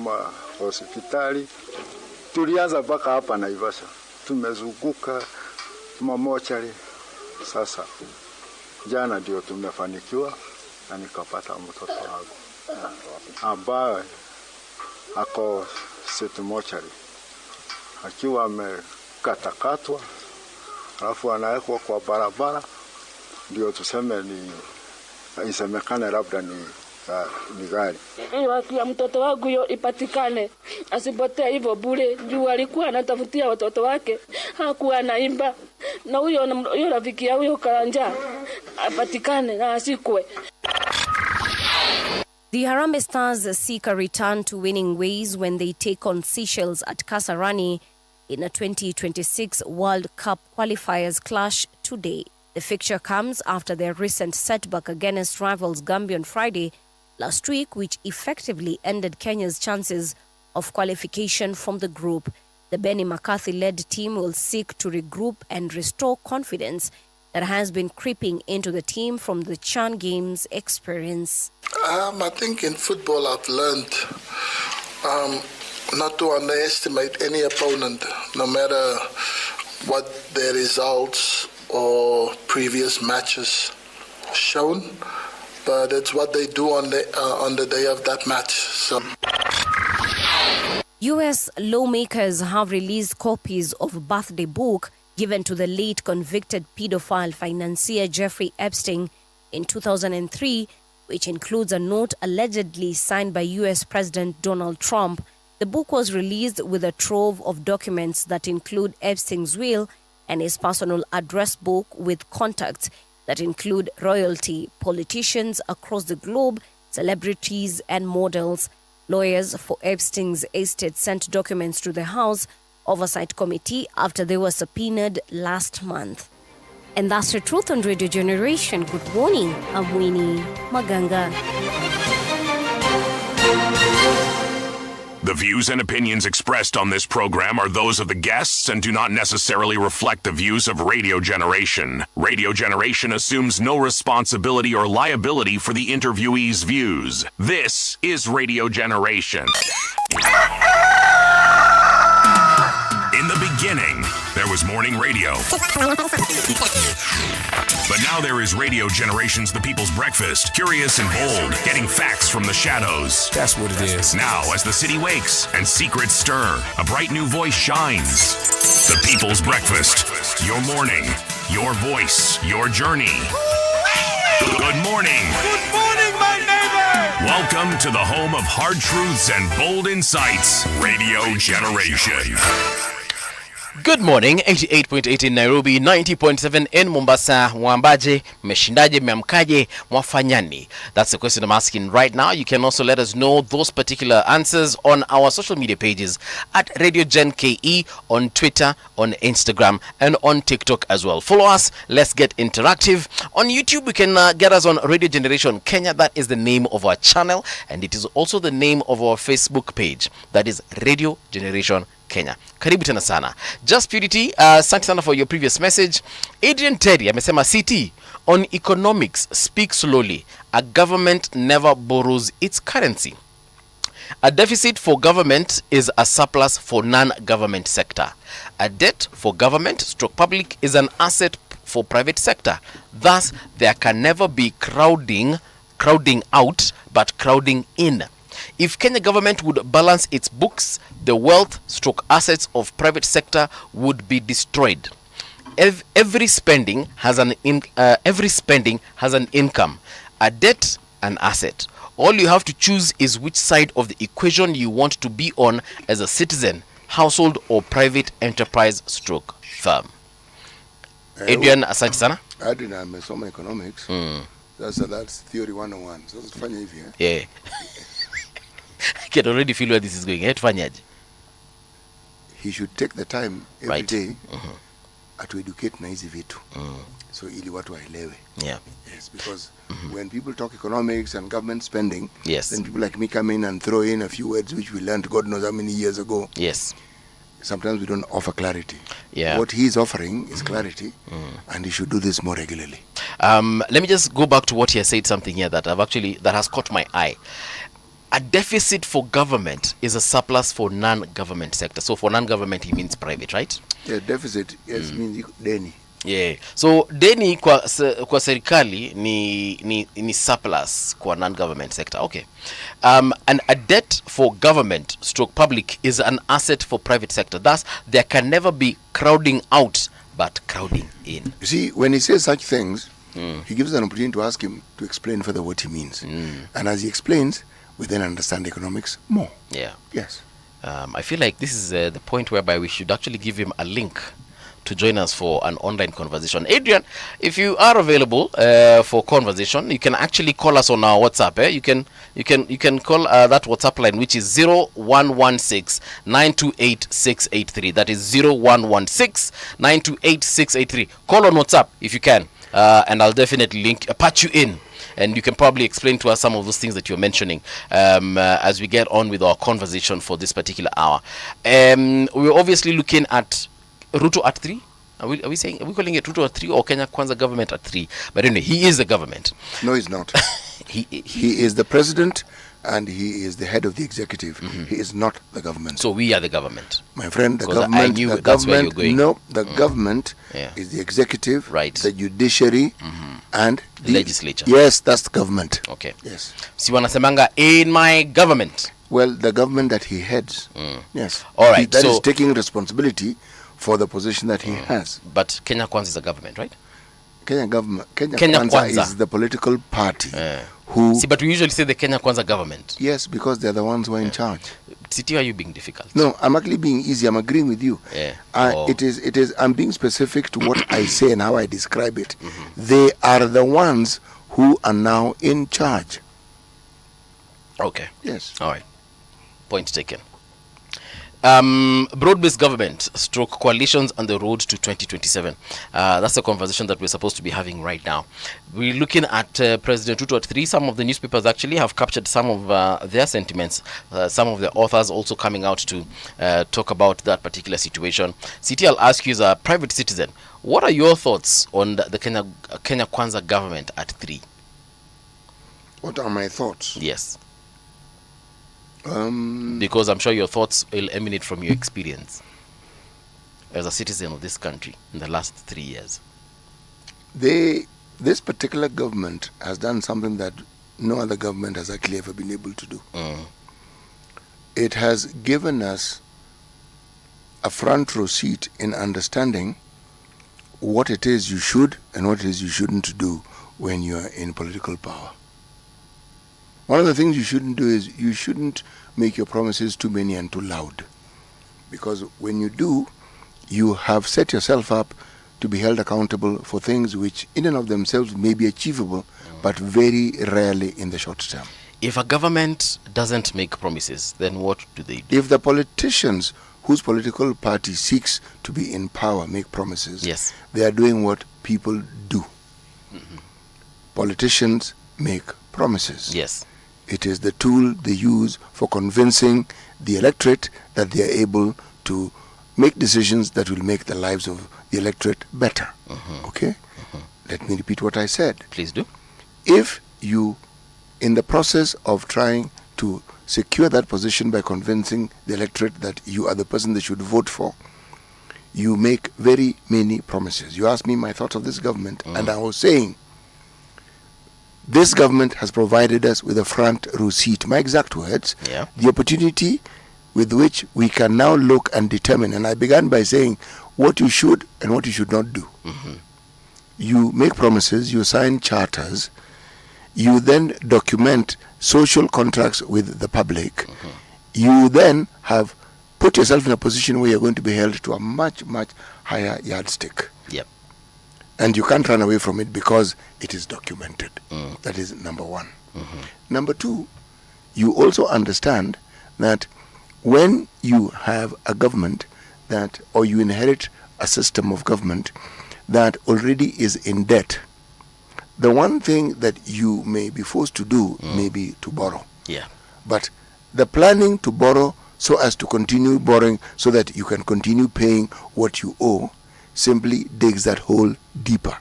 N: hospitali, tulianza mpaka hapa Naivasha. Tumezunguka mamochari. Sasa jana ndio tumefanikiwa na nikapata mtoto wangu ambaye ako mochari akiwa amekatakatwa, alafu anawekwa kwa barabara, ndio tuseme ni isemekane labda ni gari.
O: Haki ya mtoto wangu hiyo ipatikane, asipotee hivyo bure. Juu alikuwa anatafutia watoto wake, hakuwa anaimba. Na huyo rafiki ya huyo Karanja apatikane na asikwe.
E: The Harambee Stars seek a return to winning ways when they take on Seychelles at Kasarani in a 2026 World Cup qualifiers clash today. The The fixture comes after their recent setback against rivals Gambia on Friday last week, which effectively ended Kenya's chances of qualification from the group. The Benny McCarthy-led team will seek to regroup and restore confidence that has been creeping into the team from the Chan Games experience.
P: I think in football I've learned not to underestimate any opponent, no matter what their results or previous matches shown. But it's what they do on the day of that match. So.
E: U.S. lawmakers have released copies of a birthday book given to the late convicted pedophile financier Jeffrey Epstein in 2003, which includes a note allegedly signed by U.S. President Donald Trump. The book was released with a trove of documents that include Epstein's will and his personal address book with contacts that include royalty, politicians across the globe, celebrities, and models. Lawyers for Epstein's estate sent documents to the House Oversight Committee after they were subpoenaed last month. And that's the truth on Radio Generation. Good morning. I'm Winnie Maganga.
D: The views and opinions expressed on this program are those of the guests and do not necessarily reflect the views of Radio Generation. Radio Generation assumes no responsibility or liability for the interviewee's views. This is Radio Generation. In the beginning, there was morning radio. But now there is Radio Generation's The People's Breakfast, curious and bold, getting facts from the shadows.
Q: That's what it is.
D: Now, as the city wakes and secrets stir, a bright new voice shines. The People's Breakfast, your morning, your voice, your journey. Good morning.
C: Good morning, my neighbor.
D: Welcome to the home of hard truths and bold insights, Radio Generation.
B: Good morning, 88.8 in Nairobi, 90.7 in Mombasa. Mwambaje, meshindaje, meamkaje, mwafanyani. That's the question I'm asking right now. You can also let us know those particular answers on our social media pages at Radio Gen KE on Twitter, on Instagram, and on TikTok as well. Follow us. Let's get interactive. On YouTube, you can get us on Radio Generation Kenya. That is the name of our channel, and it is also the name of our Facebook page. That is Radio Generation Kenya. Karibu tena sana. Just Purity, asante sana for your previous message. Adrian Terry amesema CT on economics, speak slowly. A government never borrows its currency. A deficit for government is a surplus for non-government sector. A debt for government stroke public is an asset for private sector. Thus, there can never be crowding out, but crowding in. If Kenya government would balance its books, the wealth stroke assets of private sector would be destroyed. Every spending has an income, a debt, an asset. All you have to choose is which side of the equation you want to be on as a citizen, household, or private enterprise stroke firm. Adrian, asante sana.
A: Adrian, amesoma economics. That's theory 101. So tufanye hivi.
B: Yeah. I can already feel where this is going.
A: He should take the time every day to educate na hizi vitu. So ili watu waelewe.
B: Yeah.
A: Yes, because when people talk economics and government spending,
B: yes,
A: then people like me come in and throw in a few words which we learned God knows how many years ago.
B: Yes.
A: Sometimes we don't offer clarity.
B: Yeah.
A: What he is offering is clarity, and he should do this more regularly.
B: Let me just go back to what he has said, something here that that has caught my eye. A deficit for government is a surplus for non-government sector. So for non-government, he means private, right?
A: Yeah, deficit means deni.
B: Yeah. So deni kwa serikali ni surplus kwa non-government sector. Okay. And a debt for government stroke public is an asset for private sector. Thus, there can never be crowding out, but crowding in.
A: You see, when he says such things, he gives an opportunity to ask him to explain further what he means. And as he explains, we then understand economics more.
B: Yeah.
A: Yes.
B: I feel like this is the point whereby we should actually give him a link to join us for an online conversation. Adrian, if you are available for conversation, you can actually call us on our WhatsApp. You can call that WhatsApp line, which is 0116 928 683. That is 0116 928 683. Call on WhatsApp if you can. and I'll definitely patch you in, and you can probably explain to us some of those things that you're mentioning as we get on with our conversation for this particular hour. We're obviously looking at Ruto at 3. Are we calling it Ruto at 3 or Kenya Kwanza government at 3? But anyway, he is the government.
A: No, he's not. he is the president, and he is the head of the executive. He is not the government.
B: So we are the government.
A: My friend, the
B: 'Cause
A: government.
B: I knew
A: the
B: that's where
A: government.
B: you're going.
A: No, the government is the executive, the judiciary, and the
B: legislature.
A: Yes, that's the government.
B: Okay.
A: Yes.
B: Si wanasemanga in my government.
A: Well, the government that he heads. Yes.
B: All right.
A: That
B: so
A: is taking responsibility for the position that he has.
B: But Kenya Kwanza is the government, right?
A: Kenya government. Kenya
B: Kwanza
A: Kwanza is the political party who.
B: See, but we usually say the Kenya Kwanza government.
A: Yes, because they're the ones who are in charge.
B: City, are you being difficult?
A: No, I'm actually being easy. I'm agreeing with you.
B: Yeah.
A: It is. I'm being specific to what I say and how I describe it. They are the ones who are now in charge.
B: Okay.
A: Yes.
B: All right. Point taken. Broad-based government stroke coalitions on the road to 2027. That's the conversation that we're supposed to be having right now. We're looking at President Ruto at 3. Some of the newspapers actually have captured some of their sentiments. Some of the authors also coming out to talk about that particular situation. CT, I'll ask you as a private citizen, what are your thoughts on the Kenya Kwanza government at 3?
A: What are my thoughts?
B: Yes. Because I'm sure your thoughts will emanate from your experience as a citizen of this country in the last 3 years.
A: This particular government has done something that no other government has actually ever been able to do. It has given us a front row seat in understanding what it is you should and what it is you shouldn't do when you are in political power. One of the things you shouldn't do is you shouldn't make your promises too many and too loud. Because when you do, you have set yourself up to be held accountable for things which in and of themselves may be achievable, but very rarely in the short term.
B: If a government doesn't make promises, then what do they do?
A: If the politicians whose political party seeks to be in power make promises,
B: yes,
A: they are doing what people do. Politicians make promises.
B: Yes.
A: It is the tool they use for convincing the electorate that they are able to make decisions that will make the lives of the electorate better. Okay? Let me repeat what I said.
B: Please do.
A: If you, in the process of trying to secure that position by convincing the electorate that you are the person they should vote for, you make very many promises. You asked me my thoughts of this government, and I was saying, this government has provided us with a front row seat. My exact words, the opportunity with which we can now look and determine. And I began by saying what you should and what you should not do. You make promises, you sign charters, you then document social contracts with the public. You then have put yourself in a position where you're going to be held to a much, much higher yardstick.
B: Yep.
A: And you can't run away from it because it is documented. That is number one. Number two, you also understand that when you have a government that, or you inherit a system of government that already is in debt, the one thing that you may be forced to do may be to borrow.
B: Yeah.
A: But the planning to borrow so as to continue borrowing so that you can continue paying what you owe simply digs that hole deeper.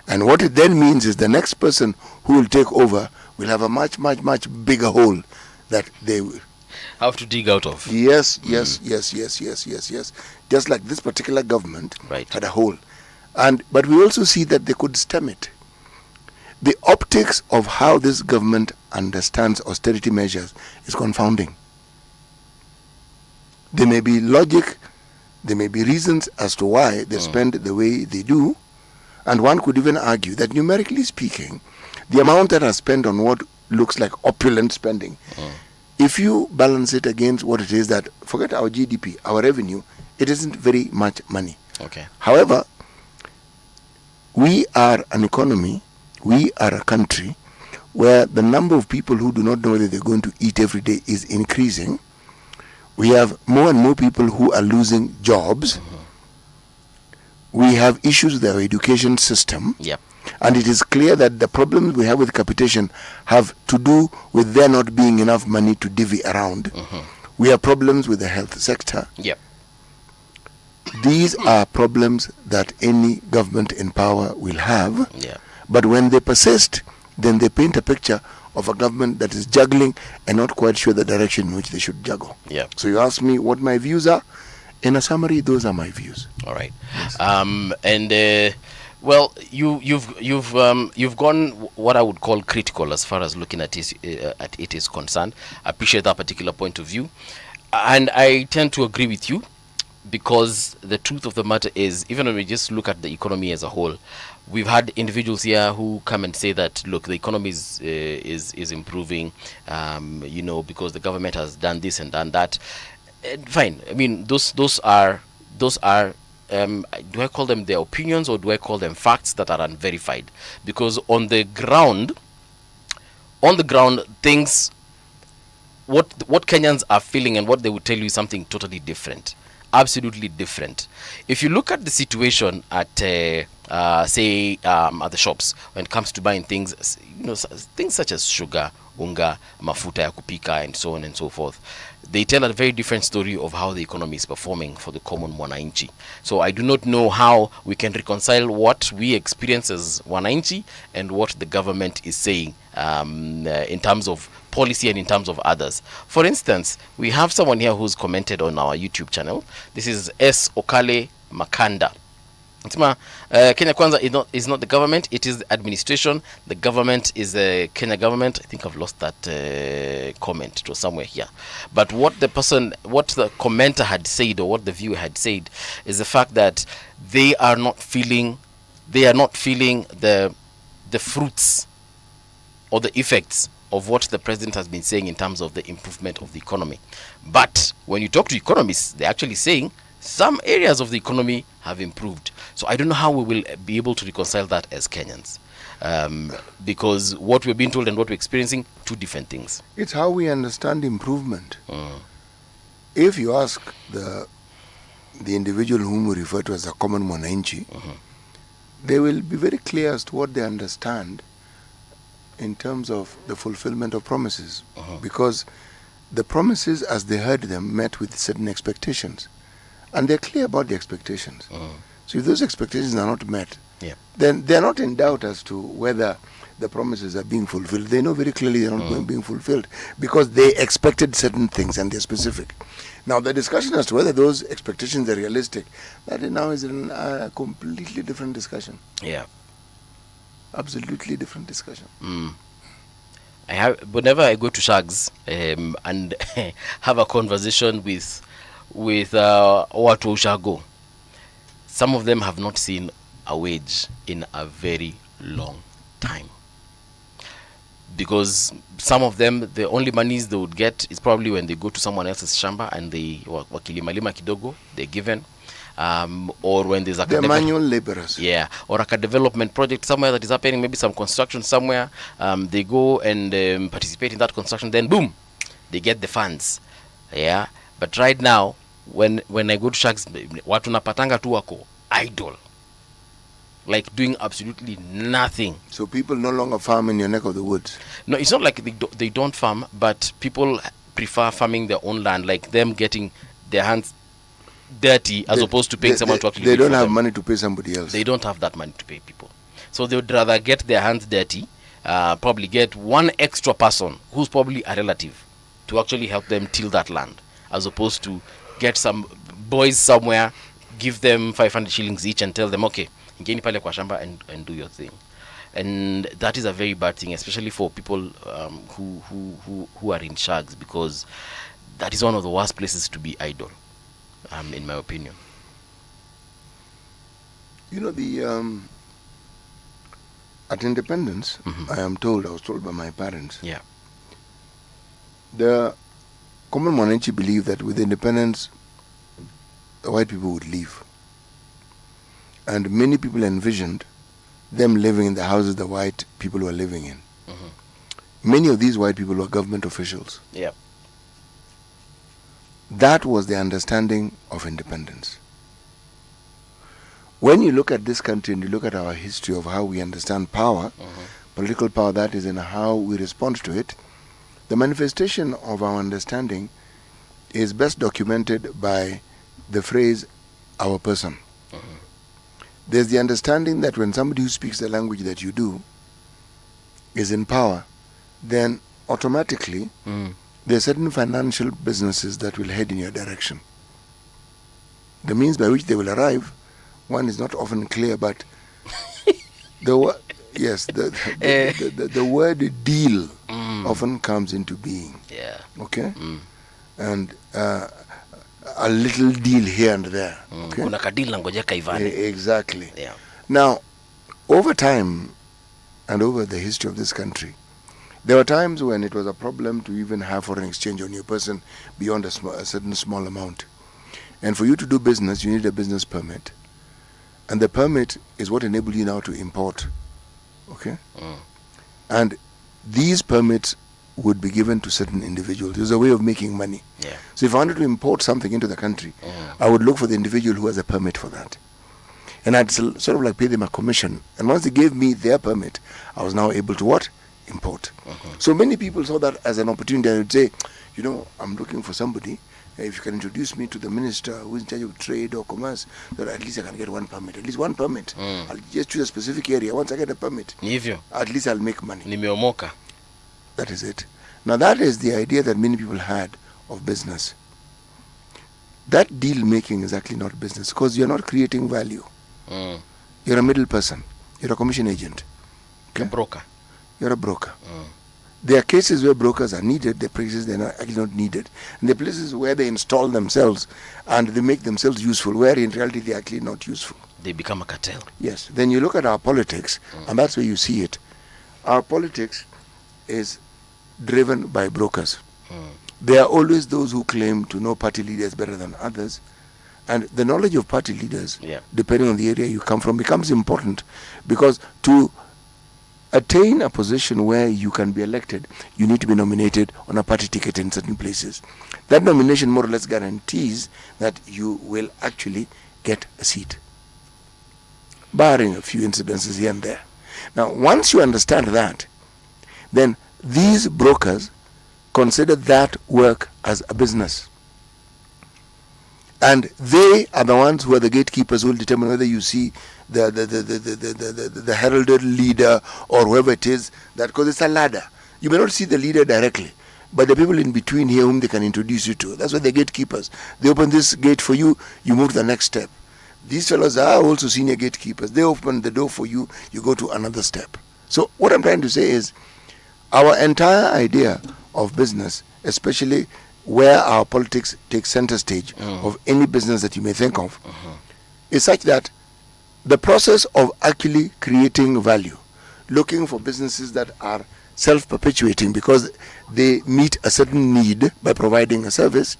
A: And what it then means is the next person who will take over will have a much, much, much bigger hole that they will
B: have to dig out of.
A: Yes. Just like this particular government had a hole. But we also see that they could stem it. The optics of how this government understands austerity measures is confounding. There may be logic, there may be reasons as to why they spend the way they do, and one could even argue that numerically speaking, the amount that are spent on what looks like opulent spending, if you balance it against what it is that, forget our GDP, our revenue, it isn't very much money.
B: Okay.
A: However, we are an economy, we are a country where the number of people who do not know whether they're going to eat every day is increasing. We have more and more people who are losing jobs. We have issues with our education system.
B: Yep.
A: And it is clear that the problems we have with capitation have to do with there not being enough money to divvy around. We have problems with the health sector.
B: Yep.
A: These are problems that any government in power will have.
B: Yeah.
A: But when they persist, then they paint a picture of a government that is juggling and not quite sure the direction in which they should juggle.
B: Yeah.
A: So you ask me what my views are. In a summary, those are my views.
B: All right. Well, you've gone what I would call critical as far as looking at it is concerned. I appreciate that particular point of view, and I tend to agree with you, because the truth of the matter is, even when we just look at the economy as a whole, we've had individuals here who come and say that, look, the economy is improving, because the government has done this and done that. Fine. I mean, those are do I call them their opinions, or do I call them facts that are unverified? Because on the ground, things, what Kenyans are feeling and what they would tell you is something totally different, absolutely different. If you look at the situation at at the shops when it comes to buying things, things such as sugar, unga, mafuta ya kupika, and so on and so forth, they tell a very different story of how the economy is performing for the common mwananchi. So I do not know how we can reconcile what we experience as wananchi and what the government is saying in terms of policy and in terms of others. For instance, we have someone here who's commented on our YouTube channel. This is S. Okale Makanda. Kenya Kwanza is not the government, it is the administration. The government is the Kenya government. I think I've lost that comment. It was somewhere here. But what the commenter had said, or what the viewer had said, is the fact that they are not feeling the fruits or the effects of what the president has been saying in terms of the improvement of the economy. But when you talk to economists, they're actually saying some areas of the economy have improved. So I don't know how we will be able to reconcile that as Kenyans, because what we're being told and what we're experiencing, two different things.
A: It's how we understand improvement. If you ask the individual whom we refer to as a common mwananchi, they will be very clear as to what they understand in terms of the fulfillment of promises, because the promises, as they heard them, met with certain expectations. And they're clear about the expectations. So if those expectations are not met, then they're not in doubt as to whether the promises are being fulfilled. They know very clearly they're not being fulfilled, because they expected certain things and they're specific. Now, the discussion as to whether those expectations are realistic, that now is a completely different discussion.
B: Yeah.
A: Absolutely different discussion.
B: Whenever I go to Shags and have a conversation with watu ushago, some of them have not seen a wage in a very long time, because some of them, the only monies they would get is probably when they go to someone else's shamba and they wakilimalima kidogo, they're given, or when there's
A: they're manual laborers,
B: or like a development project somewhere that is happening, maybe some construction somewhere, they go and participate in that construction, then boom, they get the funds. But right now, when I go to Sharks, watu napatanga tu wako idle, like doing absolutely nothing.
A: So people no longer farm in your neck of the woods?
B: No, it's not like they don't farm, but people prefer farming their own land, like them getting their hands dirty as opposed to paying someone to actually.
A: They don't have money to pay somebody else.
B: They don't have that money to pay people, so they would rather get their hands dirty, probably get one extra person who's probably a relative to actually help them till that land, as opposed to get some boys somewhere, give them 500 shillings each and tell them, okay, ingeni pale kwa shamba and do your thing. And that is a very bad thing, especially for people who are in Shags, because that is one of the worst places to be idle, in my opinion.
A: At independence, I was told by my parents, the common mwananchi believed that with independence, the white people would leave. And many people envisioned them living in the houses the white people were living in. Many of these white people were government officials. That was the understanding of independence. when you look at this country and you look at our history of how we understand power, political power, that is, and how we respond to it, the manifestation of our understanding is best documented by the phrase, our person. There's the understanding that when somebody who speaks the language that you do is in power, then automatically there are certain financial businesses that will head in your direction. The means by which they will arrive, one is not often clear, but the word deal often comes into being.
B: Yeah.
A: Okay? And a little deal here and there. Okay?
B: Kuna kadili nangoja kaivane.
A: Exactly.
B: Yeah.
A: Now, over time and over the history of this country, there were times when it was a problem to even have foreign exchange on your person beyond a certain small amount. And for you to do business, you need a business permit. And the permit is what enabled you now to import. Okay? And these permits would be given to certain individuals. It was a way of making money.
B: Yeah.
A: So if I wanted to import something into the country, I would look for the individual who has a permit for that. And I'd sort of like pay them a commission. And once they gave me their permit, I was now able to what? Import. So many people saw that as an opportunity. I would say, you know, I'm looking for somebody. If you can introduce me to the minister who is in charge of trade or commerce, that at least I can get one permit. At least one permit. I'll just choose a specific area. Once I get a permit, at least I'll make money.
B: Nimeomoka.
A: That is it. Now that is the idea that many people had of business. That deal making is actually not business because you're not creating value. You're a middle person. You're a commission agent. Okay?
B: A broker.
A: You're a broker. There are cases where brokers are needed, there are places they're actually not needed. And there are places where they install themselves and they make themselves useful, where in reality they're actually not useful.
B: They become a cartel.
A: Yes. Then you look at our politics, and that's where you see it. Our politics is driven by brokers. There are always those who claim to know party leaders better than others. And the knowledge of party leaders, depending on the area you come from, becomes important because to attain a position where you can be elected, you need to be nominated on a party ticket in certain places. That nomination more or less guarantees that you will actually get a seat, barring a few incidences here and there. Now, once you understand that, then these brokers consider that work as a business. And they are the ones who are the gatekeepers who will determine whether you see the heralded leader or whoever it is, that because it's a ladder. You may not see the leader directly, but the people in between here whom they can introduce you to. That's why they're gatekeepers. They open this gate for you, you move to the next step. These fellows are also senior gatekeepers. They open the door for you, you go to another step. So what I'm trying to say is, our entire idea of business, especially where our politics takes center stage of any business that you may think of, is such that the process of actually creating value, looking for businesses that are self-perpetuating because they meet a certain need by providing a service,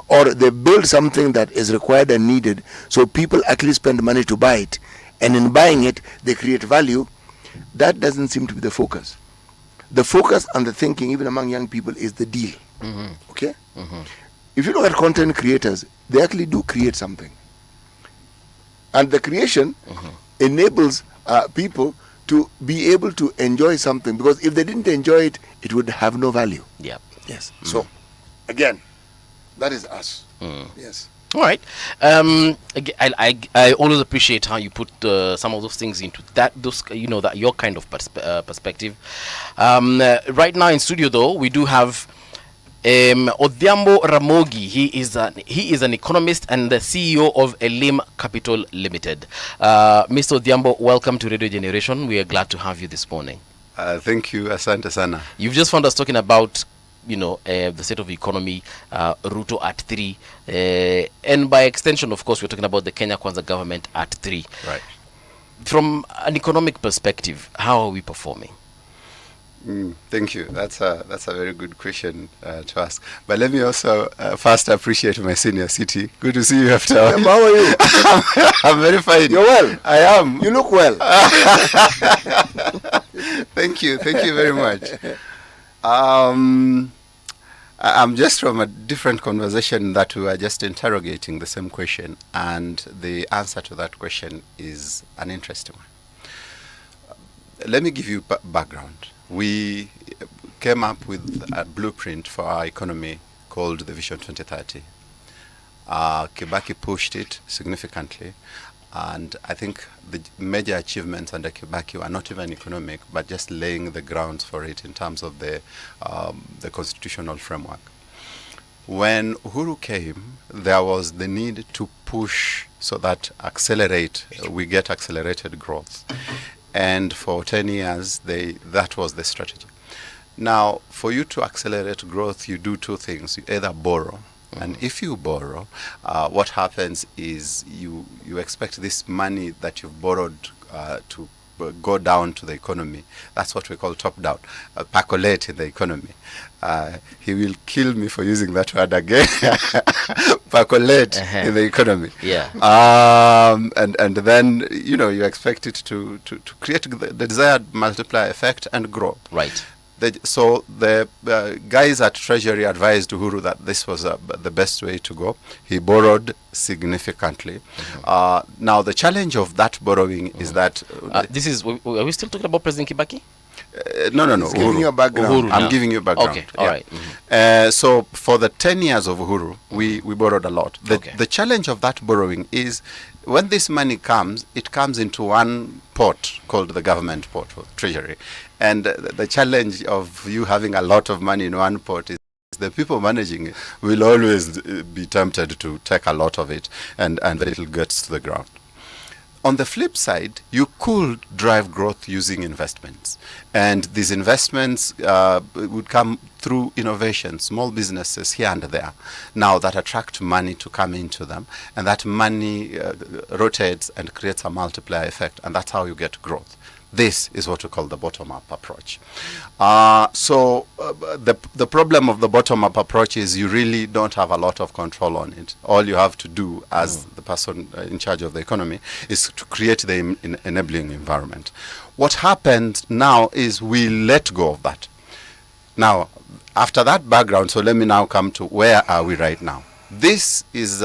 A: or they build something that is required and needed, so people actually spend money to buy it, and in buying it, they create value. That doesn't seem to be the focus. The focus and the thinking, even among young people, is the deal. Okay? If you look at content creators, they actually do create something. And the creation enables people to be able to enjoy something, because if they didn't enjoy it, it would have no value.
B: Yeah.
A: Yes. So, again, that is us. Yes.
B: All right. I always appreciate how you put some of those things into that your kind of perspective. Right now in studio, though, we do have Odhiambo Ramogi. He is an economist and the CEO of Elim Capital Limited. Mr. Odhiambo, welcome to Radio Generation. We are glad to have you this morning.
Q: Thank you, asante sana.
B: You've just found us talking about the state of the economy, Ruto at 3, and by extension, of course, we're talking about the Kenya Kwanza government at 3.
Q: Right.
B: From an economic perspective, how are we performing?
Q: Thank you. That's a very good question to ask. But let me also first appreciate my senior city. Good to see you after all.
A: How are you?
Q: I'm very fine.
A: You're well.
Q: I am.
A: You look well.
Q: Thank you. Thank you very much. I'm just from a different conversation that we were just interrogating the same question, and the answer to that question is an interesting one. Let me give you background. We came up with a blueprint for our economy called the Vision 2030. Kibaki pushed it significantly, and I think the major achievements under Kibaki were not even economic, but just laying the grounds for it in terms of the constitutional framework. When Uhuru came, there was the need to push so that we get accelerated growth. And for 10 years, that was the strategy. Now, for you to accelerate growth, you do two things. You either borrow, and if you borrow, what happens is you expect this money that you've borrowed to go down to the economy. That's what we call top-down, percolate in the economy. He will kill me for using that word again. Percolate in the economy.
B: Yeah.
Q: And then, you expect it to create the desired multiplier effect and grow.
B: Right.
Q: So the guys at Treasury advised Uhuru that this was the best way to go. He borrowed significantly. Now, the challenge of that borrowing is that...
B: are we still talking about President Kibaki?
Q: No.
A: Giving you a background.
Q: I'm giving you a background.
B: Okay, all right.
Q: So for the 10 years of Uhuru, we borrowed a lot. The challenge of that borrowing is when this money comes, it comes into one pot called the government pot, or Treasury. And the challenge of you having a lot of money in one pot is the people managing it will always be tempted to take a lot of it and very little gets to the ground. On the flip side, you could drive growth using investments. And these investments would come through innovation, small businesses here and there, now that attract money to come into them. And that money rotates and creates a multiplier effect. And that's how you get growth. This is what we call the bottom-up approach. So the problem of the bottom-up approach is you really don't have a lot of control on it. All you have to do as the person in charge of the economy is to create the enabling environment. What happened now is we let go of that. Now, after that background, so let me now come to where are we right now. This is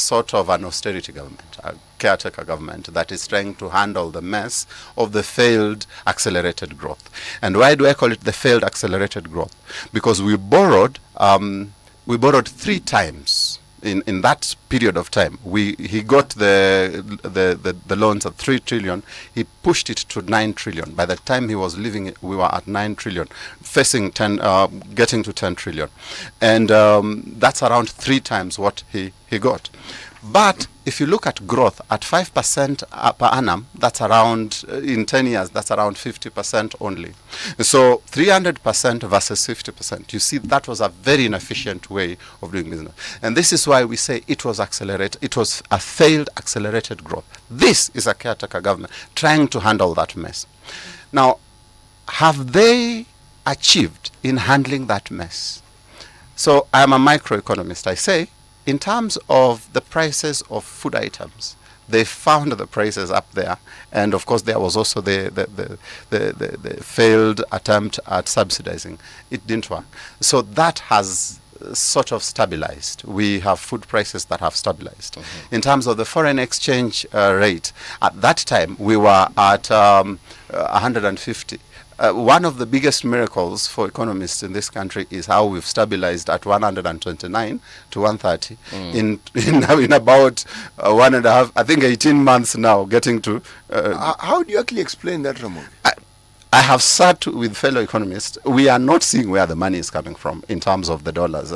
Q: sort of an austerity government, a caretaker government that is trying to handle the mess of the failed accelerated growth. And why do I call it the failed accelerated growth? Because we borrowed 3 times in that period of time. He got the loans at 3 trillion. He pushed it to 9 trillion. By the time he was leaving it, we were at 9 trillion, getting to 10 trillion. And that's around 3 times what he got. But if you look at growth at 5% per annum, that's around, in 10 years, that's around 50% only. So 300% versus 50%. You see, that was a very inefficient way of doing business. And this is why we say it was accelerated. It was a failed accelerated growth. This is a caretaker government trying to handle that mess. Now, have they achieved in handling that mess? So I'm a microeconomist. I say, in terms of the prices of food items, they found the prices up there, and of course there was also the failed attempt at subsidizing. It didn't work. So that has sort of stabilized. We have food prices that have stabilized. In terms of the foreign exchange rate, at that time we were at 150. One of the biggest miracles for economists in this country is how we've stabilized at 129 to 130 in about 1.5, I think 18 months now, getting to...
A: how do you actually explain that, Ramon?
Q: I have sat with fellow economists. We are not seeing where the money is coming from in terms of the dollars.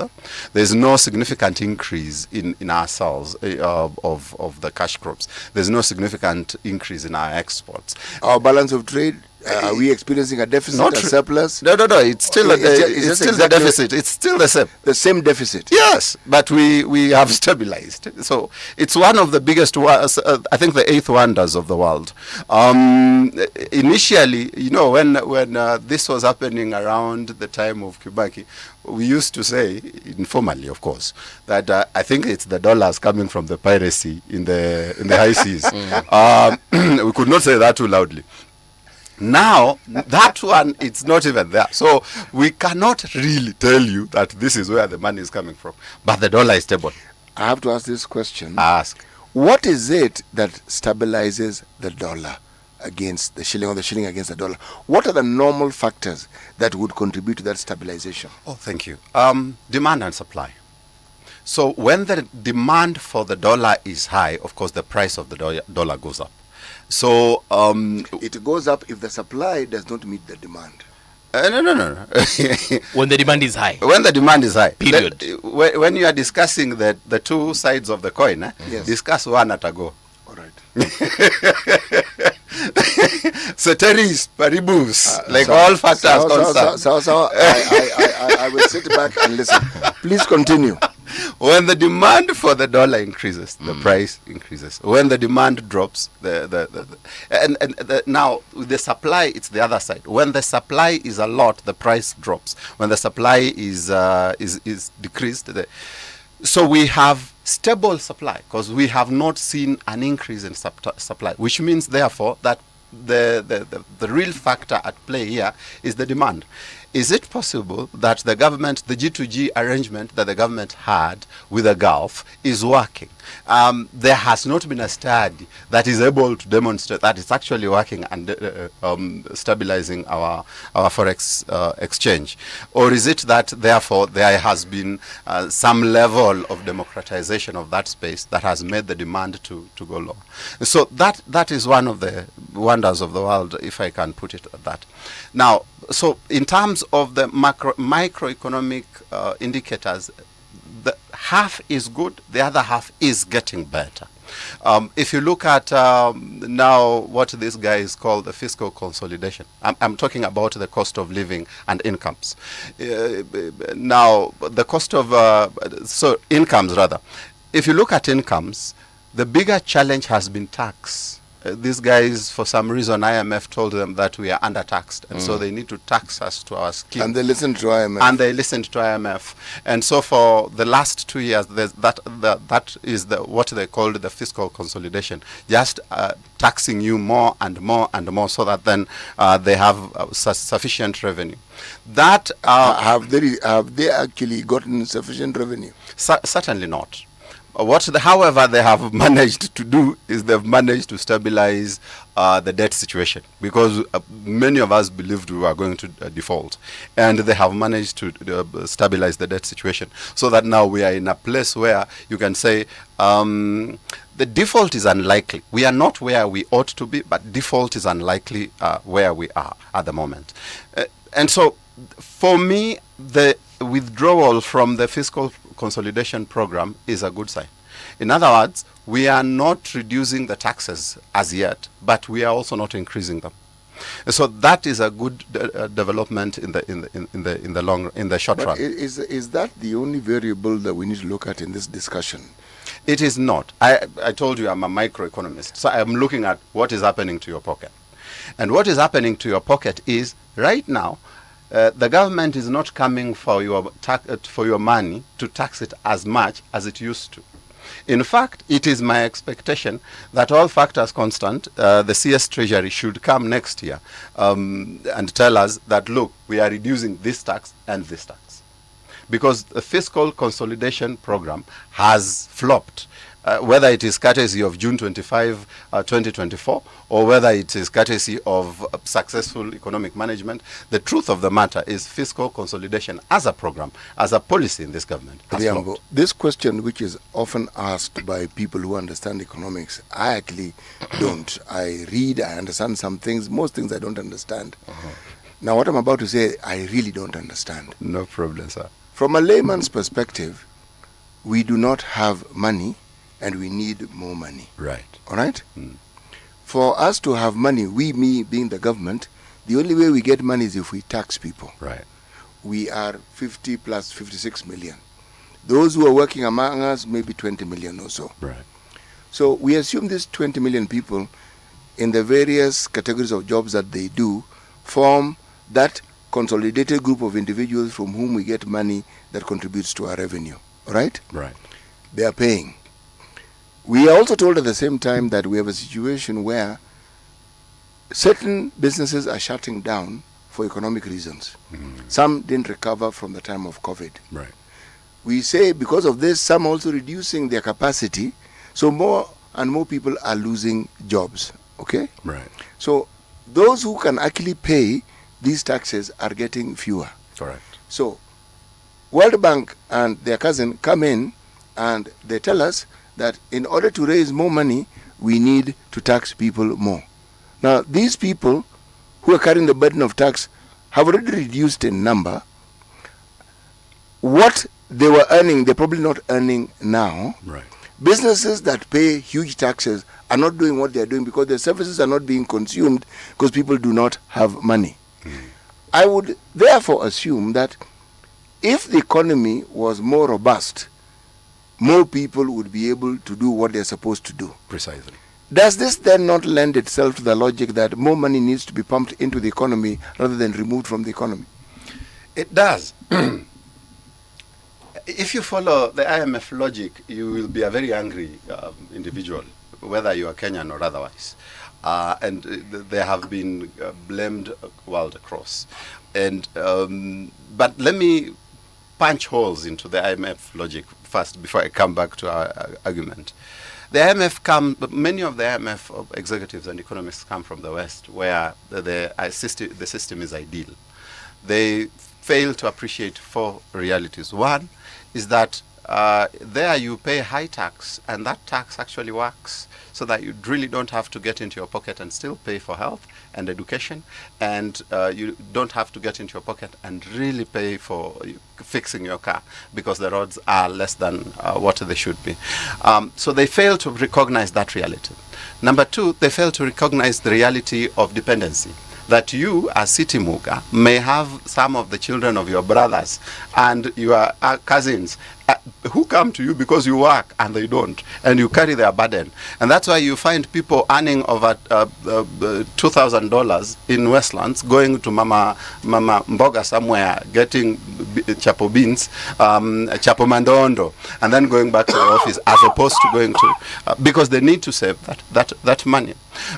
Q: There's no significant increase in our sales of the cash crops. There's no significant increase in our exports.
A: Our balance of trade, are we experiencing a deficit, a surplus?
Q: No. It's still it's still the deficit. It's still the same.
A: The same deficit.
Q: Yes, but we have stabilized. So it's one of the biggest, I think, the 8th wonders of the world. Initially, when this was happening around the time of Kibaki, we used to say, informally, of course, that I think it's the dollars coming from the piracy in the high seas. We could not say that too loudly. Now, that one, it's not even there. So we cannot really tell you that this is where the money is coming from. But the dollar is stable.
A: I have to ask this question.
Q: Ask.
A: What is it that stabilizes the dollar against the shilling, or the shilling against the dollar? What are the normal factors that would contribute to that stabilization?
Q: Oh, thank you. Demand and supply. So when the demand for the dollar is high, of course, the price of the dollar goes up. So
A: it goes up if the supply does not meet the demand.
Q: No.
B: When the demand is high.
Q: When the demand is high.
B: Period.
Q: When you are discussing the two sides of the coin,
A: Yes.
Q: discuss one at a go.
A: All right.
Q: Ceteris paribus, all factors concerned.
A: So I will sit back and listen. Please continue.
Q: When the demand for the dollar increases, the price increases. When the demand drops, now with the supply, it's the other side. When the supply is a lot, the price drops. When the supply is decreased, so we have stable supply because we have not seen an increase in supply, which means therefore that the real factor at play here is the demand. Is it possible that the government, the G2G arrangement that the government had with the Gulf is working? There has not been a study that is able to demonstrate that it's actually working and stabilizing our forex exchange. Or is it that therefore there has been some level of democratization of that space that has made the demand to go low? So that is one of the wonders of the world, if I can put it at that. Now, so in terms of the microeconomic indicators, the half is good, the other half is getting better. If you look at now what this guy is called the fiscal consolidation, I'm talking about the cost of living and incomes. Now, the cost of, incomes rather. If you look at incomes, the bigger challenge has been tax. These guys, for some reason, IMF told them that we are undertaxed, and so they need to tax us to our skin.
A: And they listened to IMF.
Q: And so for the last 2 years, that is what they called the fiscal consolidation, just taxing you more and more and more, so that then they have sufficient revenue. That
A: have they actually gotten sufficient revenue?
Q: Certainly not. However, they have managed to do is they've managed to stabilize the debt situation, because many of us believed we were going to default, and they have managed to stabilize the debt situation, so that now we are in a place where you can say the default is unlikely. We are not where we ought to be, but default is unlikely where we are at the moment. And so, for me, the withdrawal from the fiscal consolidation program is a good sign. In other words, we are not reducing the taxes as yet, but we are also not increasing them. So that is a good development in the short run.
A: Is that the only variable that we need to look at in this discussion?
Q: It is not. I told you I'm a microeconomist, so I'm looking at what is happening to your pocket. And what is happening to your pocket is, right now, the government is not coming for your money to tax it as much as it used to. In fact, it is my expectation that all factors constant, the CS Treasury should come next year and tell us that, look, we are reducing this tax and this tax. Because the fiscal consolidation program has flopped. Whether it is courtesy of June 25, 2024, or whether it is courtesy of successful economic management, the truth of the matter is fiscal consolidation as a program, as a policy in this government, has flopped.
A: This question, which is often asked by people who understand economics, I actually don't. I read, I understand some things, most things I don't understand. Now, what I'm about to say, I really don't understand.
Q: No problem, sir.
A: From a layman's perspective, we do not have money, and we need more money.
Q: Right.
A: All right? For us to have money, me being the government, the only way we get money is if we tax people.
Q: Right.
A: We are 50 plus 56 million. Those who are working among us, maybe 20 million or so.
Q: Right.
A: So we assume these 20 million people in the various categories of jobs that they do form that consolidated group of individuals from whom we get money that contributes to our revenue. All right?
Q: Right.
A: They are paying. We are also told at the same time that we have a situation where certain businesses are shutting down for economic reasons. Some didn't recover from the time of COVID.
Q: Right.
A: We say because of this, some also reducing their capacity, so more and more people are losing jobs. Okay?
Q: Right.
A: So those who can actually pay these taxes are getting fewer.
Q: Correct.
A: So World Bank and their cousin come in and they tell us that in order to raise more money, we need to tax people more. Now, these people who are carrying the burden of tax have already reduced in number. What they were earning, they're probably not earning now.
Q: Right.
A: Businesses that pay huge taxes are not doing what they're doing because their services are not being consumed because people do not have money. I would therefore assume that if the economy was more robust, more people would be able to do what they're supposed to do.
Q: Precisely.
A: Does this then not lend itself to the logic that more money needs to be pumped into the economy rather than removed from the economy?
Q: It does. If you follow the IMF logic, you will be a very angry individual, whether you are Kenyan or otherwise. And they have been blamed world across. And but let me punch holes into the IMF logic first before I come back to our argument. The IMF many of the IMF executives and economists come from the West, where the system is ideal. They fail to appreciate four realities. One is that there you pay high tax, and that tax actually works so that you really don't have to get into your pocket and still pay for health and education, and you don't have to get into your pocket and really pay for fixing your car because the roads are less than what they should be. So they fail to recognize that reality. Number two, they fail to recognize the reality of dependency. That you, as City Muga, may have some of the children of your brothers and your cousins who come to you because you work and they don't, and you carry their burden. And that's why you find people earning over $2,000 in Westlands, going to Mama Mboga somewhere, getting chapo beans, chapo mandondo, and then going back to the office, as opposed to going to, because they need to save that money.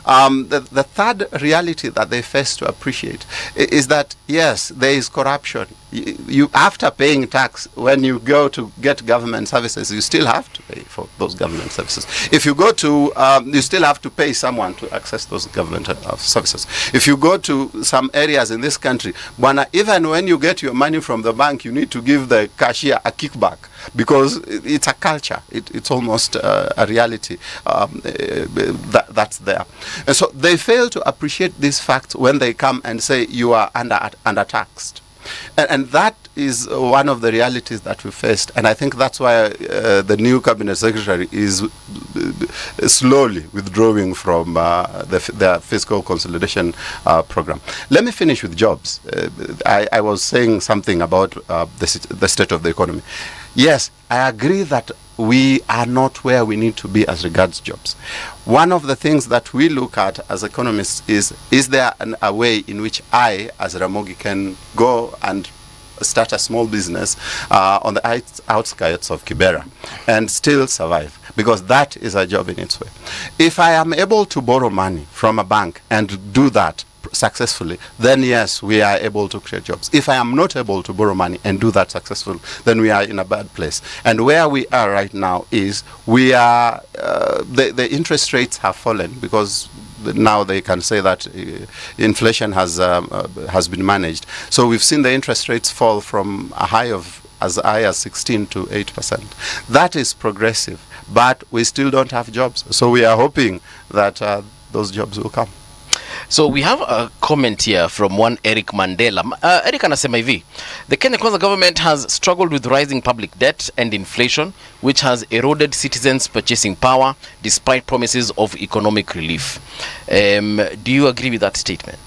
Q: The third reality that they face to appreciate is that, yes, there is corruption. You after paying tax, when you go to get government services, you still have to pay for those government services. If you go to, you still have to pay someone to access those government services. If you go to some areas in this country, even when you get your money from the bank, you need to give the cashier a kickback because it's a culture. It's almost a reality that's there. And so they fail to appreciate these facts when they come and say you are under-taxed. And that is one of the realities that we faced. And I think that's why the new cabinet secretary is slowly withdrawing from the fiscal consolidation program. Let me finish with jobs. I was saying something about the state of the economy. Yes, I agree that we are not where we need to be as regards jobs. One of the things that we look at as economists is there a way in which I, as Ramogi, can go and start a small business on the outskirts of Kibera and still survive? Because that is a job in its way. If I am able to borrow money from a bank and do that successfully, then yes, we are able to create jobs. If I am not able to borrow money and do that successfully, then we are in a bad place. And where we are right now is we are the interest rates have fallen because now they can say that inflation has been managed. So we've seen the interest rates fall from a high of as high as 16 to 8%. That is progressive, but we still don't have jobs. So we are hoping that those jobs will come.
B: So we have a comment here from one Eric Mandela. Eric anasema hivi, the Kenya Kwanza government has struggled with rising public debt and inflation, which has eroded citizens' purchasing power despite promises of economic relief. Do you agree with that statement?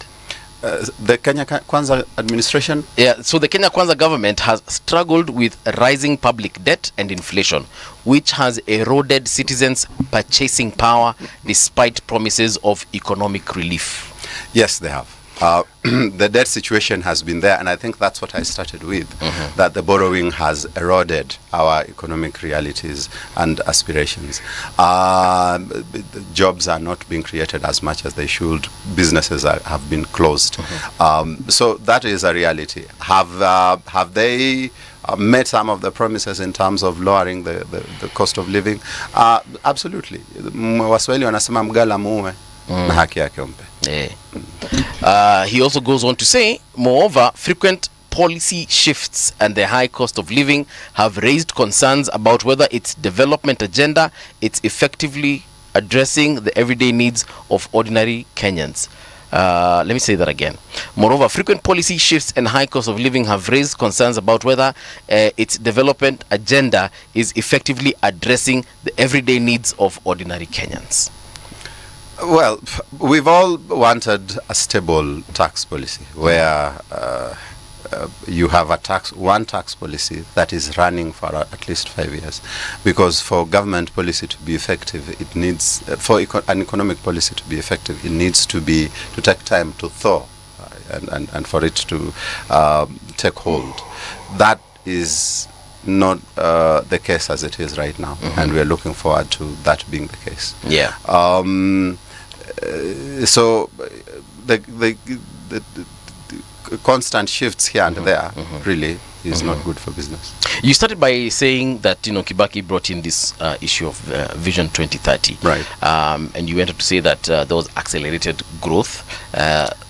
Q: The Kenya Kwanza administration?
B: Yeah, so the Kenya Kwanza government has struggled with rising public debt and inflation, which has eroded citizens' purchasing power despite promises of economic relief.
Q: Yes, they have. The debt situation has been there, and I think that's what I started with, that the borrowing has eroded our economic realities and aspirations. Jobs are not being created as much as they should. Businesses have been closed. So that is a reality. Have they met some of the promises in terms of lowering the cost of living? Absolutely. Waswahili wanasema mgala muue na haki yake umpe.
B: He also goes on to say, moreover, frequent policy shifts and the high cost of living have raised concerns about whether its development agenda is effectively addressing the everyday needs of ordinary Kenyans. Let me say that again. Moreover, frequent policy shifts and high cost of living have raised concerns about whether its development agenda is effectively addressing the everyday needs of ordinary Kenyans.
Q: Well, we've all wanted a stable tax policy where you have one tax policy that is running for at least 5 years, because for government policy to be effective, it needs an economic policy to be effective, it needs to take time to thaw and for it to take hold. That is not the case as it is right now, and we are looking forward to that being the case.
B: Yeah.
Q: So the constant shifts here and there really is not good for business.
B: You started by saying that Kibaki brought in this issue of Vision 2030,
Q: right?
B: And you went on to say that there was accelerated growth.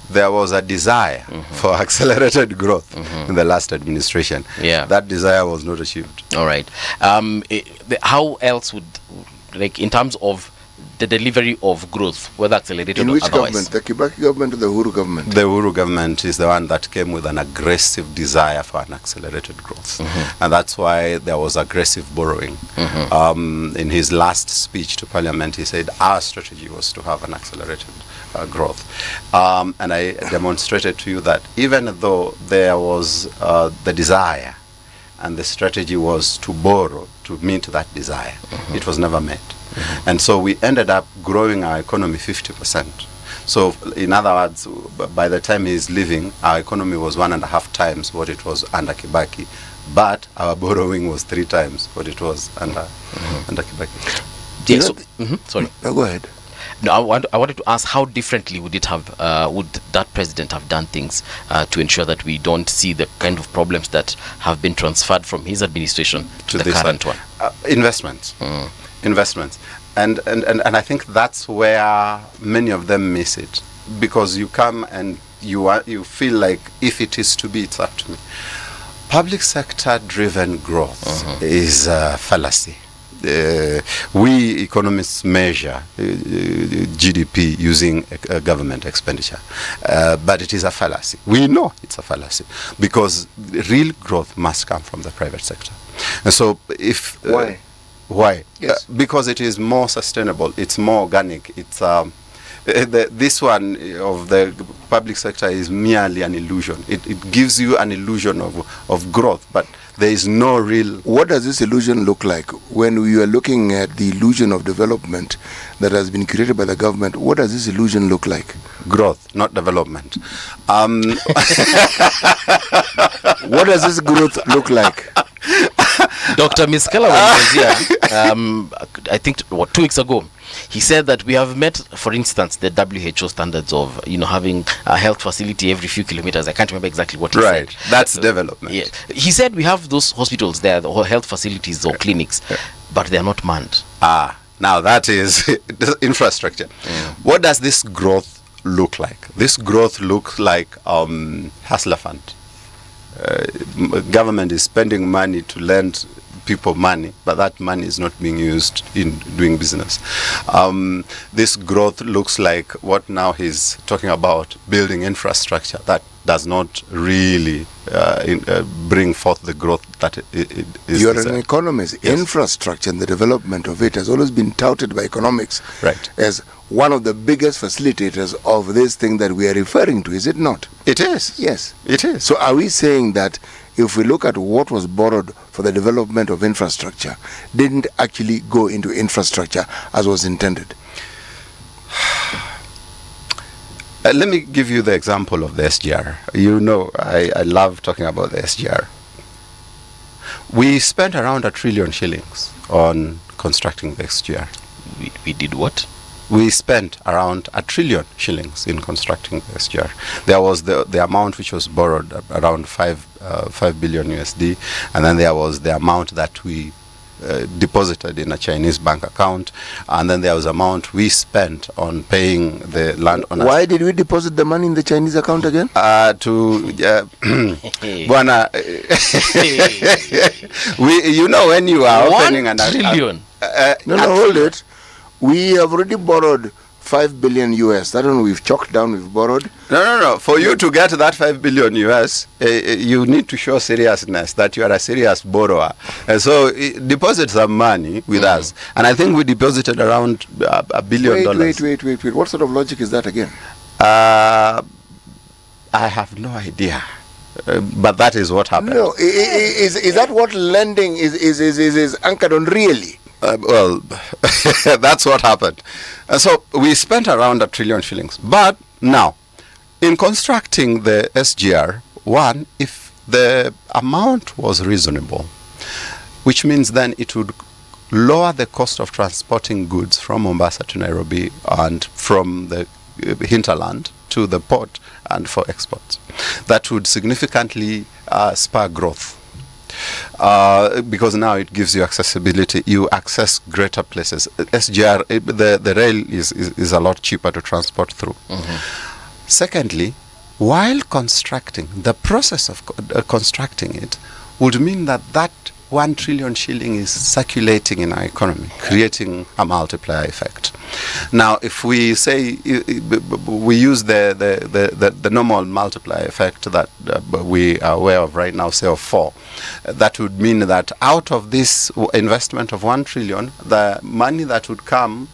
Q: There was a desire for accelerated growth in the last administration.
B: Yeah,
Q: that desire was not achieved.
B: All right. How else would, like, in terms of the delivery of growth, whether accelerated
A: in
B: or
A: which
B: otherwise?
A: Government? The Kibaki government or the Uhuru government?
Q: The Uhuru government is the one that came with an aggressive desire for an accelerated growth, and that's why there was aggressive borrowing. In his last speech to Parliament, he said our strategy was to have an accelerated growth, and I demonstrated to you that even though there was the desire and the strategy was to borrow to meet that desire, it was never met. And so we ended up growing our economy 50%. So in other words, by the time he's leaving, our economy was 1.5 times what it was under Kibaki, but our borrowing was 3 times what it was under Kibaki.
B: Yeah, sorry.
A: No, go ahead.
B: No, I wanted to ask, how differently would that president have done things to ensure that we don't see the kind of problems that have been transferred from his administration to the current one?
Q: Investments. Investments. And I think that's where many of them miss it, because you come and you feel like if it is to be, it's up to me. Public sector driven growth is a fallacy. We economists measure GDP using government expenditure, but it is a fallacy. We know it's a fallacy because real growth must come from the private sector. And so if
A: why?
Q: Why?
A: Yes.
Q: Because it is more sustainable, it's more organic. It's this one of the public sector is merely an illusion. It gives you an illusion of growth, but there is no real...
A: What does this illusion look like? When we are looking at the illusion of development that has been created by the government, what does this illusion look like?
Q: Growth, not development.
A: What does this growth look like?
B: Dr. Miskela, when he was here, I think 2 weeks ago, he said that we have met, for instance, the WHO standards of having a health facility every few kilometers. I can't remember exactly what he said.
Q: Right, that's development.
B: Yeah. He said we have those hospitals there, the health facilities or clinics, but they are not manned.
Q: Now that is infrastructure. What does this growth look like? This growth looks like hustler fund. Government is spending money to lend people money, but that money is not being used in doing business. This growth looks like what now he's talking about, building infrastructure that does not really bring forth the growth that it is.
A: You're an economist. Yes. Infrastructure and the development of it has always been touted by economics as one of the biggest facilitators of this thing that we are referring to, is it not?
Q: It is.
A: Yes.
Q: It is.
A: So are we saying that if we look at what was borrowed for the development of infrastructure, didn't actually go into infrastructure as was intended?
Q: Let me give you the example of the SGR. You know, I love talking about the SGR. We spent around 1 trillion shillings on constructing the SGR.
B: We did what?
Q: We spent around 1 trillion shillings in constructing the SGR. There was the amount which was borrowed, around 5 billion USD, and then there was the amount that we deposited in a Chinese bank account, and then there was amount we spent on paying the landowners.
A: Why did we deposit the money in the Chinese account again?
Q: Bwana, you know, when you are opening an
B: 1 trillion.
A: No, hold it. We have already borrowed 5 billion US. That one we've chalked down, we've borrowed.
Q: No. For you to get that 5 billion US, you need to show seriousness, that you are a serious borrower. And so deposit some money with us. And I think we deposited around $1 billion.
A: Wait. What sort of logic is that again?
Q: I have no idea. But that is what happened.
A: No, is that what lending is anchored on really?
Q: Well, that's what happened. And so we spent around 1 trillion shillings. But now, in constructing the SGR, one, if the amount was reasonable, which means then it would lower the cost of transporting goods from Mombasa to Nairobi and from the hinterland to the port and for exports. That would significantly spur growth. Because now it gives you accessibility, you access greater places. SGR, the rail is a lot cheaper to transport through. Secondly, while constructing, the process of constructing it would mean that 1 trillion shilling is circulating in our economy, creating a multiplier effect. Now, if we say we use the normal multiplier effect that we are aware of right now, say of 4, that would mean that out of this investment of 1 trillion, the money that would come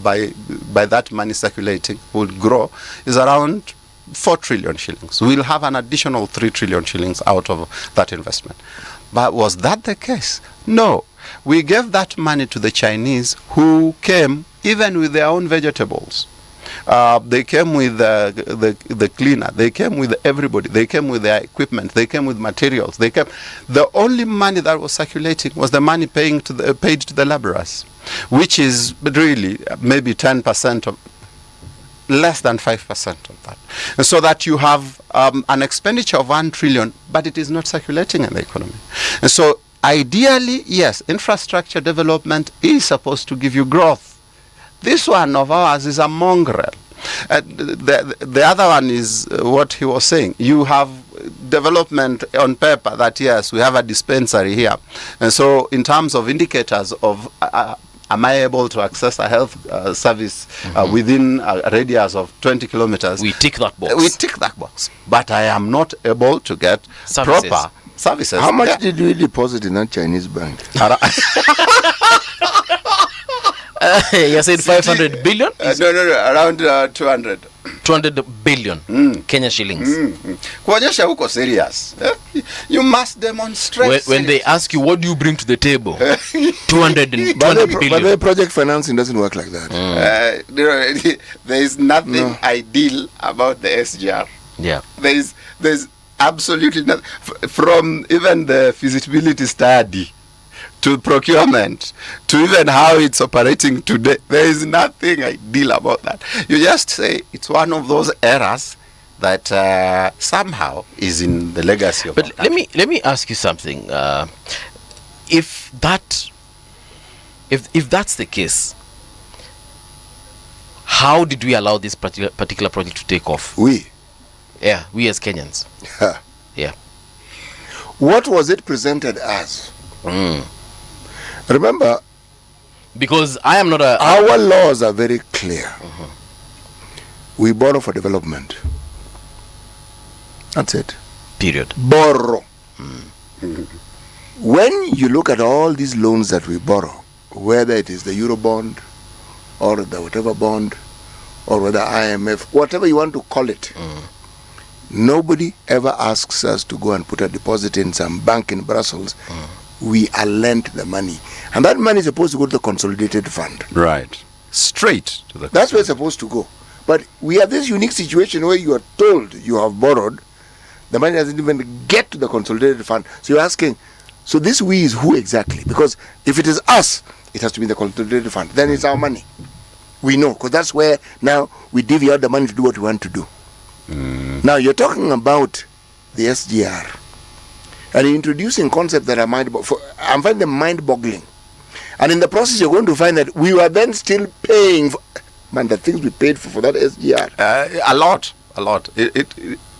Q: by that money circulating would grow is around 4 trillion shillings. We'll have an additional 3 trillion shillings out of that investment. But was that the case? No. We gave that money to the Chinese, who came even with their own vegetables. They came with the cleaner. They came with everybody. They came with their equipment. They came with materials. The only money that was circulating was the money paid to the laborers, which is really maybe 10% of, less than 5% of that. And so that you have an expenditure of 1 trillion, but it is not circulating in the economy. And so ideally, yes, infrastructure development is supposed to give you growth. This one of ours is a mongrel. The other one is what he was saying. You have development on paper that, yes, we have a dispensary here. And so in terms of indicators of am I able to access a health service within a radius of 20 kilometers?
B: We tick that box.
Q: We tick that box. But I am not able to get proper services.
A: How much did we deposit in that Chinese bank?
B: You said 500 billion?
Q: No, around 200
B: billion Kenya shillings.
Q: Kuonyesha huko serious. You must demonstrate.
B: When they ask you, what do you bring to the table? 200 billion.
A: But the project financing doesn't work like that.
Q: There is nothing ideal about the SGR.
B: Yeah.
Q: There's absolutely nothing. From even the feasibility study to procurement, to even how it's operating today, there is nothing ideal about that. You just say it's one of those errors that somehow is in the legacy of.
B: But let me ask you something. If that's the case, how did we allow this particular project to take off?
A: We
B: as Kenyans. Yeah.
A: What was it presented as? Remember,
B: because I am not
A: our laws are very clear. We borrow for development. That's it.
B: Period.
A: Borrow. When you look at all these loans that we borrow, whether it is the Euro bond or the whatever bond or whether IMF, whatever you want to call it, nobody ever asks us to go and put a deposit in some bank in Brussels. We are lent the money, and that money is supposed to go to the consolidated fund.
Q: Right. Straight to the.
A: That's where it's supposed to go. But we have this unique situation where you are told you have borrowed, the money doesn't even get to the consolidated fund. So you're asking, so this we is who exactly? Because if it is us, it has to be the consolidated fund. Then it's our money. We know, because that's where now we divvy out the money to do what we want to do. Now you're talking about the SGR, and you're introducing concepts that are I'm finding them mind-boggling. And in the process, you're going to find that we were then still paying for, the things we paid for that SGR.
Q: A lot.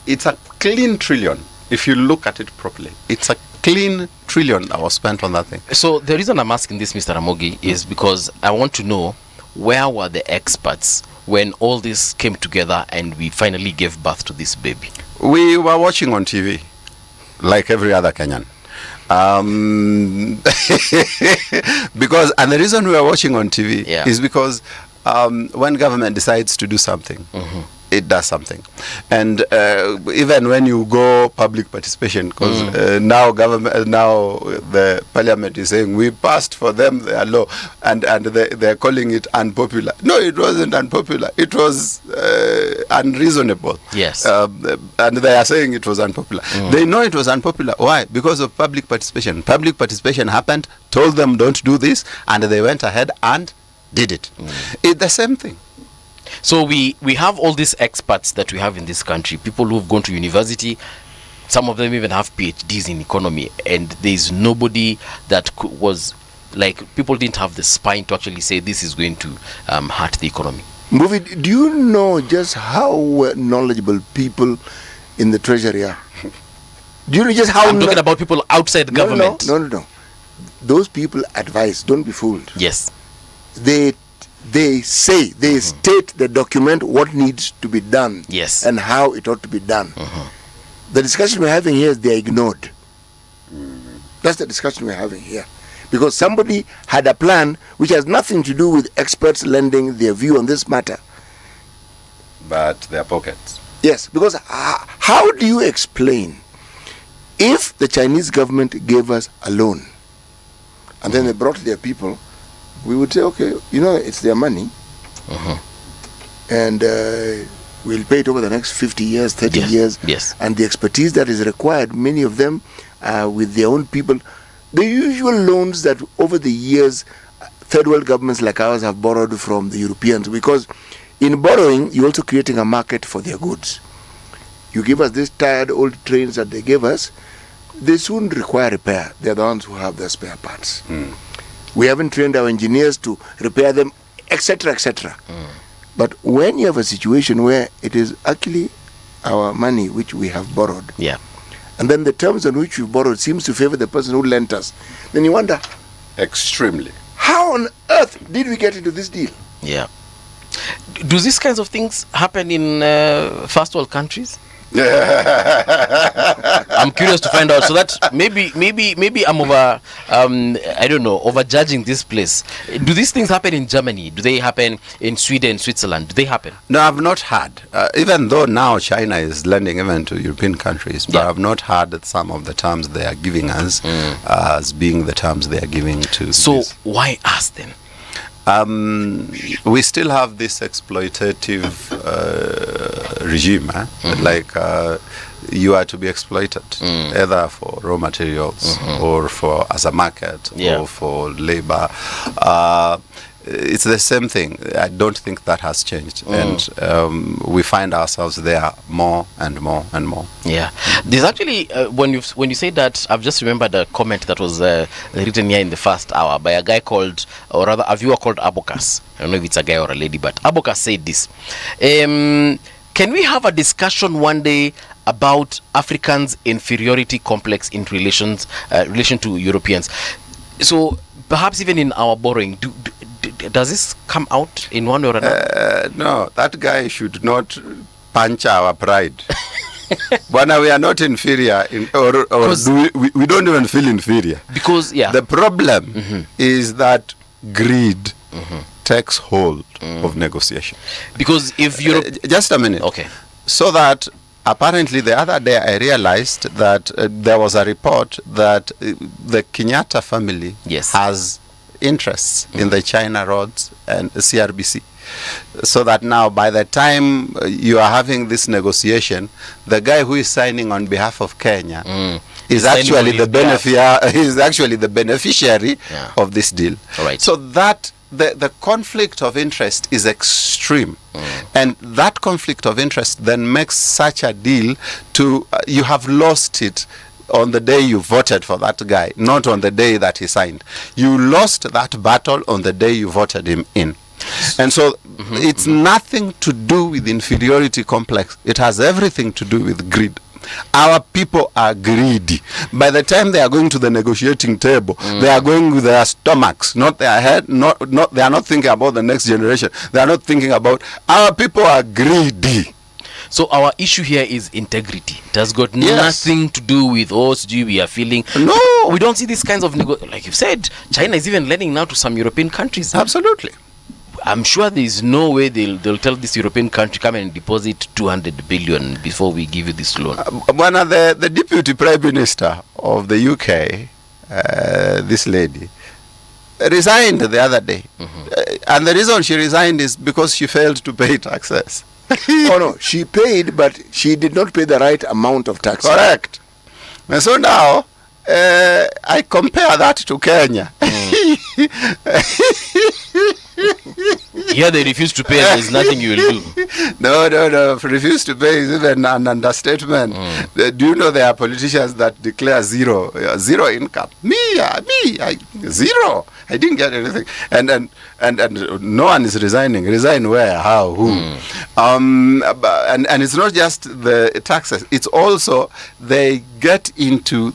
Q: It's a clean trillion. If you look at it properly, it's a clean trillion that was spent on that thing.
B: So the reason I'm asking this, Mr. Ramogi, is because I want to know, where were the experts when all this came together and we finally gave birth to this baby?
Q: We were watching on TV, like every other Kenyan. Because, and the reason we are watching on TV is because when government decides to do something, it does something. And even when you go public participation, because now the parliament is saying we passed for them their law, and they're calling it unpopular. No, it wasn't unpopular. It was unreasonable.
B: Yes.
Q: And they are saying it was unpopular. They know it was unpopular. Why? Because of public participation. Public participation happened, told them don't do this, and they went ahead and did it. It's the same thing.
B: So we have all these experts that we have in this country, people who've gone to university, some of them even have PhDs in economy, and there's nobody that was like, people didn't have the spine to actually say this is going to hurt the economy.
A: Movie, do you know just how knowledgeable people in the treasury are? Do you know just how...
B: I'm talking about people outside government.
A: No. Those people advise, don't be fooled.
B: Yes.
A: They say, they state, the document what needs to be done,
B: yes,
A: and how it ought to be done. The discussion we're having here is they're ignored. That's the discussion we're having here. Because somebody had a plan which has nothing to do with experts lending their view on this matter.
Q: But their pockets.
A: Yes, because how do you explain if the Chinese government gave us a loan and then they brought their people, we would say, okay, it's their money, and we'll pay it over the next 50 years, 30 years.
B: Yes.
A: And the expertise that is required, many of them with their own people. The usual loans that over the years, third world governments like ours have borrowed from the Europeans, because in borrowing, you're also creating a market for their goods. You give us these tired old trains that they gave us, they soon require repair. They're the ones who have the spare parts. We haven't trained our engineers to repair them, etc., etc. But when you have a situation where it is actually our money which we have borrowed, and then the terms on which we borrowed seems to favor the person who lent us, then you wonder,
Q: extremely,
A: how on earth did we get into this deal?
B: Yeah. Do these kinds of things happen in first world countries? I'm curious to find out, so that maybe I'm overjudging this place. Do these things happen in Germany? Do they happen in Sweden, Switzerland? Do they happen?
Q: No, I've not heard. Even though now China is lending even to European countries, but I've not heard that some of the terms they are giving us as being the terms they are giving to.
B: So why us then?
Q: We still have this exploitative regime, like you are to be exploited either for raw materials or for as a market or for labor. It's the same thing. I don't think that has changed, and we find ourselves there more and more and more.
B: Yeah, there's actually when you say that, I've just remembered a comment that was written here in the first hour by a guy called, or rather a viewer called Abokas. I don't know if it's a guy or a lady, but Abokas said this: can we have a discussion one day about Africans' inferiority complex in relation to Europeans? So perhaps even in our borrowing, does this come out in one way or another?
Q: No, that guy should not punch our pride. But we are not inferior, we don't even feel inferior.
B: Because,
Q: the problem is that greed takes hold of negotiation.
B: Because if Europe...
Q: just a minute.
B: Okay.
Q: So that apparently the other day I realized that there was a report that the Kenyatta family has interests in the China roads and CRBC. so that now by the time you are having this negotiation, the guy who is signing on behalf of Kenya is actually the beneficiary of this deal.
B: Right.
Q: So that the conflict of interest is extreme, and that conflict of interest then makes such a deal to you have lost it on the day you voted for that guy, not on the day that he signed. You lost that battle on the day you voted him in. And so it's nothing to do with inferiority complex. It has everything to do with greed. Our people are greedy. By the time they are going to the negotiating table, they are going with their stomachs, not their head. Not they are not thinking about the next generation. They are not thinking about. Our people are greedy.
B: So our issue here is integrity. It has got nothing to do with we are feeling.
Q: No,
B: we don't see these kinds of like you said. China is even lending now to some European countries.
Q: Absolutely.
B: I'm sure there is no way they'll tell this European country, come and deposit 200 billion before we give you this loan.
Q: One of the deputy prime minister of the UK, this lady, resigned the other day, and the reason she resigned is because she failed to pay taxes.
A: Oh no, she paid, but she did not pay the right amount of tax.
Q: Correct. And so now I compare that to Kenya.
B: Here they refuse to pay, there's nothing you will do.
Q: No. Refuse to pay is even an understatement. Do you know there are politicians that declare zero income? Zero. I didn't get anything. And no one is resigning. Resign where? How? Who? And it's not just the taxes. It's also they get into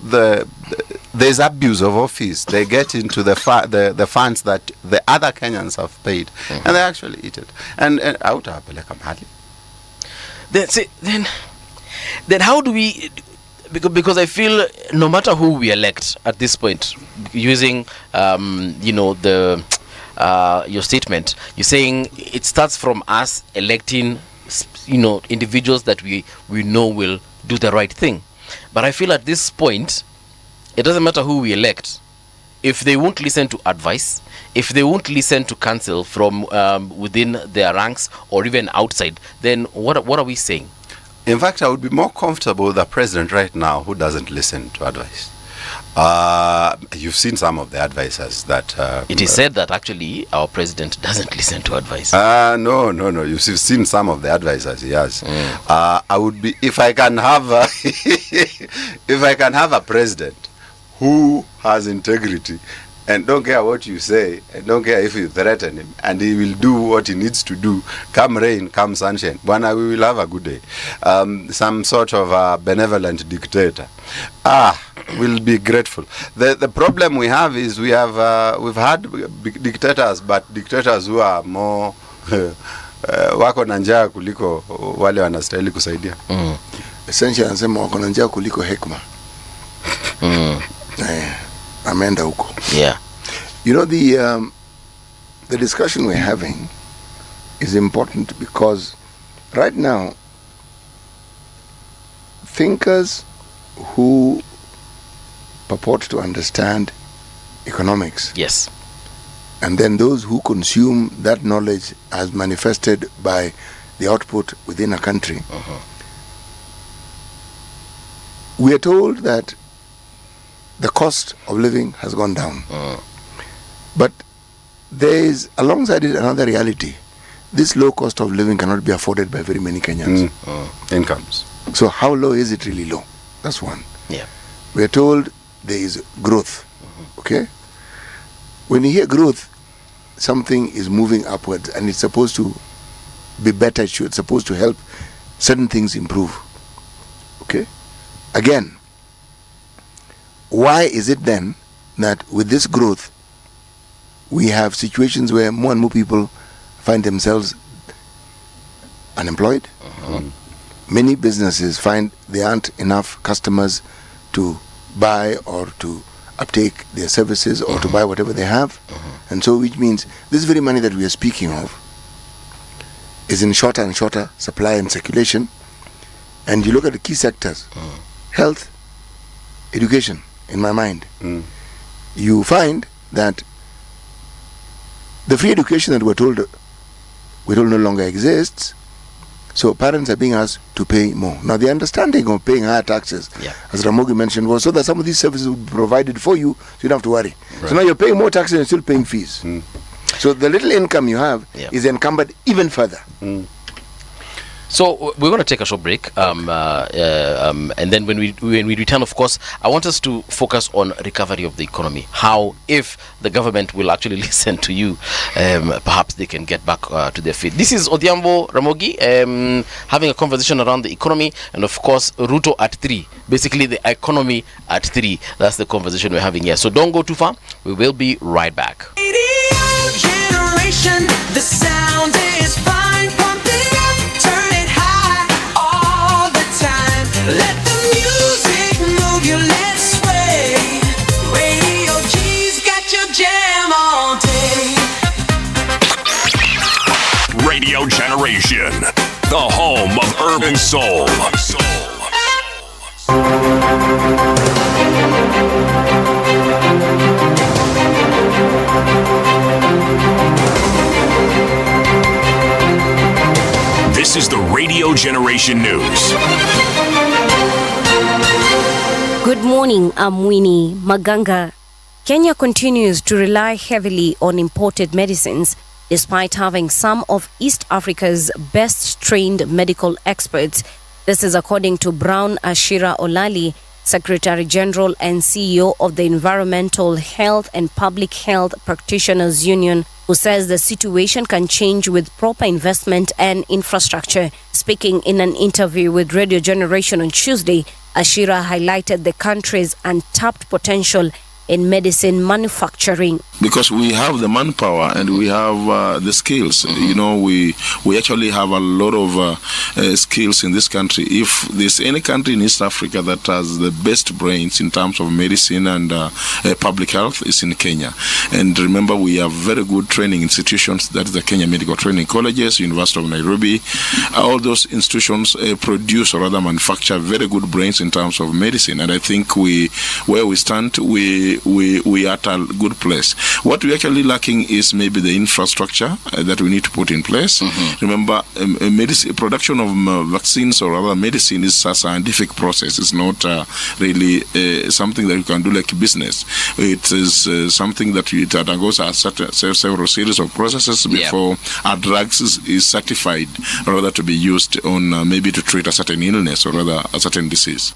Q: there's abuse of office. They get into the funds that the other Kenyans have paid, and they actually eat it. And out of
B: then how do we? Because I feel no matter who we elect at this point, using your statement, you're saying it starts from us electing individuals that we know will do the right thing. But I feel at this point, it doesn't matter who we elect. If they won't listen to advice, if they won't listen to counsel from within their ranks or even outside, then what are we saying?
Q: In fact, I would be more comfortable with the president right now who doesn't listen to advice. You've seen some of the advisors that...
B: it is said that actually our president doesn't listen to advice.
Q: No. You've seen some of the advisors he has. I would be... If I can have a president who has integrity and don't care what you say and don't care if you threaten him, and he will do what he needs to do, come rain, come sunshine, we will have a good day. Some sort of benevolent dictator. We'll be grateful. The problem we have is we've had dictators, but dictators who are more wako na njaa kuliko wale wanastahili kusaidia.
A: Essentially anasema wako na njaa kuliko hekima. Amenda huko.
B: Yeah.
A: You know, the discussion we're having is important because right now thinkers who purport to understand economics,
B: yes,
A: and then those who consume that knowledge as manifested by the output within a country, we are told that the cost of living has gone down. But there is, alongside it, another reality. This low cost of living cannot be afforded by very many Kenyans.
Q: Incomes.
A: So how low is it really low? That's one.
B: Yeah.
A: We are told there is growth. Okay? When you hear growth, something is moving upwards and it's supposed to be better. It's supposed to help certain things improve. Okay? Again, why is it then that with this growth we have situations where more and more people find themselves unemployed? Many businesses find there aren't enough customers to buy or to uptake their services or to buy whatever they have. And so which means this very money that we are speaking of is in shorter and shorter supply and circulation. And you look at the key sectors, health, education, in my mind, you find that the free education that we're told it will no longer exist. So parents are being asked to pay more. Now the understanding of paying higher taxes, as Ramogi mentioned, was so that some of these services will be provided for you, so you don't have to worry.
B: Right.
A: So now you're paying more taxes and still paying fees. So the little income you have is encumbered even further.
B: So we're going to take a short break, and then when we return, of course, I want us to focus on recovery of the economy. How, if the government will actually listen to you, perhaps they can get back to their feet. This is Odhiambo Ramogi having a conversation around the economy, and of course Ruto at 3. Basically, the economy at 3. That's the conversation we're having here. So don't go too far. We will be right back.
C: Generation, the sound is fine. Pump it up, turn it high all the time. Let the music move you, let's sway. Radio G's got your jam all day.
D: Radio Generation, the home of urban soul. This is the Radio Generation News.
E: Good morning, I'm Winnie Maganga. Kenya continues to rely heavily on imported medicines despite having some of East Africa's best trained medical experts. This is according to Brown Ashira Olali, Secretary General and CEO of the Environmental Health and Public Health Practitioners Union, who says the situation can change with proper investment and infrastructure. Speaking in an interview with Radio Generation on Tuesday, Ashira highlighted the country's untapped potential in medicine manufacturing.
L: Because we have the manpower and we have the skills. You know, we actually have a lot of skills in this country. If there's any country in East Africa that has the best brains in terms of medicine and public health, is in Kenya. And remember, we have very good training institutions. That is the Kenya Medical Training Colleges, University of Nairobi. All those institutions produce or rather manufacture very good brains in terms of medicine. And I think where we stand, we are at a good place. What we're actually lacking is maybe the infrastructure that we need to put in place. Remember, production of vaccines or other medicine is a scientific process. It's not really something that you can do like business. It is something that it undergoes several series of processes before a drug is certified, rather to be used on maybe to treat a certain illness or rather a certain disease.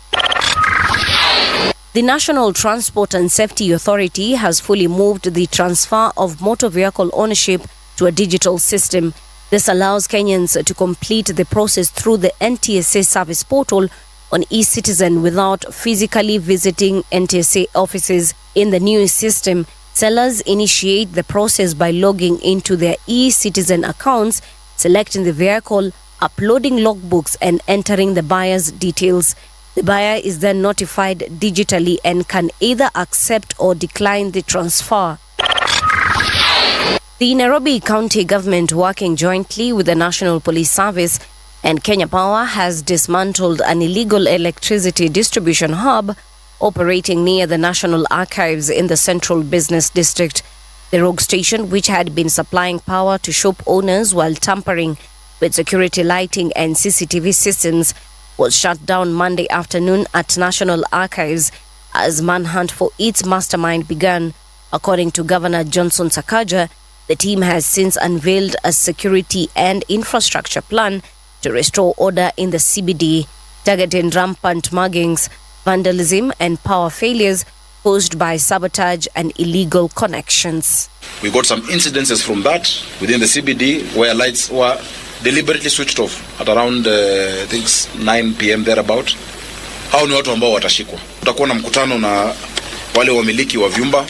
E: The National Transport and Safety Authority has fully moved the transfer of motor vehicle ownership to a digital system. This allows Kenyans to complete the process through the NTSA service portal on eCitizen without physically visiting NTSA offices. In the new system, sellers initiate the process by logging into their eCitizen accounts, selecting the vehicle, uploading logbooks, and entering the buyer's details. The buyer is then notified digitally and can either accept or decline the transfer. The Nairobi County Government, working jointly with the National Police Service and Kenya Power, has dismantled an illegal electricity distribution hub operating near the National Archives in the Central Business District. The rogue station, which had been supplying power to shop owners while tampering with security lighting and CCTV systems, was shut down Monday afternoon at National Archives as manhunt for its mastermind began. According to Governor Johnson Sakaja, the team has since unveiled a security and infrastructure plan to restore order in the CBD, targeting rampant muggings, vandalism and power failures caused by sabotage and illegal connections.
F: We got some incidences from that within the CBD where lights were deliberately switched off at around I think 9 p.m. thereabout. Hao ni watu ambao watashikwa. Utakuwa na mkutano na wale wamiliki wa vyumba,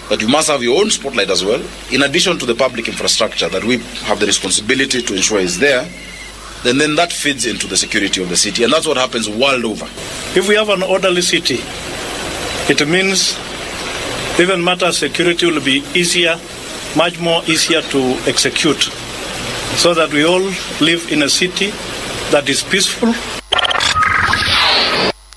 F: but you must have your own spotlight as well, in addition to the public infrastructure that we have the responsibility to ensure is there. Then that feeds into the security of the city, and that's what happens world over.
G: If we have an orderly city, it means even matter security will be easier, much more easier to execute, so that we all live in a city that is peaceful.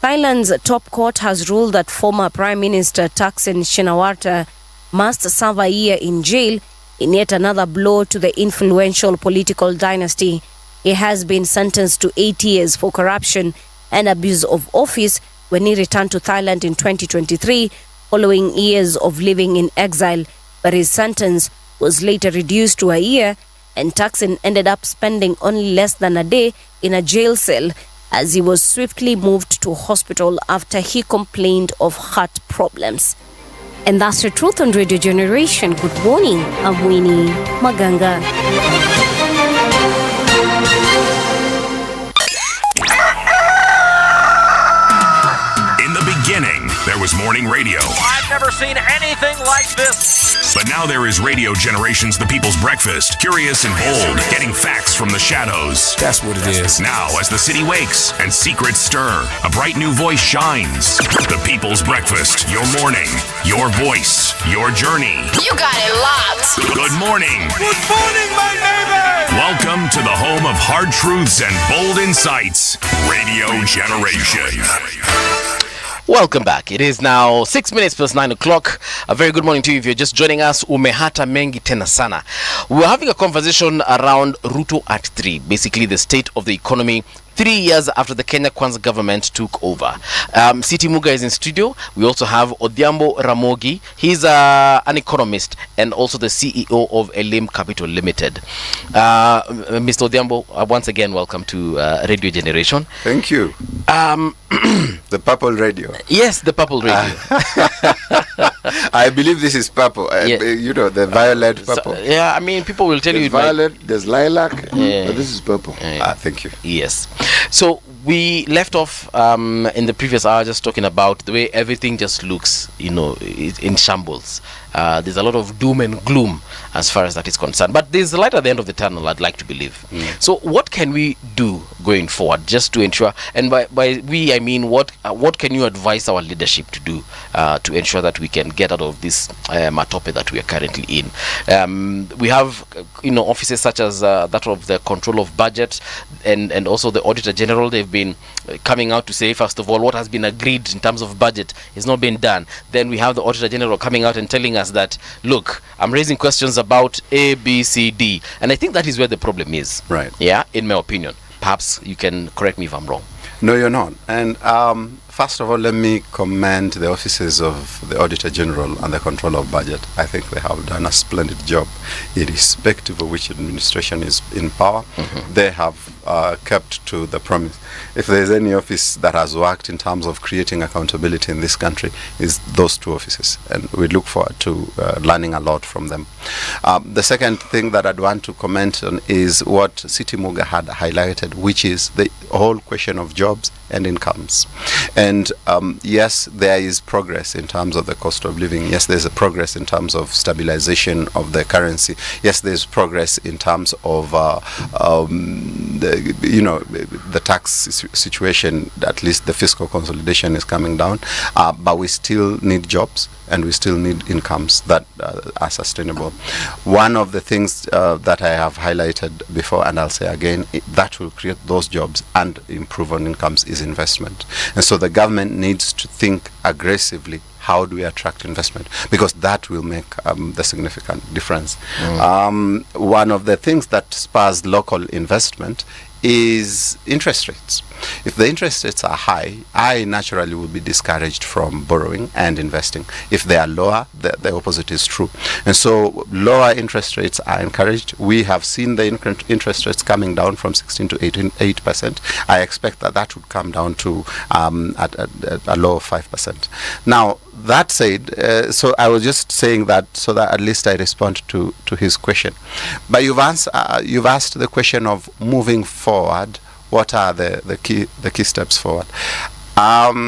E: Thailand's top court has ruled that former Prime Minister Thaksin Shinawatra must serve a year in jail In yet another blow to the influential political dynasty, he has been sentenced to 8 years for corruption and abuse of office when he returned to Thailand in 2023 following years of living in exile, but his sentence was later reduced to a year, and Thaksin ended up spending only less than a day in a jail cell as he was swiftly moved to hospital after he complained of heart problems. And that's the truth on Radio Generation. Good morning, I'm Winnie Maganga.
D: In the beginning, there was morning radio.
R: I've never seen anything like this.
D: But now there is Radio Generation's The People's Breakfast. Curious and bold, getting facts from the shadows.
R: That's what it is.
D: Now, as the city wakes and secrets stir, a bright new voice shines. The People's Breakfast. Your morning, your voice, your journey.
S: You got it locked.
D: Good morning.
R: Good morning, my neighbor.
D: Welcome to the home of hard truths and bold insights. Radio Generation.
B: Welcome back. It is now 6 minutes past 9 o'clock. A very good morning to you. If you're just joining us, umehata mengi tena sana. We're having a conversation around Ruto at 3, basically the state of the economy 3 years after the Kenya Kwanza government took over. Siti Muga is in studio. We also have Odhiambo Ramogi. He's an economist and also the CEO of Elim Capital Limited. Mr. Odhiambo, once again, welcome to Radio Generation.
Q: Thank you. The purple radio.
B: Yes, the purple radio.
Q: I believe this is purple. You know, the violet purple.
B: So, yeah, I mean, people will tell
A: there's
B: you.
A: Violet, there's lilac, but this is purple.
Q: Thank you.
B: Yes. So we left off in the previous hour just talking about the way everything just looks, in shambles. There's a lot of doom and gloom as far as that is concerned. But there's a light at the end of the tunnel, I'd like to believe. So what can we do going forward just to ensure, and by we, I mean what can you advise our leadership to do to ensure that we can get out of this matope that we are currently in? We have, offices such as that of the control of budget and also the Auditor General. They've been coming out to say, first of all, what has been agreed in terms of budget has not been done. Then we have the Auditor General coming out and telling us that, look, I'm raising questions about A, B, C, D. And I think that is where the problem is.
Q: Right.
B: Yeah, in my opinion. Perhaps you can correct me if I'm wrong.
Q: No, you're not. And first of all, let me commend the offices of the Auditor General and the Control of Budget. I think they have done a splendid job, irrespective of which administration is in power. They have kept to the promise. If there's any office that has worked in terms of creating accountability in this country, is those two offices, and we look forward to learning a lot from them. The second thing that I'd want to comment on is what Siti Muga had highlighted, which is the whole question of jobs and incomes. And yes, there is progress in terms of the cost of living. Yes, there's a progress in terms of stabilization of the currency. Yes, there's progress in terms of the tax situation. At least the fiscal consolidation is coming down, but we still need jobs and we still need incomes that are sustainable. One of the things that I have highlighted before, and I'll say again, that will create those jobs and improve on incomes, is investment. And so the government needs to think aggressively, how do we attract investment? Because that will make the significant difference. One of the things that spurs local investment is interest rates. If the interest rates are high, I naturally will be discouraged from borrowing and investing. If they are lower, the opposite is true. And so lower interest rates are encouraged. We have seen the interest rates coming down from 16 to 8%. I expect that would come down to at a low of 5%. Now, that said, so I was just saying that so that at least I respond to his question. But you've asked the question of moving forward. What are the key steps forward? I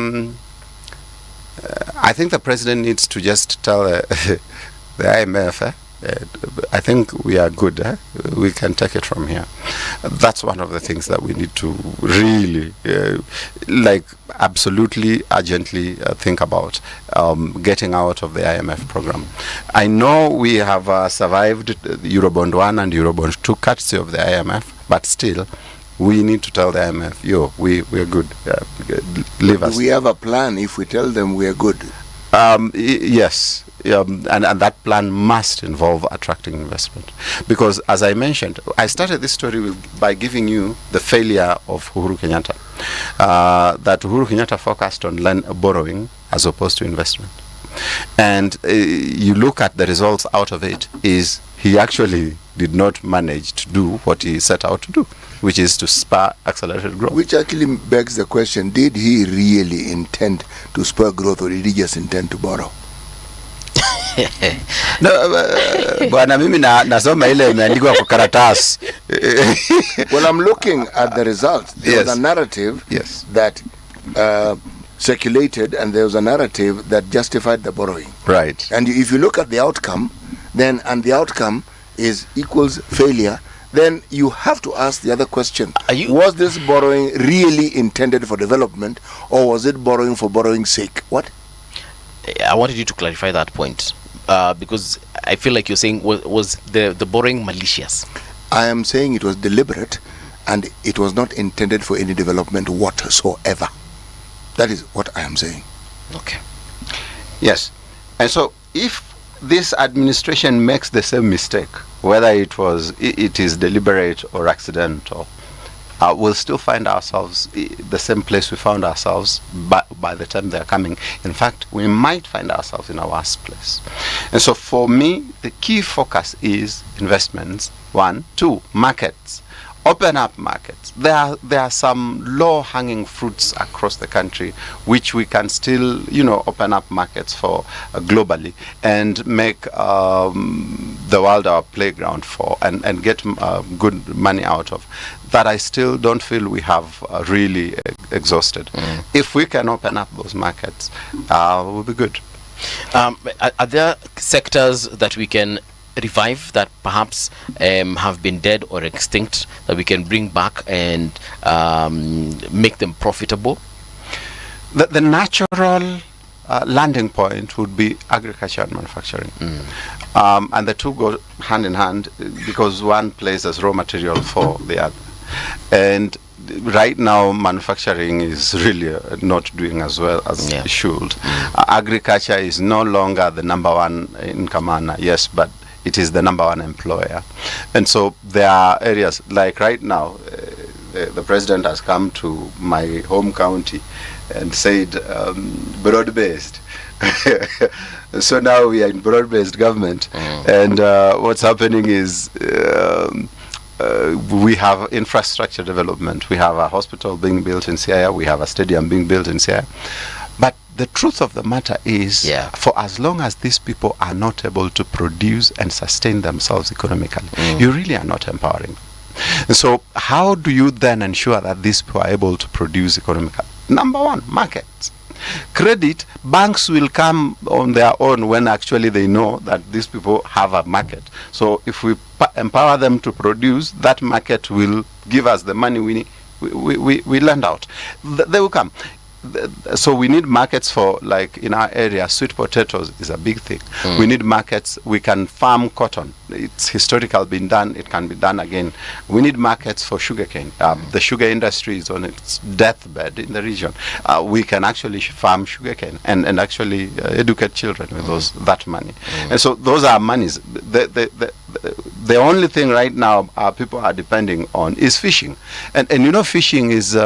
Q: think the president needs to just tell the IMF, I think we are good. We can take it from here. That's one of the things that we need to really, absolutely urgently think about, getting out of the IMF program. I know we have survived Eurobond 1 and Eurobond 2 courtesy of the IMF, but still, we need to tell the IMF, we're good. Leave us.
A: Do we have a plan if we tell them we're good?
Q: Yes. and that plan must involve attracting investment. Because, as I mentioned, I started this story by giving you the failure of Uhuru Kenyatta. That Uhuru Kenyatta focused on borrowing as opposed to investment. And you look at the results out of it, is he actually did not manage to do what he set out to do, which is to spur accelerated growth.
A: Which actually begs the question, did he really intend to spur growth, or did he just intend to borrow?
Q: Bwana mimi nasoma ile imeandikwa kwa karatasi.
A: Well, I'm looking at the results. There was a narrative that circulated, and there was a narrative that justified the borrowing.
Q: Right.
A: And if you look at the outcome, and the outcome is equals failure, then you have to ask the other question. Was this borrowing really intended for development, or was it borrowing for borrowing's sake? What?
B: I wanted you to clarify that point, because I feel like you're saying, was the borrowing malicious?
A: I am saying it was deliberate, and it was not intended for any development whatsoever. That is what I am saying.
B: Okay.
Q: Yes. And so if this administration makes the same mistake, whether it is deliberate or accidental, we'll still find ourselves the same place we found ourselves by the time they're coming. In fact, we might find ourselves in a worse place. And so for me, the key focus is investments. 1, 2, markets. Open up markets. There are some low-hanging fruits across the country which we can still, open up markets for globally and make the world our playground for and get good money out of. That I still don't feel we have really exhausted. If we can open up those markets, we'll be good.
B: Are there sectors that we can revive that perhaps have been dead or extinct, that we can bring back and make them profitable?
Q: The natural landing point would be agriculture and manufacturing. And the two go hand in hand because one plays as raw material for the other. And right now manufacturing is really not doing as well as it should. Agriculture is no longer the number one income earner, yes, but it is the number one employer. And so there are areas like right now, the president has come to my home county and said broad-based. So now we are in broad-based government, and what's happening is we have infrastructure development. We have a hospital being built in Siaya. We have a stadium being built in Siaya. But the truth of the matter is, for as long as these people are not able to produce and sustain themselves economically, you really are not empowering them. And so how do you then ensure that these people are able to produce economically? Number one, markets. Credit, banks will come on their own when actually they know that these people have a market. So if we empower them to produce, that market will give us the money we lend out. They will come. So we need markets for, like in our area, sweet potatoes is a big thing. We need markets. We can farm cotton. It's historically been done. It can be done again. We need markets for sugarcane. The sugar industry is on its deathbed in the region. We can actually farm sugarcane and actually educate children with that money. And so those are monies. The only thing right now people are depending on is fishing. And fishing is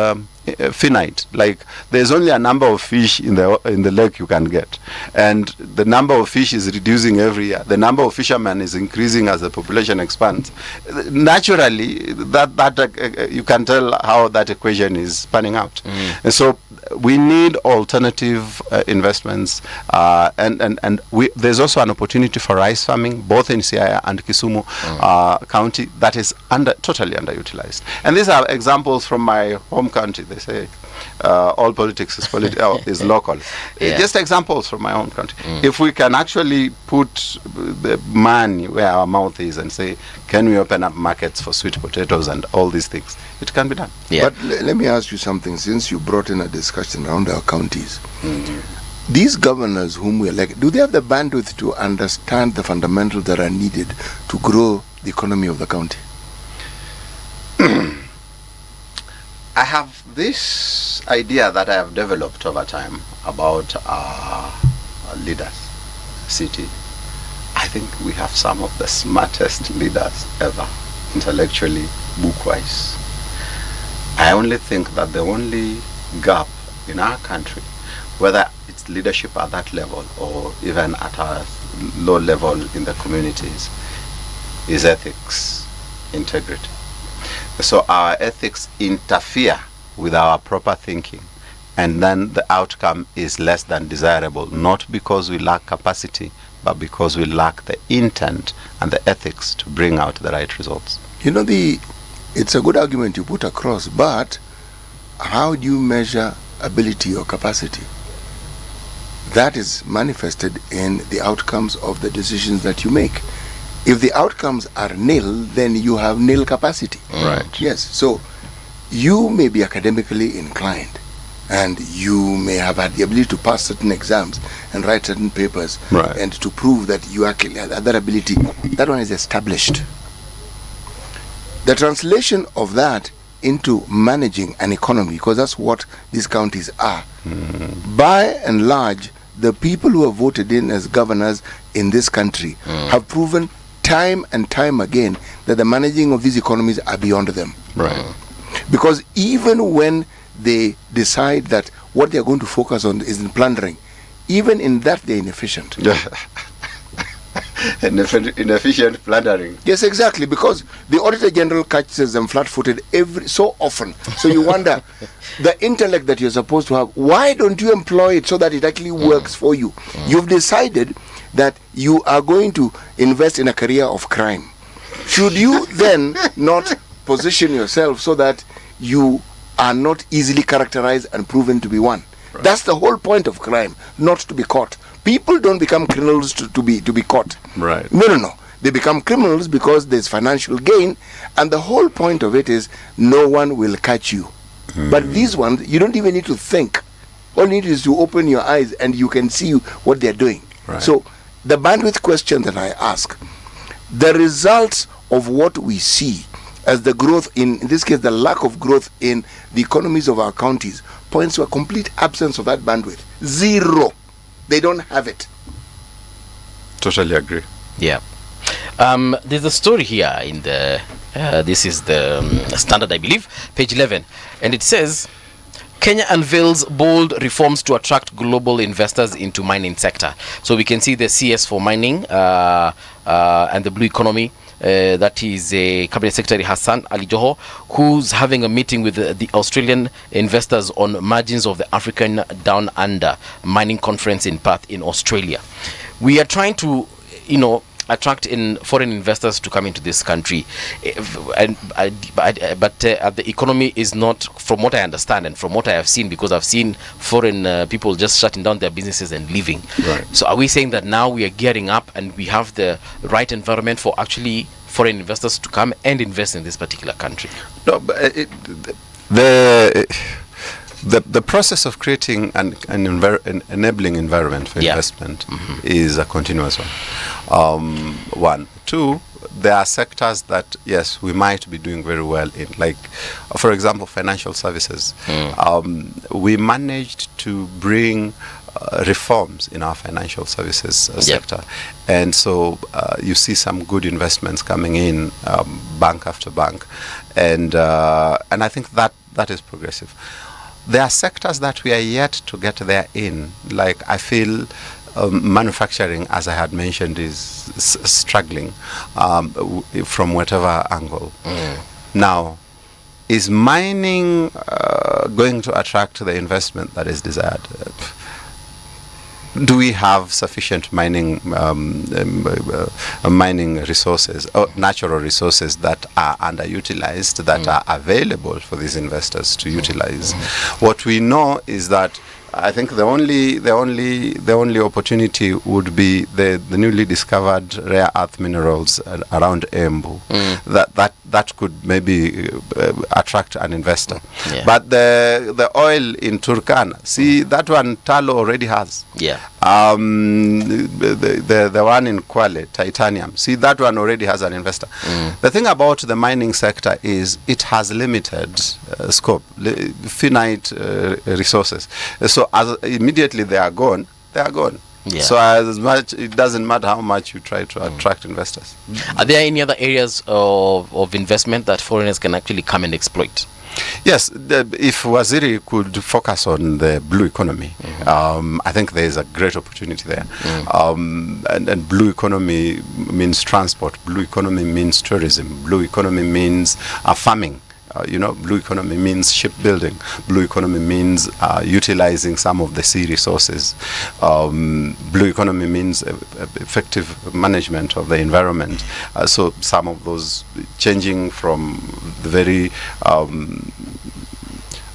Q: finite. Like there's only a number of fish in the lake you can get, and the number of fish is reducing every year. The number of fishermen is increasing as the population expands. Naturally, that you can tell how that equation is panning out. And so we need alternative investments, and there's also an opportunity for rice farming both in Siaya and Kisumu county that is totally underutilized. And these are examples from my home country. They say all politics is local. Just examples from my own country. If we can actually put the money where our mouth is and say, can we open up markets for sweet potatoes and all these things, it can be done.
A: But let me ask you something, since you brought in a discussion around our counties. These governors whom we elect, do they have the bandwidth to understand the fundamentals that are needed to grow the economy of the county?
Q: I have this idea that I have developed over time about leaders. city, I think we have some of the smartest leaders ever, intellectually, book-wise. I only think that the only gap in our country, whether it's leadership at that level or even at a low level in the communities, is ethics, integrity. So our ethics interfere with our proper thinking, and then the outcome is less than desirable, not because we lack capacity, but because we lack the intent and the ethics to bring out the right results.
A: You know, it's a good argument you put across, but how do you measure ability or capacity? That is manifested in the outcomes of the decisions that you make. If the outcomes are nil, then you have nil capacity.
Q: Right.
A: Yes. So you may be academically inclined, and you may have had the ability to pass certain exams and write certain papers,
Q: right,
A: and to prove that you actually have that ability. That one is established. The translation of that into managing an economy, because that's what these counties are. By and large, the people who are voted in as governors in this country have proven time and time again that the managing of these economies are beyond them.
Q: Right.
A: Because even when they decide that what they are going to focus on is in plundering, even in that they're inefficient.
Q: Inefficient plundering.
A: Yes, exactly, because the Auditor General catches them flat-footed every so often. So you wonder, the intellect that you're supposed to have, why don't you employ it so that it actually works for you? You've decided that you are going to invest in a career of crime. Should you then not position yourself so that you are not easily characterized and proven to be one? Right. That's the whole point of crime, not to be caught. People don't become criminals to be caught.
Q: Right.
A: No. They become criminals because there's financial gain, and the whole point of it is no one will catch you. But these ones, you don't even need to think. All you need is to open your eyes and you can see what they're doing.
Q: Right.
A: So the bandwidth question that I ask, the results of what we see as the growth in this case, the lack of growth in the economies of our counties points to a complete absence of that bandwidth. Zero. They don't have it.
Q: Totally agree.
B: Yeah. There's a story here in the this is the Standard, I believe, page 11, and it says Kenya unveils bold reforms to attract global investors into mining sector. So we can see the CS for mining and the blue economy. That is Cabinet Secretary Hassan Ali Joho, who's having a meeting with the Australian investors on margins of the African Down Under mining conference in Perth in Australia. We are trying to, attract in foreign investors to come into this country, but the economy is not, from what I understand and from what I have seen, because I've seen foreign people just shutting down their businesses and leaving.
Q: Right.
B: So are we saying that now we are gearing up and we have the right environment for actually foreign investors to come and invest in this particular country?
Q: No, but the process of creating an enabling environment for investment is a continuous one. One. Two, there are sectors that, yes, we might be doing very well in, like, for example, financial services. We managed to bring reforms in our financial services sector, and so you see some good investments coming in, bank after bank, and I think that is progressive. There are sectors that we are yet to get there in, like I feel manufacturing, as I had mentioned, is struggling from whatever angle. Now, is mining going to attract the investment that is desired? Do we have sufficient mining resources, or natural resources that are underutilized, that are available for these investors to utilize? What we know is that I think the only opportunity would be the newly discovered rare earth minerals around Embu. That could maybe attract an investor. But the oil in Turkana, see, that one Talo already has.
B: Yeah.
Q: The one in Kwale, titanium, see, that one already has an investor. The thing about the mining sector is it has limited scope, finite resources. So as immediately they are gone,
B: Yeah.
Q: So as much, it doesn't matter how much you try to attract investors.
B: Are there any other areas of investment that foreigners can actually come and exploit?
Q: Yes, if Waziri could focus on the blue economy, I think there is a great opportunity there. And blue economy means transport, blue economy means tourism, blue economy means farming. Blue economy means shipbuilding. Blue economy means utilizing some of the sea resources. Blue economy means effective management of the environment. So some of those changing from the very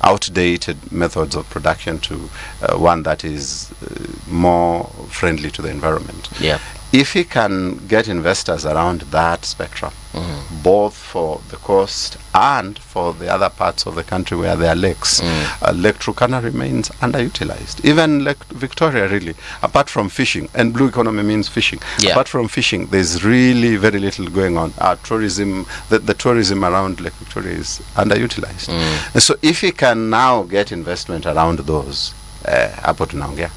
Q: outdated methods of production to one that is more friendly to the environment.
B: Yeah.
Q: If he can get investors around that spectrum, both for the coast and for the other parts of the country where there are lakes, Lake Turkana remains underutilized. Even Lake Victoria, really, apart from fishing, and blue economy means fishing.
B: Yeah.
Q: Apart from fishing, there's really very little going on. Tourism, the tourism around Lake Victoria is underutilized. And so if he can now get investment around those, hapo tunaongea.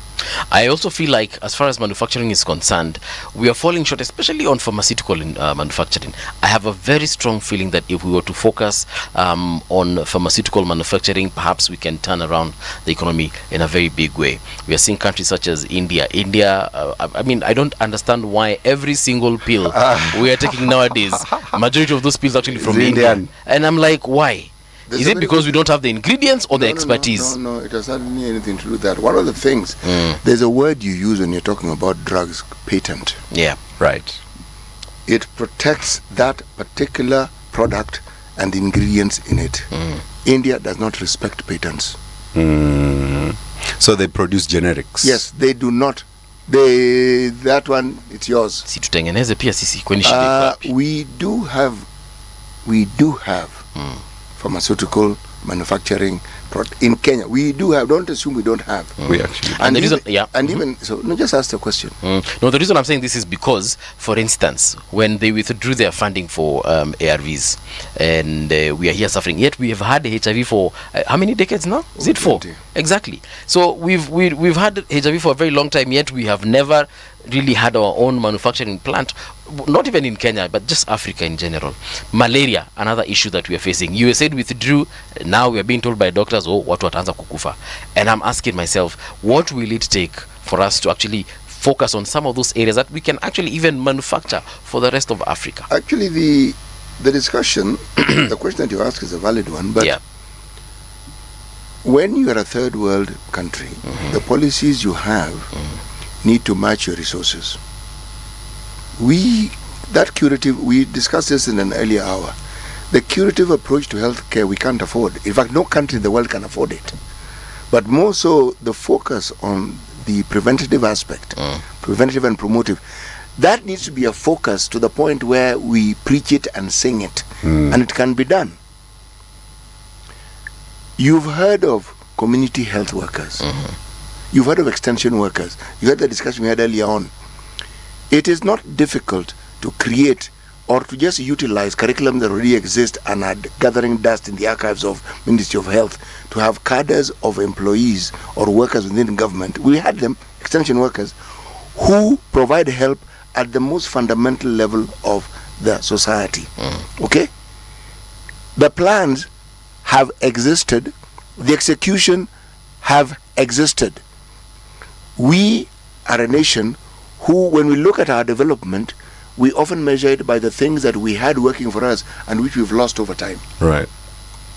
B: I also feel like, as far as manufacturing is concerned, we are falling short, especially on pharmaceutical manufacturing. I have a very strong feeling that if we were to focus on pharmaceutical manufacturing, perhaps we can turn around the economy in a very big way. We are seeing countries such as India. I don't understand why every single pill we are taking nowadays, majority of those pills actually from India. And I'm like, why? Is it because we don't have the ingredients or the expertise?
A: No, it has not anything to do with that. One of the things, there's a word you use when you're talking about drugs, patent.
B: Yeah.
Q: Right.
A: It protects that particular product and the ingredients in it. India does not respect patents.
Q: So they produce generics.
A: Yes, they do not. That one, it's yours. We do have pharmaceutical manufacturing in Kenya. We do have. Don't assume we don't have.
Q: We actually.
B: And the reason,
A: even so, no, just ask the question.
B: No, the reason I'm saying this is because, for instance, when they withdrew their funding for ARVs, and we are here suffering, yet we have had HIV for how many decades now? Is it 4? Exactly. So we've had HIV for a very long time, yet we have never really had our own manufacturing plant, not even in Kenya, but just Africa in general. Malaria, another issue that we are facing. USAID withdrew. Now we are being told by doctors, watu wataanza kukufa. And I'm asking myself, what will it take for us to actually focus on some of those areas that we can actually even manufacture for the rest of Africa?
A: Actually, the discussion, the question that you ask is a valid one, but when you are a third world country, the policies you have need to match your resources. We discussed this in an earlier hour. The curative approach to healthcare we can't afford. In fact, no country in the world can afford it. But more so, the focus on the preventative aspect, preventative and promotive, that needs to be a focus to the point where we preach it and sing it, and it can be done. You've heard of community health workers. You've heard of extension workers. You heard the discussion we had earlier on. It is not difficult to create or to just utilize curriculum that already exists and are gathering dust in the archives of Ministry of Health to have cadres of employees or workers within government. We had them, extension workers, who provide help at the most fundamental level of the society. Okay? The plans have existed. The execution have existed. We are a nation who, when we look at our development, we often measure it by the things that we had working for us and which we've lost over time.
Q: Right.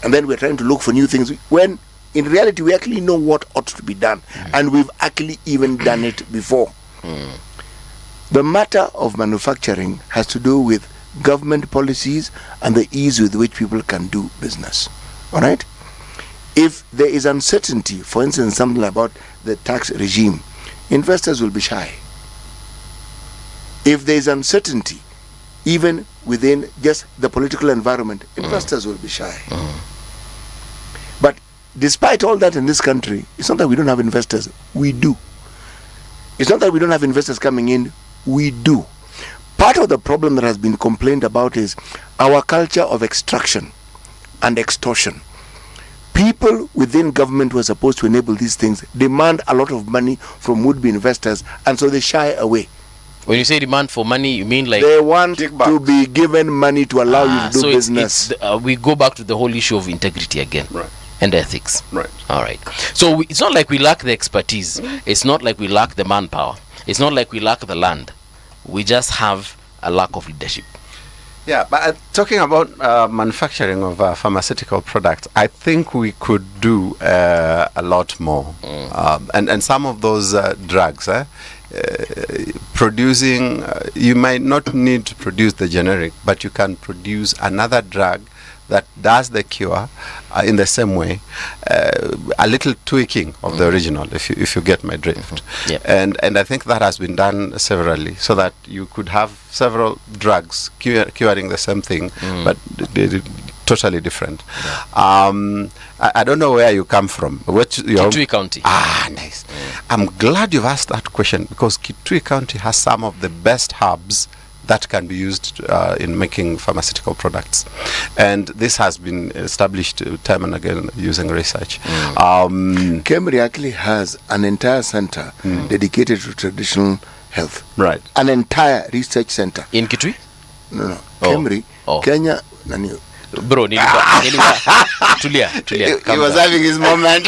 A: And then we're trying to look for new things when in reality we actually know what ought to be done, and we've actually even done it before. The matter of manufacturing has to do with government policies and the ease with which people can do business. All right? If there is uncertainty, for instance, something about the tax regime, investors will be shy. If there is uncertainty, even within just the political environment, investors will be shy. But despite all that in this country, it's not that we don't have investors. We do. It's not that we don't have investors coming in. We do. Part of the problem that has been complained about is our culture of extraction and extortion. people within government who are supposed to enable these things demand a lot of money from would-be investors, and so they shy away.
B: When you say demand for money, you mean like
A: they want to be given money to allow you to do
B: so
A: business.
B: We go back to the whole issue of integrity again,
Q: right?
B: And ethics,
Q: right?
B: All right. So it's not like we lack the expertise. It's not like we lack the manpower. It's not like we lack the land. We just have a lack of leadership.
Q: Yeah, but talking about manufacturing of pharmaceutical products, I think we could do a lot more. And some of those drugs, producing, you might not need to produce the generic, but you can produce another drug that does the cure in the same way, a little tweaking of the original, if you get my drift.
B: Yep.
Q: And I think that has been done severally, so that you could have several drugs curing the same thing, but they're totally different. I don't know where you come from.
B: Kitui County.
Q: Ah, nice. I'm glad you've asked that question, because Kitui County has some of the best herbs that can be used in making pharmaceutical products, and this has been established time and again using research.
A: Kemri actually has an entire center dedicated to traditional health.
Q: Right.
A: An entire research center.
B: In Kitui?
A: No. Kemri, Kenya.
B: Bro, tulia.
Q: He was having his moment.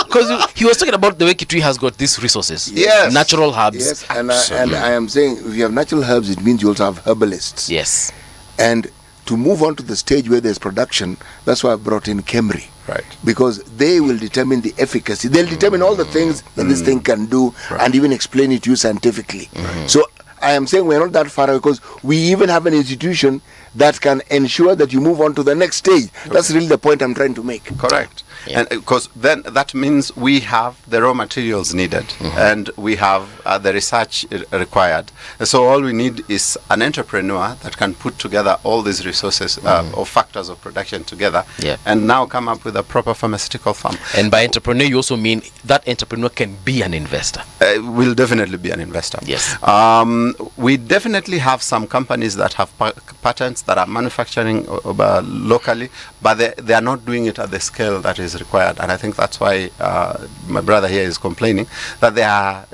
B: Because he was talking about the way Kitui has got these resources.
A: Yes.
B: Natural herbs.
A: Yes, and I am saying, if you have natural herbs, it means you also have herbalists.
B: Yes.
A: And to move on to the stage where there's production, that's why I brought in Kemri.
Q: Right.
A: Because they will determine the efficacy. They'll determine all the things that this thing can do, and even explain it to you scientifically. So I am saying we're not that far away, because we even have an institution that can ensure that you move on to the next stage. That's really the point I'm trying to make.
Q: Correct. And because then that means we have the raw materials needed, and we have the research required. So all we need is an entrepreneur that can put together all these resources or factors of production together, and now come up with a proper pharmaceutical farm.
B: And by entrepreneur, you also mean that entrepreneur can be an investor.
Q: Will definitely be an investor.
B: Yes.
Q: We definitely have some companies that have patents that are manufacturing locally, but they are not doing it at the scale that is required, and I think that's why my brother here is complaining that there are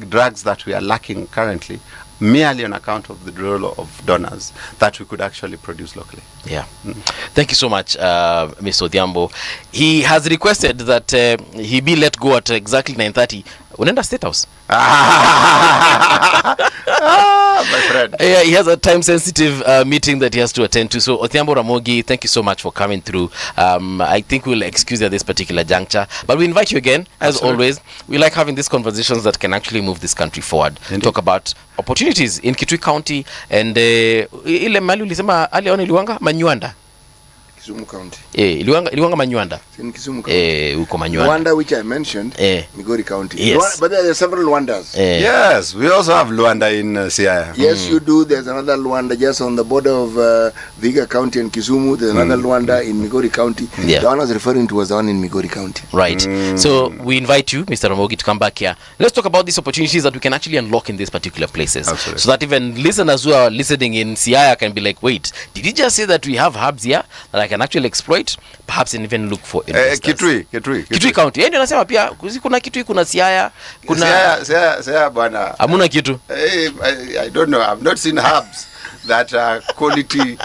Q: drugs that we are lacking currently, merely on account of the role of donors, that we could actually produce locally.
B: Yeah. Thank you so much, Mr. Odhiambo. He has requested that he be let go at exactly 9:30. Unaenda State House.
Q: My friend.
B: Yeah, he has a time-sensitive meeting that he has to attend to. So, Odhiambo Ramogi, thank you so much for coming through. I think we'll excuse you at this particular juncture, but we invite you again, as always. We like having these conversations that can actually move this country forward.
Q: Indeed.
B: Talk about opportunities in Kitui County and ile mali ulisema aliona Iliwanga Manywanda.
A: Kisumu County.
B: Iliwanga Manywanda.
A: In Kisumu County.
B: Uko Manywanda.
A: Luanda, which I mentioned, Migori County.
B: Yes.
A: But there are several Luandas.
Q: Yes, we also have Luanda in Siaya.
A: Yes, you do. There's another Luanda just on the border of Vihiga County and Kisumu. There's another Luanda in Migori County.
B: Yeah.
A: The one I was referring to was the one in Migori County.
B: Right. So we invite you, Mr. Ramogi, to come back here. Let's talk about these opportunities that we can actually unlock in these particular places.
Q: Absolutely.
B: So that even listeners who are listening in Siaya can be like, wait, did he just say that we have hubs here that I can actually exploit? Perhaps and even look for investors. Kitui County. Ndio nasema pia kuna Kitui, kuna Siaya, kuna
Q: Siaya bwana.
B: Hamuna kitu.
Q: I don't know. I've not seen hubs that are quality,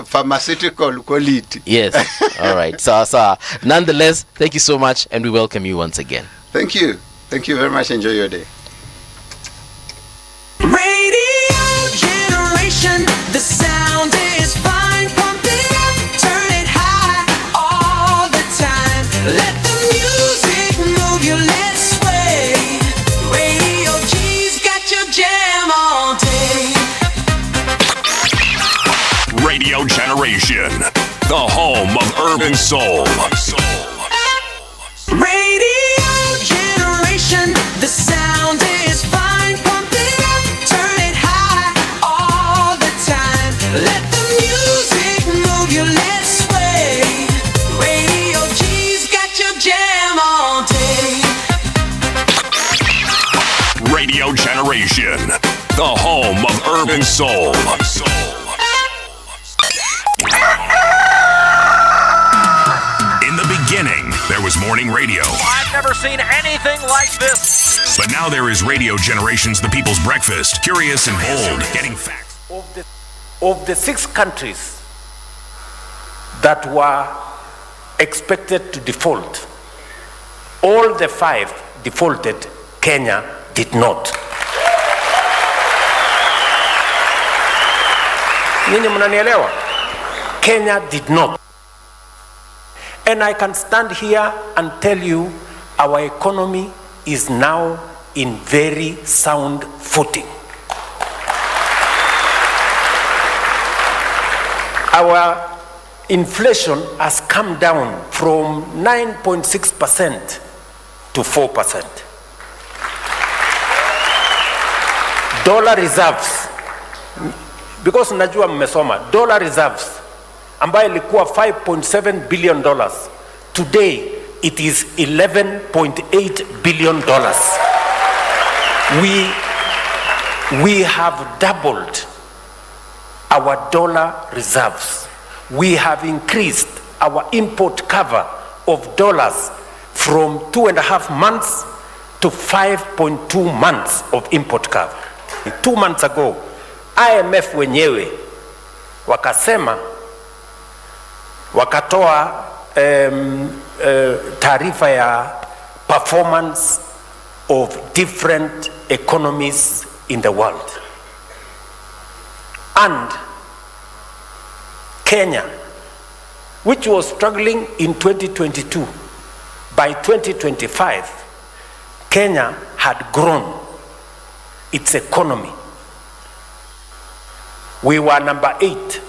Q: pharmaceutical quality.
B: Yes. All right. So, nonetheless, thank you so much, and we welcome you once again.
Q: Thank you. Thank you very much. Enjoy your day.
C: Radio generation, the sound is fine. Pump it up, turn it high all the time. Let the music move you, let's sway. Radio G's got your jam all day.
D: Radio Generation, the home of urban soul.
C: Radio generation, the sound is fine. Pump it up, turn it high all the time. Let the music move you, let's sway. Radio G's got your jam all day.
D: Radio Generation, the home of urban soul. was morning radio.
R: I've never seen anything like this.
D: But now there is Radio Generations, the People's Breakfast. Curious and bold, getting facts.
S: Of the 6 countries that were expected to default, all the 5 defaulted. Kenya did not. Nini mnanielewa? Kenya did not. And I can stand here and tell you our economy is now in very sound footing. Our inflation has come down from 9.6% to 4%. Dollar reserves, because najua mmesoma, dollar reserves ambayo ilikuwa $5.7 billion, today it is $11.8 billion. We have doubled our dollar reserves. We have increased our import cover of dollars from 2.5 months to 5.2 months of import cover. 2 months ago, IMF wenyewe wakasema, wakatoa taarifa ya performance of different economies in the world. And Kenya, which was struggling in 2022, by 2025, Kenya had grown its economy. We were number 8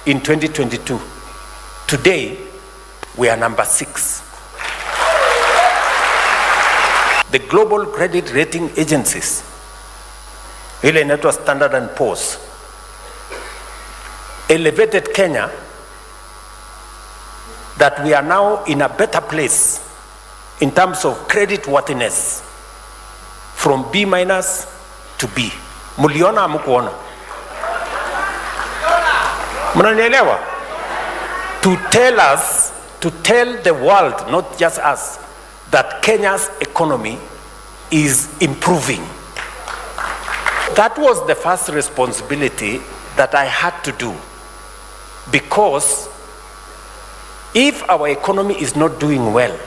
S: in 2022. Today, we are number 6. The global credit rating agencies, ile inaitwa Standard and Poor's, elevated Kenya that we are now in a better place in terms of credit worthiness from B- to B. Muliona amukuona? Mnanielewa? To tell the world, not just us, that Kenya's economy is improving. That was the first responsibility that I had to do, because if our economy is not doing well,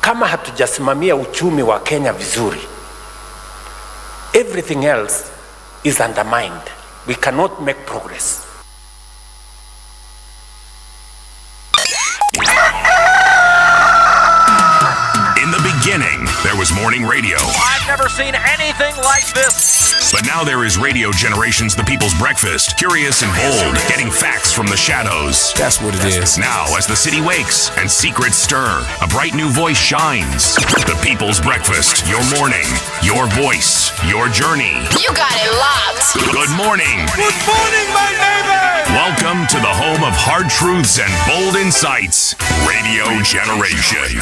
S: kama hatujasimamia uchumi wa Kenya vizuri, everything else is undermined. We cannot make progress.
D: In the beginning, there was morning radio.
R: I've never seen anything like this.
D: But now there is Radio Generations, the People's Breakfast. Curious and bold, getting facts from the shadows.
R: That's what it is.
D: Now, as the city wakes and secrets stir, a bright new voice shines. The People's Breakfast, your morning, your voice, your journey.
T: You got it locked.
D: Good morning.
R: Good morning, my neighbor.
D: Welcome to the home of hard truths and bold insights. Radio Generation.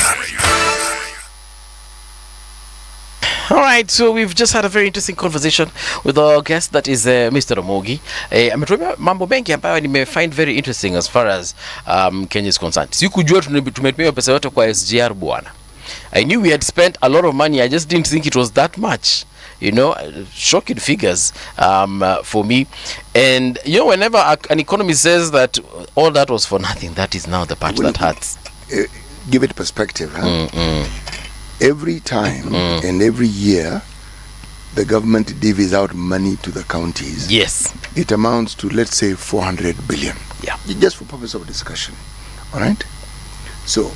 B: All right, so we've just had a very interesting conversation with our guest, that is Mr. Omogi. Ametuambia mambo mengi ambayo nimefind very interesting as far as Kenya is concerned. Sikujua tumetumia pesa yote kwa SGR bwana. I knew we had spent a lot of money. I just didn't think it was that much. You know, shocking figures for me. And you know, whenever an economist says that all that was for nothing, that is now the part that hurts.
A: Give it perspective, huh? Every time and every year, the government divvies out money to the counties.
B: Yes.
A: It amounts to, let's say, 400 billion.
B: Yeah.
A: Just for purpose of discussion. All right? So,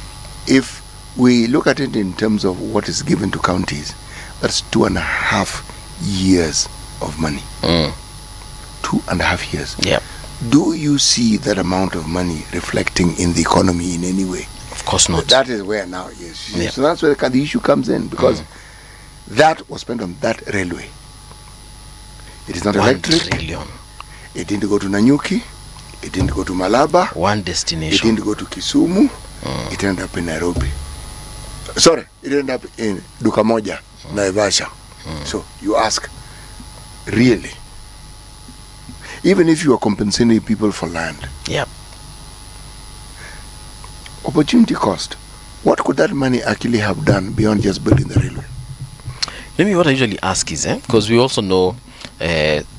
A: if we look at it in terms of what is given to counties, that's 2.5 years of money. 2.5 years.
B: Yeah.
A: Do you see that amount of money reflecting in the economy in any way?
B: Of course not.
A: That is where now, yes.
B: Yeah.
A: So that's where the issue comes in, because that was spent on that railway. It is not
B: 1
A: electric.
B: trillion.
A: It didn't go to Nanyuki. It didn't go to Malaba.
B: One
A: It
B: destination.
A: didn't go to Kisumu. It ended up in Nairobi. Sorry, it ended up in Dukamoja, Naivasha. So you ask, really? Even if you are compensating people for land,
B: Yep.
A: opportunity cost What could that money actually have done beyond just building the railway?
B: Maybe what I usually ask is, because we also know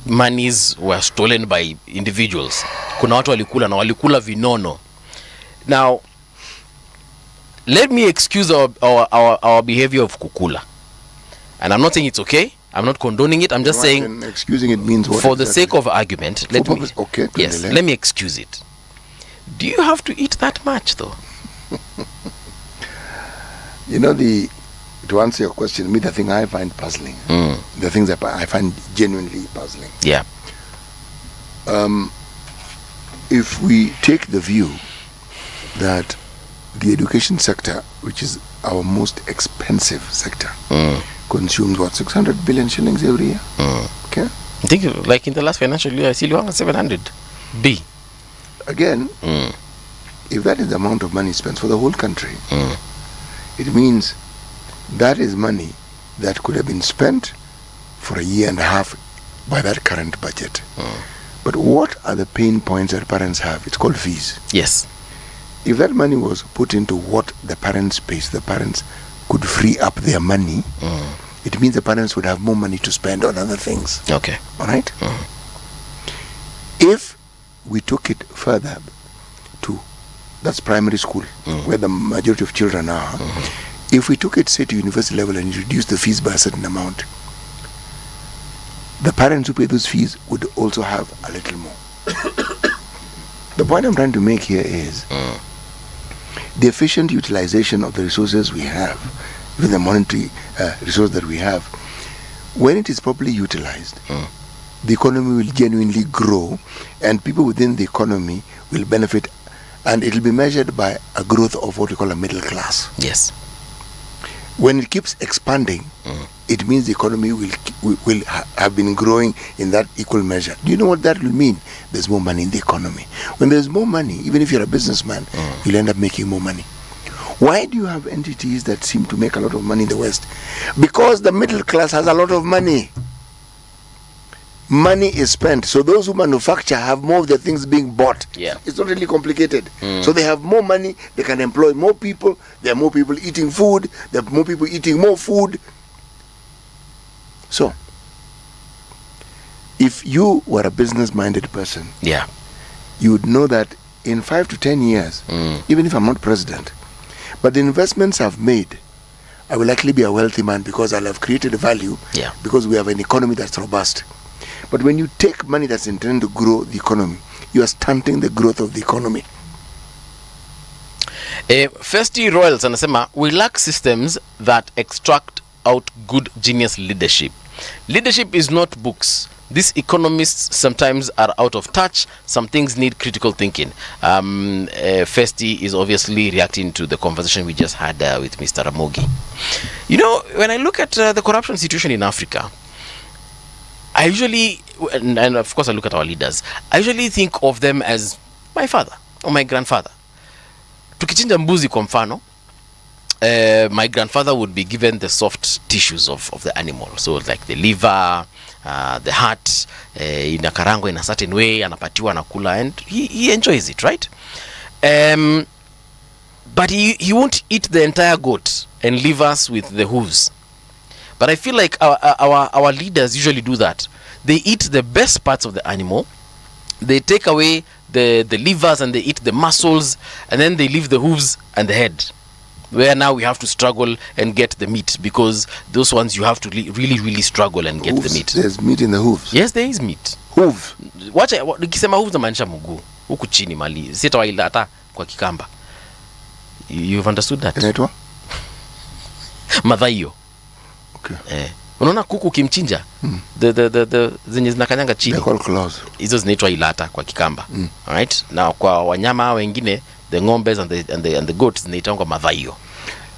B: monies were stolen by individuals. Kuna watu walikula na walikula vinono. Now, let me excuse our behavior of kukula. And I'm not saying it's okay. I'm not condoning it. I'm just saying
A: excusing it means what?
B: For the sake of argument, let me excuse it. Do you have to eat that much though?
A: You know, to answer your question, the thing I find puzzling, the things that I find genuinely puzzling.
B: Yeah.
A: If we take the view that the education sector, which is our most expensive sector, consumes 600 billion shillings every year. Okay.
B: I think like in the last financial year, I see 700 B.
A: Again, if that is the amount of money spent for the whole country, it means that is money that could have been spent for a year and a half by that current budget. But what are the pain points that parents have? It's called fees.
B: Yes.
A: If that money was put into what the parents pay, so the parents could free up their money, it means the parents would have more money to spend on other things.
B: Okay.
A: All right? If we took it further to, that's primary school, where the majority of children are, if we took it, say, to university level and reduced the fees by a certain amount, the parents who pay those fees would also have a little more. The point I'm trying to make here is the efficient utilization of the resources we have, even the monetary resource that we have, when it is properly utilized, the economy will genuinely grow and people within the economy will benefit, and it will be measured by a growth of what we call a middle class.
B: Yes.
A: When it keeps expanding, it means the economy will have been growing in that equal measure. Do you know what that will mean? There's more money in the economy. When there's more money, even if you're a businessman, you'll end up making more money. Why do you have entities that seem to make a lot of money in the West? Because the middle class has a lot of money. Money is spent, so those who manufacture have more of the things being bought.
B: Yeah.
A: It's not really complicated. So they have more money, they can employ more people, there are more people eating food, there are more people eating more food. So, if you were a business-minded person, you would know that in 5 to 10 years, even if I'm not president, but the investments I've made, I will likely be a wealthy man because I'll have created value, because we have an economy that's robust. But when you take money that's intended to grow the economy, you are stunting the growth of the economy.
B: Festy Royals anasema, we lack systems that extract out good genius leadership. Leadership is not books. These economists sometimes are out of touch. Some things need critical thinking. Festy is obviously reacting to the conversation we just had with Mr. Ramogi. You know, when I look at the corruption situation in Africa, I usually, and of course I look at our leaders, I usually think of them as my father or my grandfather. Tukichinja mbuzi kwa mfano, my grandfather would be given the soft tissues of the animal. So like the liver, the heart, inakarangwa in a certain way, anapatiwa anakula, and he enjoys it, right? But he won't eat the entire goat and leave us with the hooves. But I feel like our leaders usually do that. They eat the best parts of the animal, they take away the livers and they eat the muscles, and then they leave the hooves and the head, where now we have to struggle and get the meat, because those ones you have to really struggle and get the meat.
A: There's meat in the hooves?
B: Yes, there is meat.
A: Hoof?
B: Nikisema hooves namaanisha mguu huku chini mali sitawaila hata kwa kikamba. You've understood that?
A: Inaitwa
B: madhaio.
A: Okay.
B: Unaona kuku kimchinja, the zenye zinakanyanga chini,
A: they call claws.
B: Hizo zinaitwa ilata kwa kikamba. Alright? Now kwa wanyama wengine, the ngombes and the goats zinaitwa madhaio.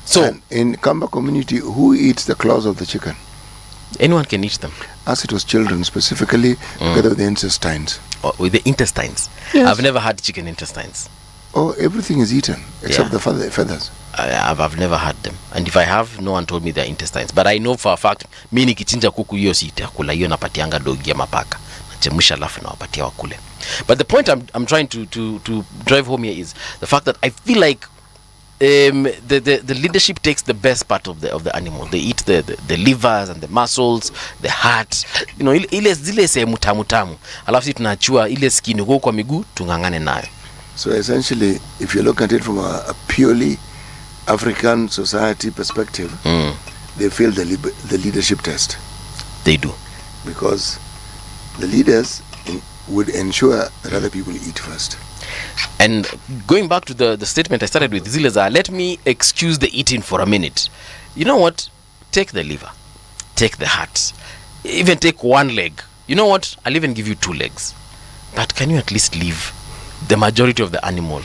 B: So
A: and in Kamba community, who eats the claws of the chicken?
B: Anyone can eat them.
A: As it was children specifically, together with the intestines.
B: With the intestines?
A: Yes.
B: I've never had chicken intestines.
A: Oh, everything is eaten except the feathers.
B: I've never had them, and if I have, no one told me they're intestines. But I know for a fact, mimi nikichinja kuku hiyo sitakula, hiyo napatianga dogi ya mapaka, nachemsha alafu nawapatia wakule. But the point I'm trying to drive home here is the fact that I feel like the leadership takes the best part of the animal. They eat the livers and the muscles, the heart, ile zile sehemu tamu tamu, alafu sisi tunachua ile skin huko kwa miguu tungangane nayo.
A: So essentially, if you look at it from a purely African society perspective, they fail the leadership test.
B: They do.
A: Because the leaders would ensure that other people eat first.
B: And going back to the statement I started with, Zileza, let me excuse the eating for a minute. You know what? Take the liver. Take the heart. Even take one leg. You know what? I'll even give you 2 legs. But can you at least leave the majority of the animal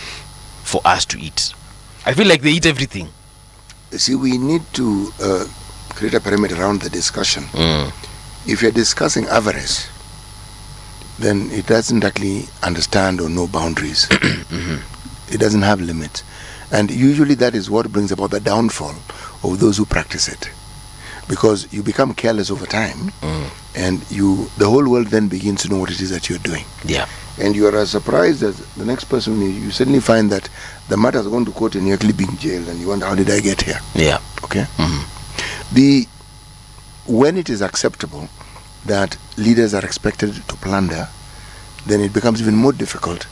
B: for us to eat? I feel like they eat everything.
A: See, we need to create a perimeter around the discussion. If you're discussing avarice, then it doesn't actually understand or know boundaries. It doesn't have limits. And usually that is what brings about the downfall of those who practice it. Because you become careless over time, and the whole world then begins to know what it is that you're doing.
B: Yeah.
A: And you are as surprised as the next person. You suddenly find that the matter has gone to court and you're actually being jailed, and you wonder, how did I get here?
B: Yeah.
A: Okay. When it is acceptable that leaders are expected to plunder, then it becomes even more difficult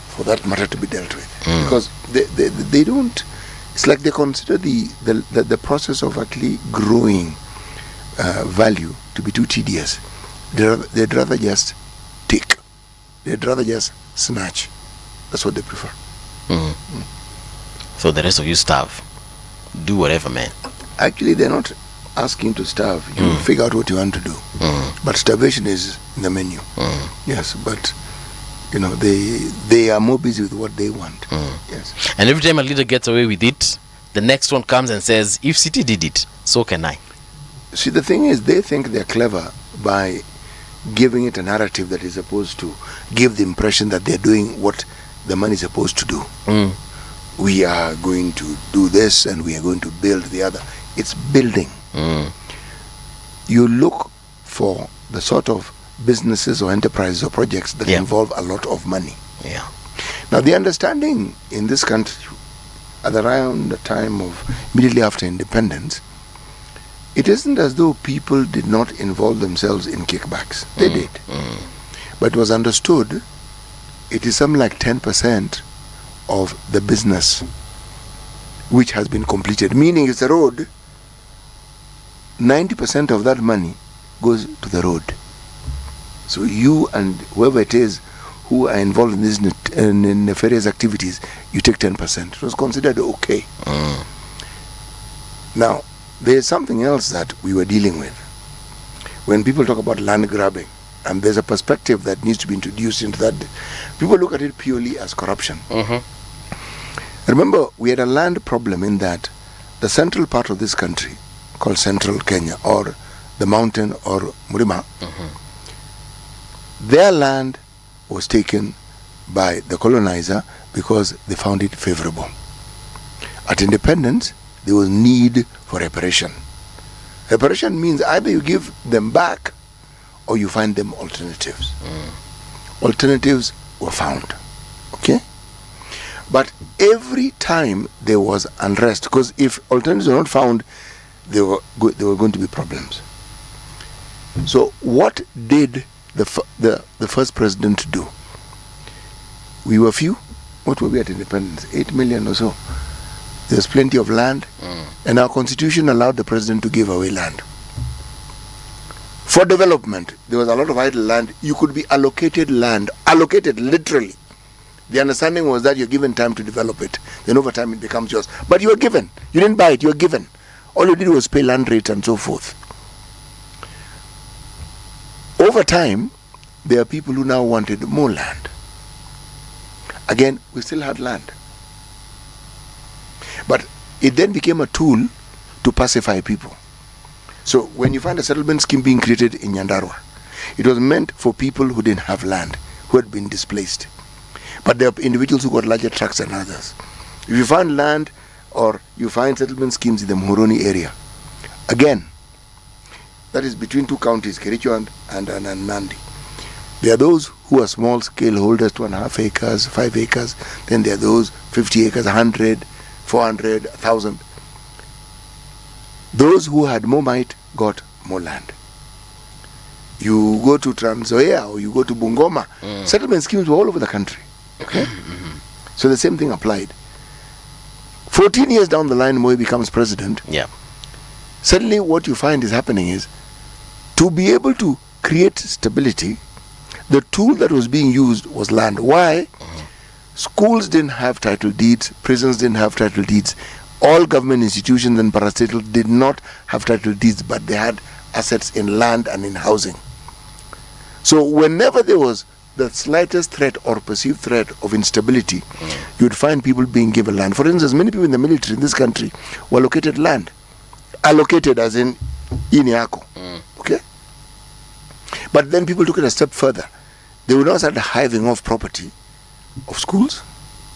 A: for that matter to be dealt with. Because they don't. It's like they consider the process of actually growing value to be too tedious. They'd rather just take. They'd rather just snatch. That's what they prefer.
B: So the rest of you starve. Do whatever, man.
A: Actually, they're not asking to starve. You figure out what you want to do. But starvation is in the menu. Yes, but they are more busy with what they want. Yes.
B: And every time a leader gets away with it, the next one comes and says, if City did it, so can I.
A: See, the thing is, they think they're clever by giving it a narrative that is supposed to give the impression that they're doing what the money is supposed to do. We are going to do this and we are going to build the other. It's building. You look for the sort of businesses or enterprises or projects that involve a lot of money.
B: Yeah.
A: Now, the understanding in this country at around the time of immediately after independence, it isn't as though people did not involve themselves in kickbacks. They did. But it was understood it is something like 10% of the business which has been completed. Meaning it's a road, 90% of that money goes to the road. So you and whoever it is who are involved in these nefarious activities, you take 10%. It was considered okay. Now, there's something else that we were dealing with. When people talk about land grabbing, and there's a perspective that needs to be introduced into that, people look at it purely as corruption. Remember, we had a land problem in that the central part of this country, called Central Kenya, or the mountain, or Murima, their land was taken by the colonizer because they found it favorable. At independence, there was need for reparation. Reparation means either you give them back or you find them alternatives. Alternatives were found. Okay? But every time there was unrest, because if alternatives were not found, there were going to be problems. So what did the first president do? We were few. What were we at independence? 8 million or so. There's plenty of land, and our constitution allowed the president to give away land. For development, there was a lot of idle land. You could be allocated land, allocated literally. The understanding was that you're given time to develop it. Then over time it becomes yours. But you were given. You didn't buy it, you were given. All you did was pay land rates and so forth. Over time, there are people who now wanted more land. Again, we still had land. But it then became a tool to pacify people. So when you find a settlement scheme being created in Nyandarua, it was meant for people who didn't have land, who had been displaced. But there are individuals who got larger tracts than others. If you find land or you find settlement schemes in the Muhoroni area, again, that is between two counties, Kericho and Nandi. There are those who are small scale holders, 2.5 acres, 5 acres. Then there are those 50 acres, 100, 400, 1,000. Those who had more might got more land. You go to Trans Nzoia or you go to Bungoma, settlement schemes were all over the country. Okay? So the same thing applied. 14 years down the line, Moi becomes president.
B: Yeah.
A: Suddenly what you find is happening is, to be able to create stability, the tool that was being used was land. Why? Schools didn't have title deeds, prisons didn't have title deeds. All government institutions and parastatal did not have title deeds, but they had assets in land and in housing. So whenever there was the slightest threat or perceived threat of instability, you'd find people being given land. For instance, many people in the military in this country were allocated land. Allocated as in Iniako. Okay? But then people took it a step further. They would now start hiving off property of schools,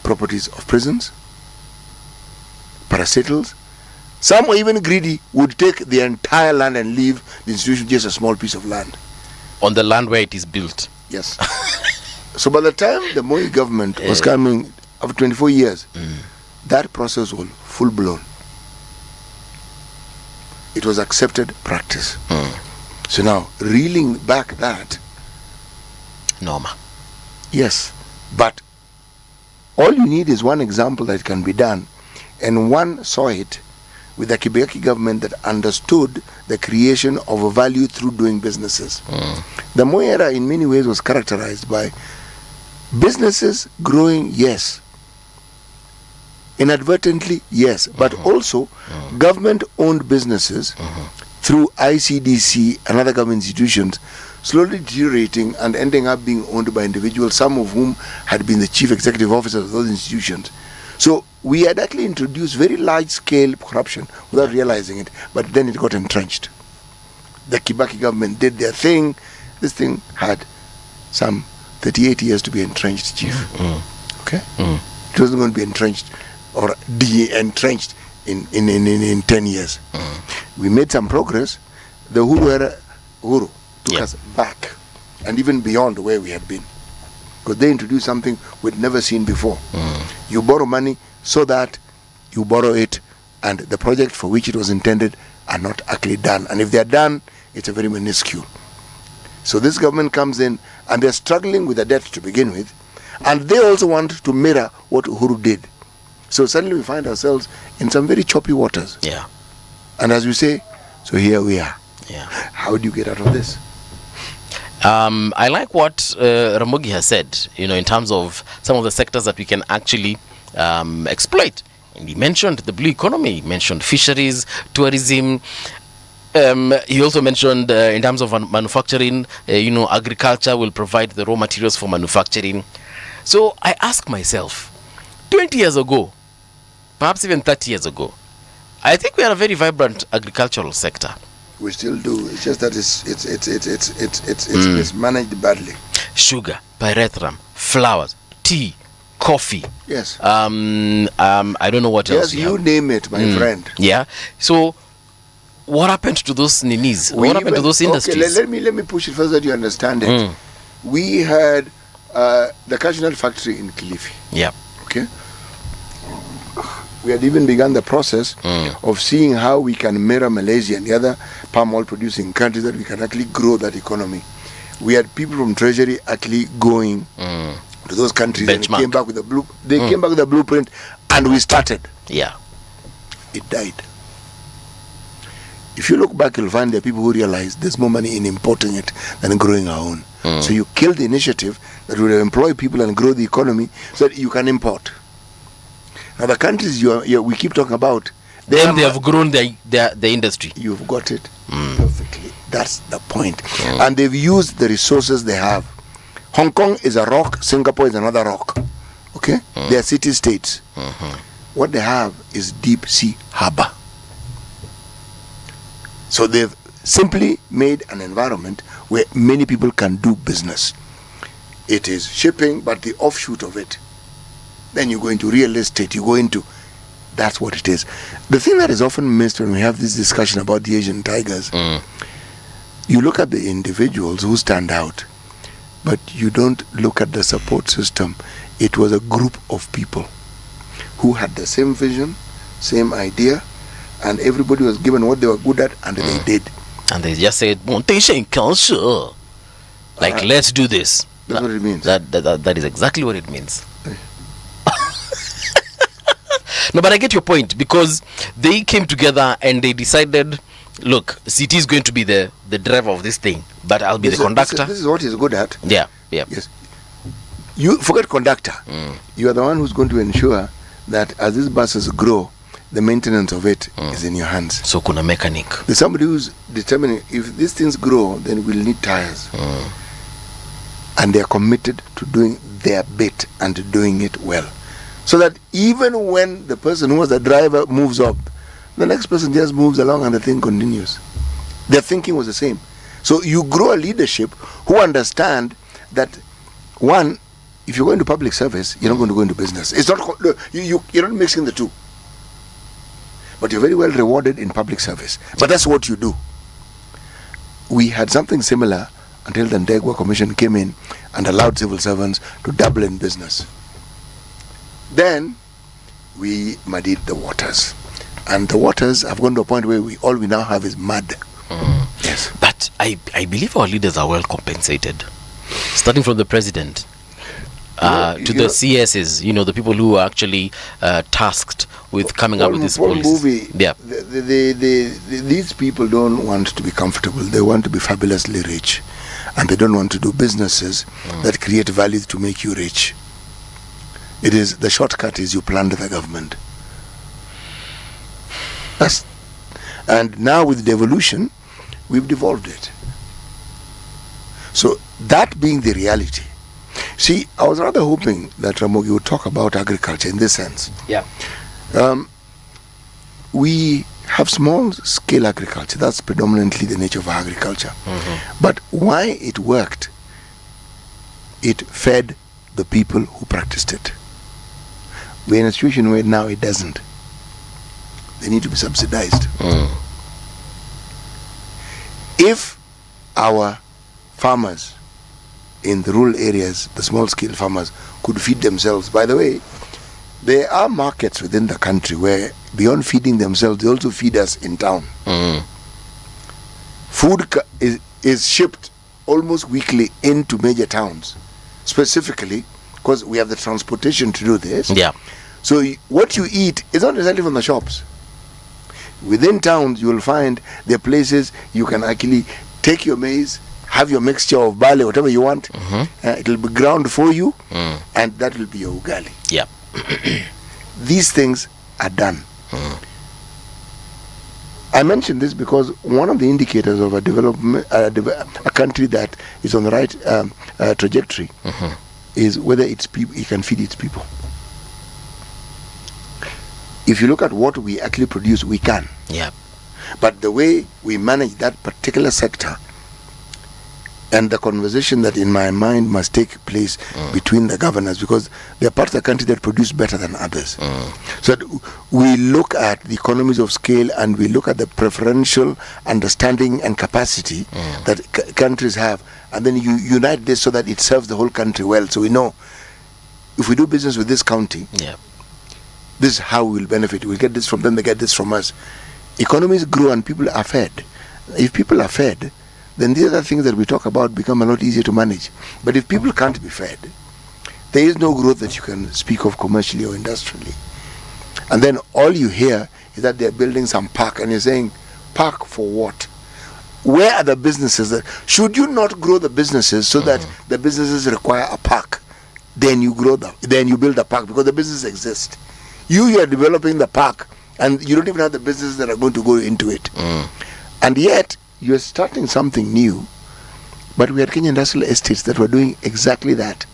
A: properties of prisons, parastatals. Some were even greedy, would take the entire land and leave the institution just a small piece of land.
B: On the land where it is built.
A: Yes. So by the time the Moi government was coming, after 24 years, that process was full blown. It was accepted practice. So now, reeling back that.
B: Norma.
A: Yes. But all you need is one example that can be done. And one saw it with the Kibaki government that understood the creation of a value through doing businesses. The Moi era in many ways was characterized by businesses growing, yes. Inadvertently, yes. But also government-owned businesses through ICDC and other government institutions slowly deteriorating and ending up being owned by individuals, some of whom had been the chief executive officers of those institutions. So we had actually introduced very large-scale corruption without realizing it, but then it got entrenched. The Kibaki government did their thing. This thing had some 38 years to be entrenched, Chief. Okay? It wasn't going to be entrenched or de-entrenched in 10 years. We made some progress. The Uhuru took us back and even beyond where we had been, because they introduced something we'd never seen before. You borrow money so that you borrow it, and the project for which it was intended are not actually done. And if they are done, it's a very minuscule. So this government comes in and they're struggling with the debt to begin with, and they also want to mirror what Uhuru did. So suddenly we find ourselves in some very choppy waters.
B: Yeah.
A: And as we say, so here we are.
B: Yeah.
A: How do you get out of this?
B: I like what Ramogi has said, in terms of some of the sectors that we can actually exploit. And he mentioned the blue economy, he mentioned fisheries, tourism. He also mentioned in terms of manufacturing, agriculture will provide the raw materials for manufacturing. So I ask myself, 20 years ago, perhaps even 30 years ago, I think we had a very vibrant agricultural sector.
A: We still do. It's just that it's mismanaged badly.
B: Sugar, pyrethrum, flowers, tea, coffee.
A: Yes.
B: I don't know what else.
A: Yes, you name it, my friend.
B: Yeah. So, what happened to those ninis? What happened to those industries?
A: Okay, let me push it further so you understand it. We had the cashew nut factory in Kilifi.
B: Yeah.
A: Okay. We had even begun the process of seeing how we can mirror Malaysia and the other palm oil producing countries, that we can actually grow that economy. We had people from Treasury actually going to those countries and came back with a blueprint, and we started.
B: Yeah.
A: It died. If you look back, you'll find there are people who realize there's more money in importing it than in growing our own. So you kill the initiative that would employ people and grow the economy so that you can import. Now the countries we keep talking about,
B: they have grown the industry.
A: You've got it perfectly. That's the point. And they've used the resources they have. Hong Kong is a rock, Singapore is another rock. Okay? They are city-states. What they have is deep sea harbor. So they've simply made an environment where many people can do business. It is shipping, but the offshoot of it. Then you go into real estate, that's what it is. The thing that is often missed when we have this discussion about the Asian tigers, you look at the individuals who stand out, but you don't look at the support system. It was a group of people who had the same vision, same idea, and everybody was given what they were good at, and they did.
B: And they just said, like, let's do this.
A: That's what it means.
B: That is exactly what it means. No, but I get your point, because they came together and they decided, look, CT is going to be the driver of this thing, but I'll be the conductor.
A: This is what he's good at.
B: Yeah.
A: Yes. You forget conductor. You are the one who's going to ensure that as these buses grow, the maintenance of it is in your hands.
B: So kuna mechanic.
A: There's somebody who's determining if these things grow, then we'll need tires. And they're committed to doing their bit and doing it well. So that even when the person who was the driver moves up, the next person just moves along and the thing continues. Their thinking was the same. So you grow a leadership who understand that, one, if you're going to public service, you're not going to go into business. It's not you're not mixing the two. But you're very well rewarded in public service. But that's what you do. We had something similar until the Ndegwa Commission came in and allowed civil servants to dabble in business. Then we muddied the waters. And the waters have gone to a point where all we now have is mud. Yes.
B: But I believe our leaders are well compensated. Starting from the president to the CSs, the people who are actually tasked with coming up with this policy. Yeah.
A: These people don't want to be comfortable. They want to be fabulously rich. And they don't want to do businesses that create value to make you rich. The shortcut is you plunder the government. And now with devolution, we've devolved it. So that being the reality. See, I was rather hoping that Ramogi would talk about agriculture in this sense.
B: Yeah.
A: We have small scale agriculture. That's predominantly the nature of agriculture. But why it worked, it fed the people who practiced it. We're in a situation where now it doesn't. They need to be subsidized. If our farmers in the rural areas, the small scale farmers, could feed themselves, by the way, there are markets within the country where beyond feeding themselves, they also feed us in town. Food is shipped almost weekly into major towns, specifically because we have the transportation to do this.
B: Yeah.
A: So what you eat is not necessarily from the shops. Within towns, you will find there are places you can actually take your maize, have your mixture of barley, whatever you want. It will be ground for you, and that will be your ugali.
B: Yeah.
A: These things are done. I mention this because one of the indicators of a development, a country that is on the right trajectory, is whether its people, it can feed its people. If you look at what we actually produce, we can.
B: Yeah.
A: But the way we manage that particular sector, and the conversation that in my mind must take place between the governors, because there are parts of the country that produce better than others. So that we look at the economies of scale and we look at the preferential understanding and capacity that countries have, and then you unite this so that it serves the whole country well. So we know if we do business with this county, this is how we will benefit. We'll get this from them, they get this from us. Economies grow and people are fed. If people are fed, then these other things that we talk about become a lot easier to manage. But if people can't be fed, there is no growth that you can speak of commercially or industrially. And then all you hear is that they're building some park, and you're saying, park for what? Where are the businesses? Should you not grow the businesses so that the businesses require a park? Then you grow them. Then you build a park because the business exists. You are developing the park, and you don't even have the businesses that are going to go into it. And yet, you're starting something new, but we had Kenya industrial estates that were doing exactly that,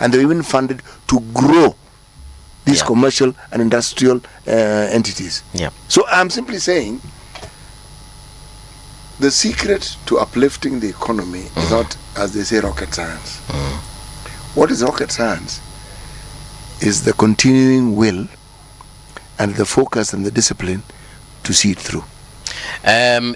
A: and they were even funded to grow these commercial and industrial entities. So I'm simply saying the secret to uplifting the economy is not, as they say, rocket science. What is rocket science is the continuing will and the focus and the discipline to see it through.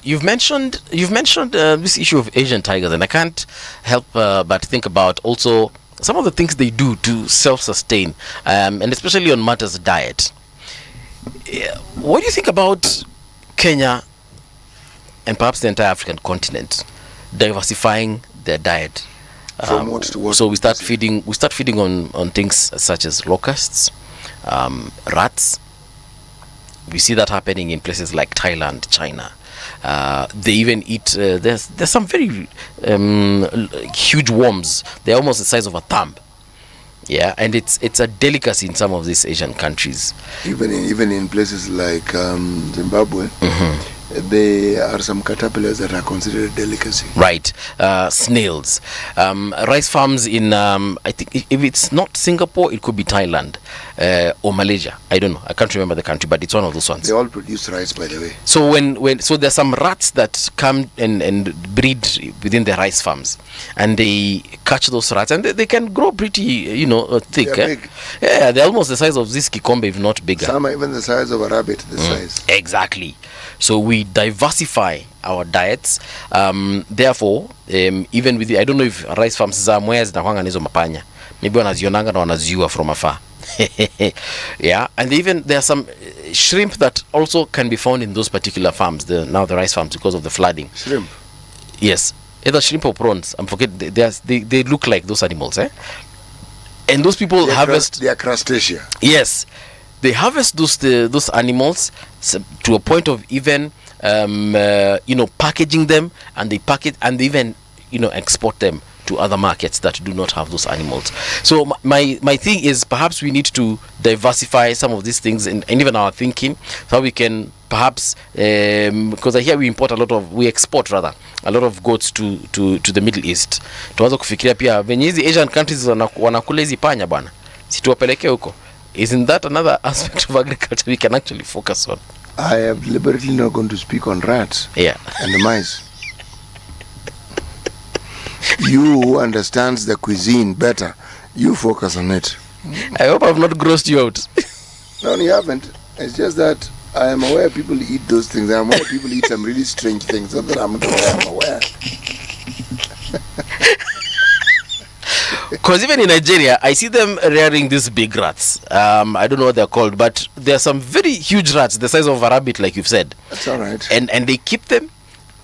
B: You've mentioned this issue of Asian tigers, and I can't help but think about also some of the things they do to self-sustain, and especially on matters of diet. What do you think about Kenya and perhaps the entire African continent diversifying their diet?
A: From what to what?
B: So we start feeding on things such as locusts, rats. We see that happening in places like Thailand, China. They even eat. There's some very huge worms. They're almost the size of a thumb. Yeah, and it's a delicacy in some of these Asian countries.
A: Even in places like Zimbabwe, there are some caterpillars that are considered a delicacy.
B: Right, snails, rice farms in I think if it's not Singapore, it could be Thailand or Malaysia. I don't know. I can't remember the country, but it's one of those ones.
A: They all produce rice, by the way.
B: So so there's some rats that come and breed within the rice farms, and they catch those rats, and they can grow pretty, thick.
A: They're big.
B: Yeah, they're almost the size of this cucumber, if not bigger.
A: Some are even the size of a rabbit. The size.
B: Exactly. So we diversify our diets. Therefore, even with I don't know if rice farms za mwea zinakwanga nizo mapanya. Maybe wanazionanga na wanaziua from afar. Yeah, and even there are some shrimp that also can be found in those particular farms. The rice farms, because of the flooding.
A: Shrimp.
B: Yes, either shrimp or prawns. I'm forget. They look like those animals, eh? And those people harvest.
A: They are crustacea.
B: Yes, they harvest those animals to a point of even packaging them, and they pack it and they even export them to other markets that do not have those animals. So my thing is, perhaps we need to diversify some of these things and even our thinking, so we can perhaps because I hear we export a lot of goods to the Middle East. Tuanze kufikiria pia venye hizi Asian countries wanakula hizi panya bwana, situwapeleke huko. Isn't that another aspect of agriculture we can actually focus on?
A: I am deliberately not going to speak on rats and the mice. You who understands the cuisine better, you focus on it.
B: I hope I've not grossed you out.
A: No, you haven't. It's just that I am aware people eat those things. I am aware people eat some really strange things. Not that I'm aware.
B: Because even in Nigeria, I see them rearing these big rats. I don't know what they're called, but there are some very huge rats, the size of a rabbit, like you've said.
A: That's all right.
B: And they keep them,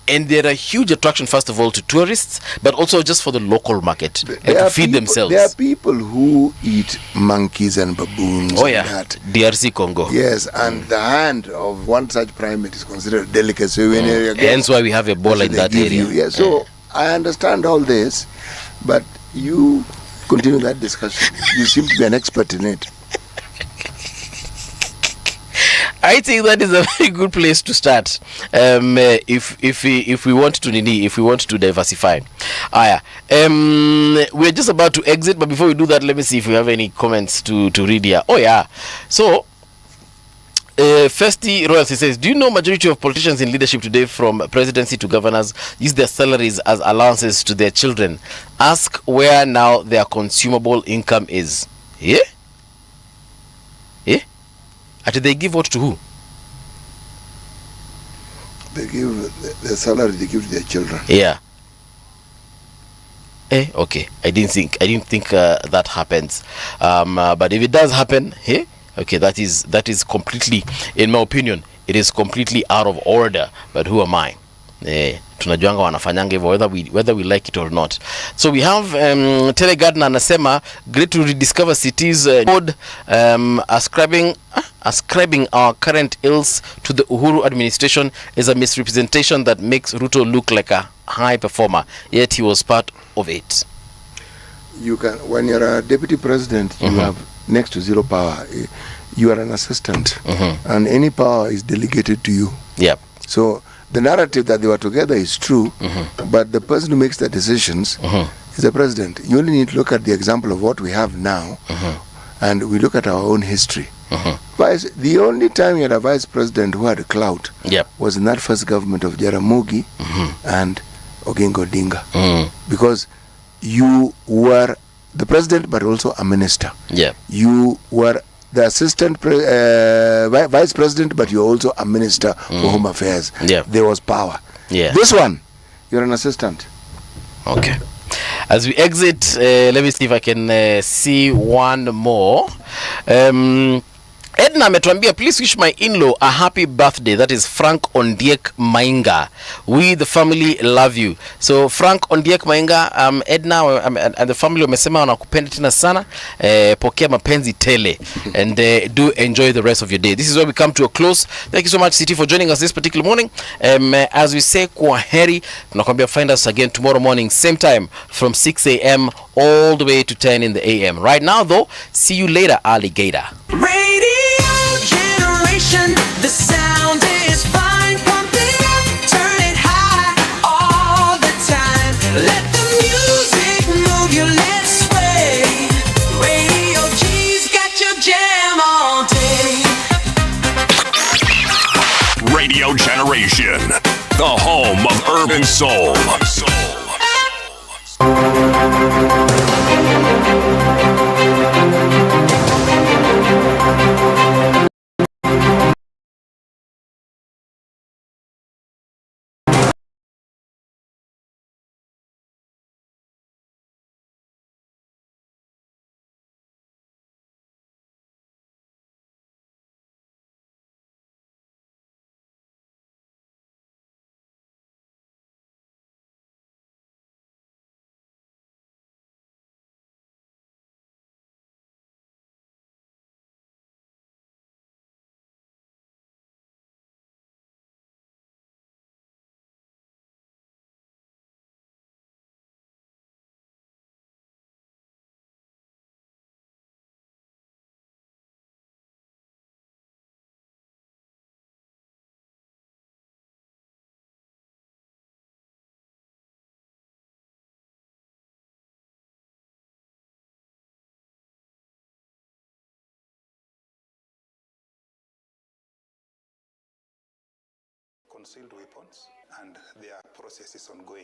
B: and they're a huge attraction, first of all, to tourists, but also just for the local market and to feed themselves.
A: There are people who eat monkeys and baboons.
B: Oh, yeah.
A: That.
B: DRC Congo.
A: Yes, and the hand of one such primate is considered a delicacy.
B: Hence why we have Ebola in that area.
A: So I understand all this, but you continue that discussion. You seem to be an expert in it.
B: I think that is a very good place to start. If we want to diversify. We're just about to exit, but before we do that, let me see if we have any comments to read here. Oh yeah. So Festy Royalty says, do you know majority of politicians in leadership today, from presidency to governors, use their salaries as allowances to their children? Ask where now their consumable income is. Yeah? After they give what to who?
A: They give the salary they give to their children.
B: Yeah. Okay. I didn't think that happens. But if it does happen, okay, that is completely, in my opinion, it is completely out of order. But who am I? Tunajuanga wanafanyanga hivyo whether we like it or not. So we have Telegarden anasema, great to rediscover cities, ascribing our current ills to the Uhuru administration is a misrepresentation that makes Ruto look like a high performer, yet he was part of it.
A: You can, when you're a deputy president, you have next to zero power. You are an assistant, and any power is delegated to you.
B: Yep.
A: So the narrative that they were together is true, but the person who makes the decisions is the president. You only need to look at the example of what we have now, and we look at our own history. The only time you had a vice president who had clout was in that first government of Jaramogi and Oginga Odinga, because you were the president but also a minister. You were the assistant vice president, but you're also a minister for home affairs. There was power. This one, you're an assistant.
B: Okay. As we exit, let me see if I can see one more. Edna ametuambia, please wish my in-law a happy birthday. That is Frank Ondiek Mainga. We the family love you. So Frank Ondiek Mainga, Edna and the family wamesema wanakupenda tena sana. Pokea mapenzi tele and do enjoy the rest of your day. This is where we come to a close. Thank you so much, City, for joining us this particular morning. As we say, kwaheri. Tunakwambia find us again tomorrow morning, same time from 6 a.m. all the way to 10 in the a.m. Right now, though, see you later, alligator.
C: The sound is fine, pump it up, turn it high, all the time. Let the music move you, let's sway. Radio G's got your jam all day.
D: Radio Generation, the home of urban soul.
M: Concealed weapons, and their process is ongoing.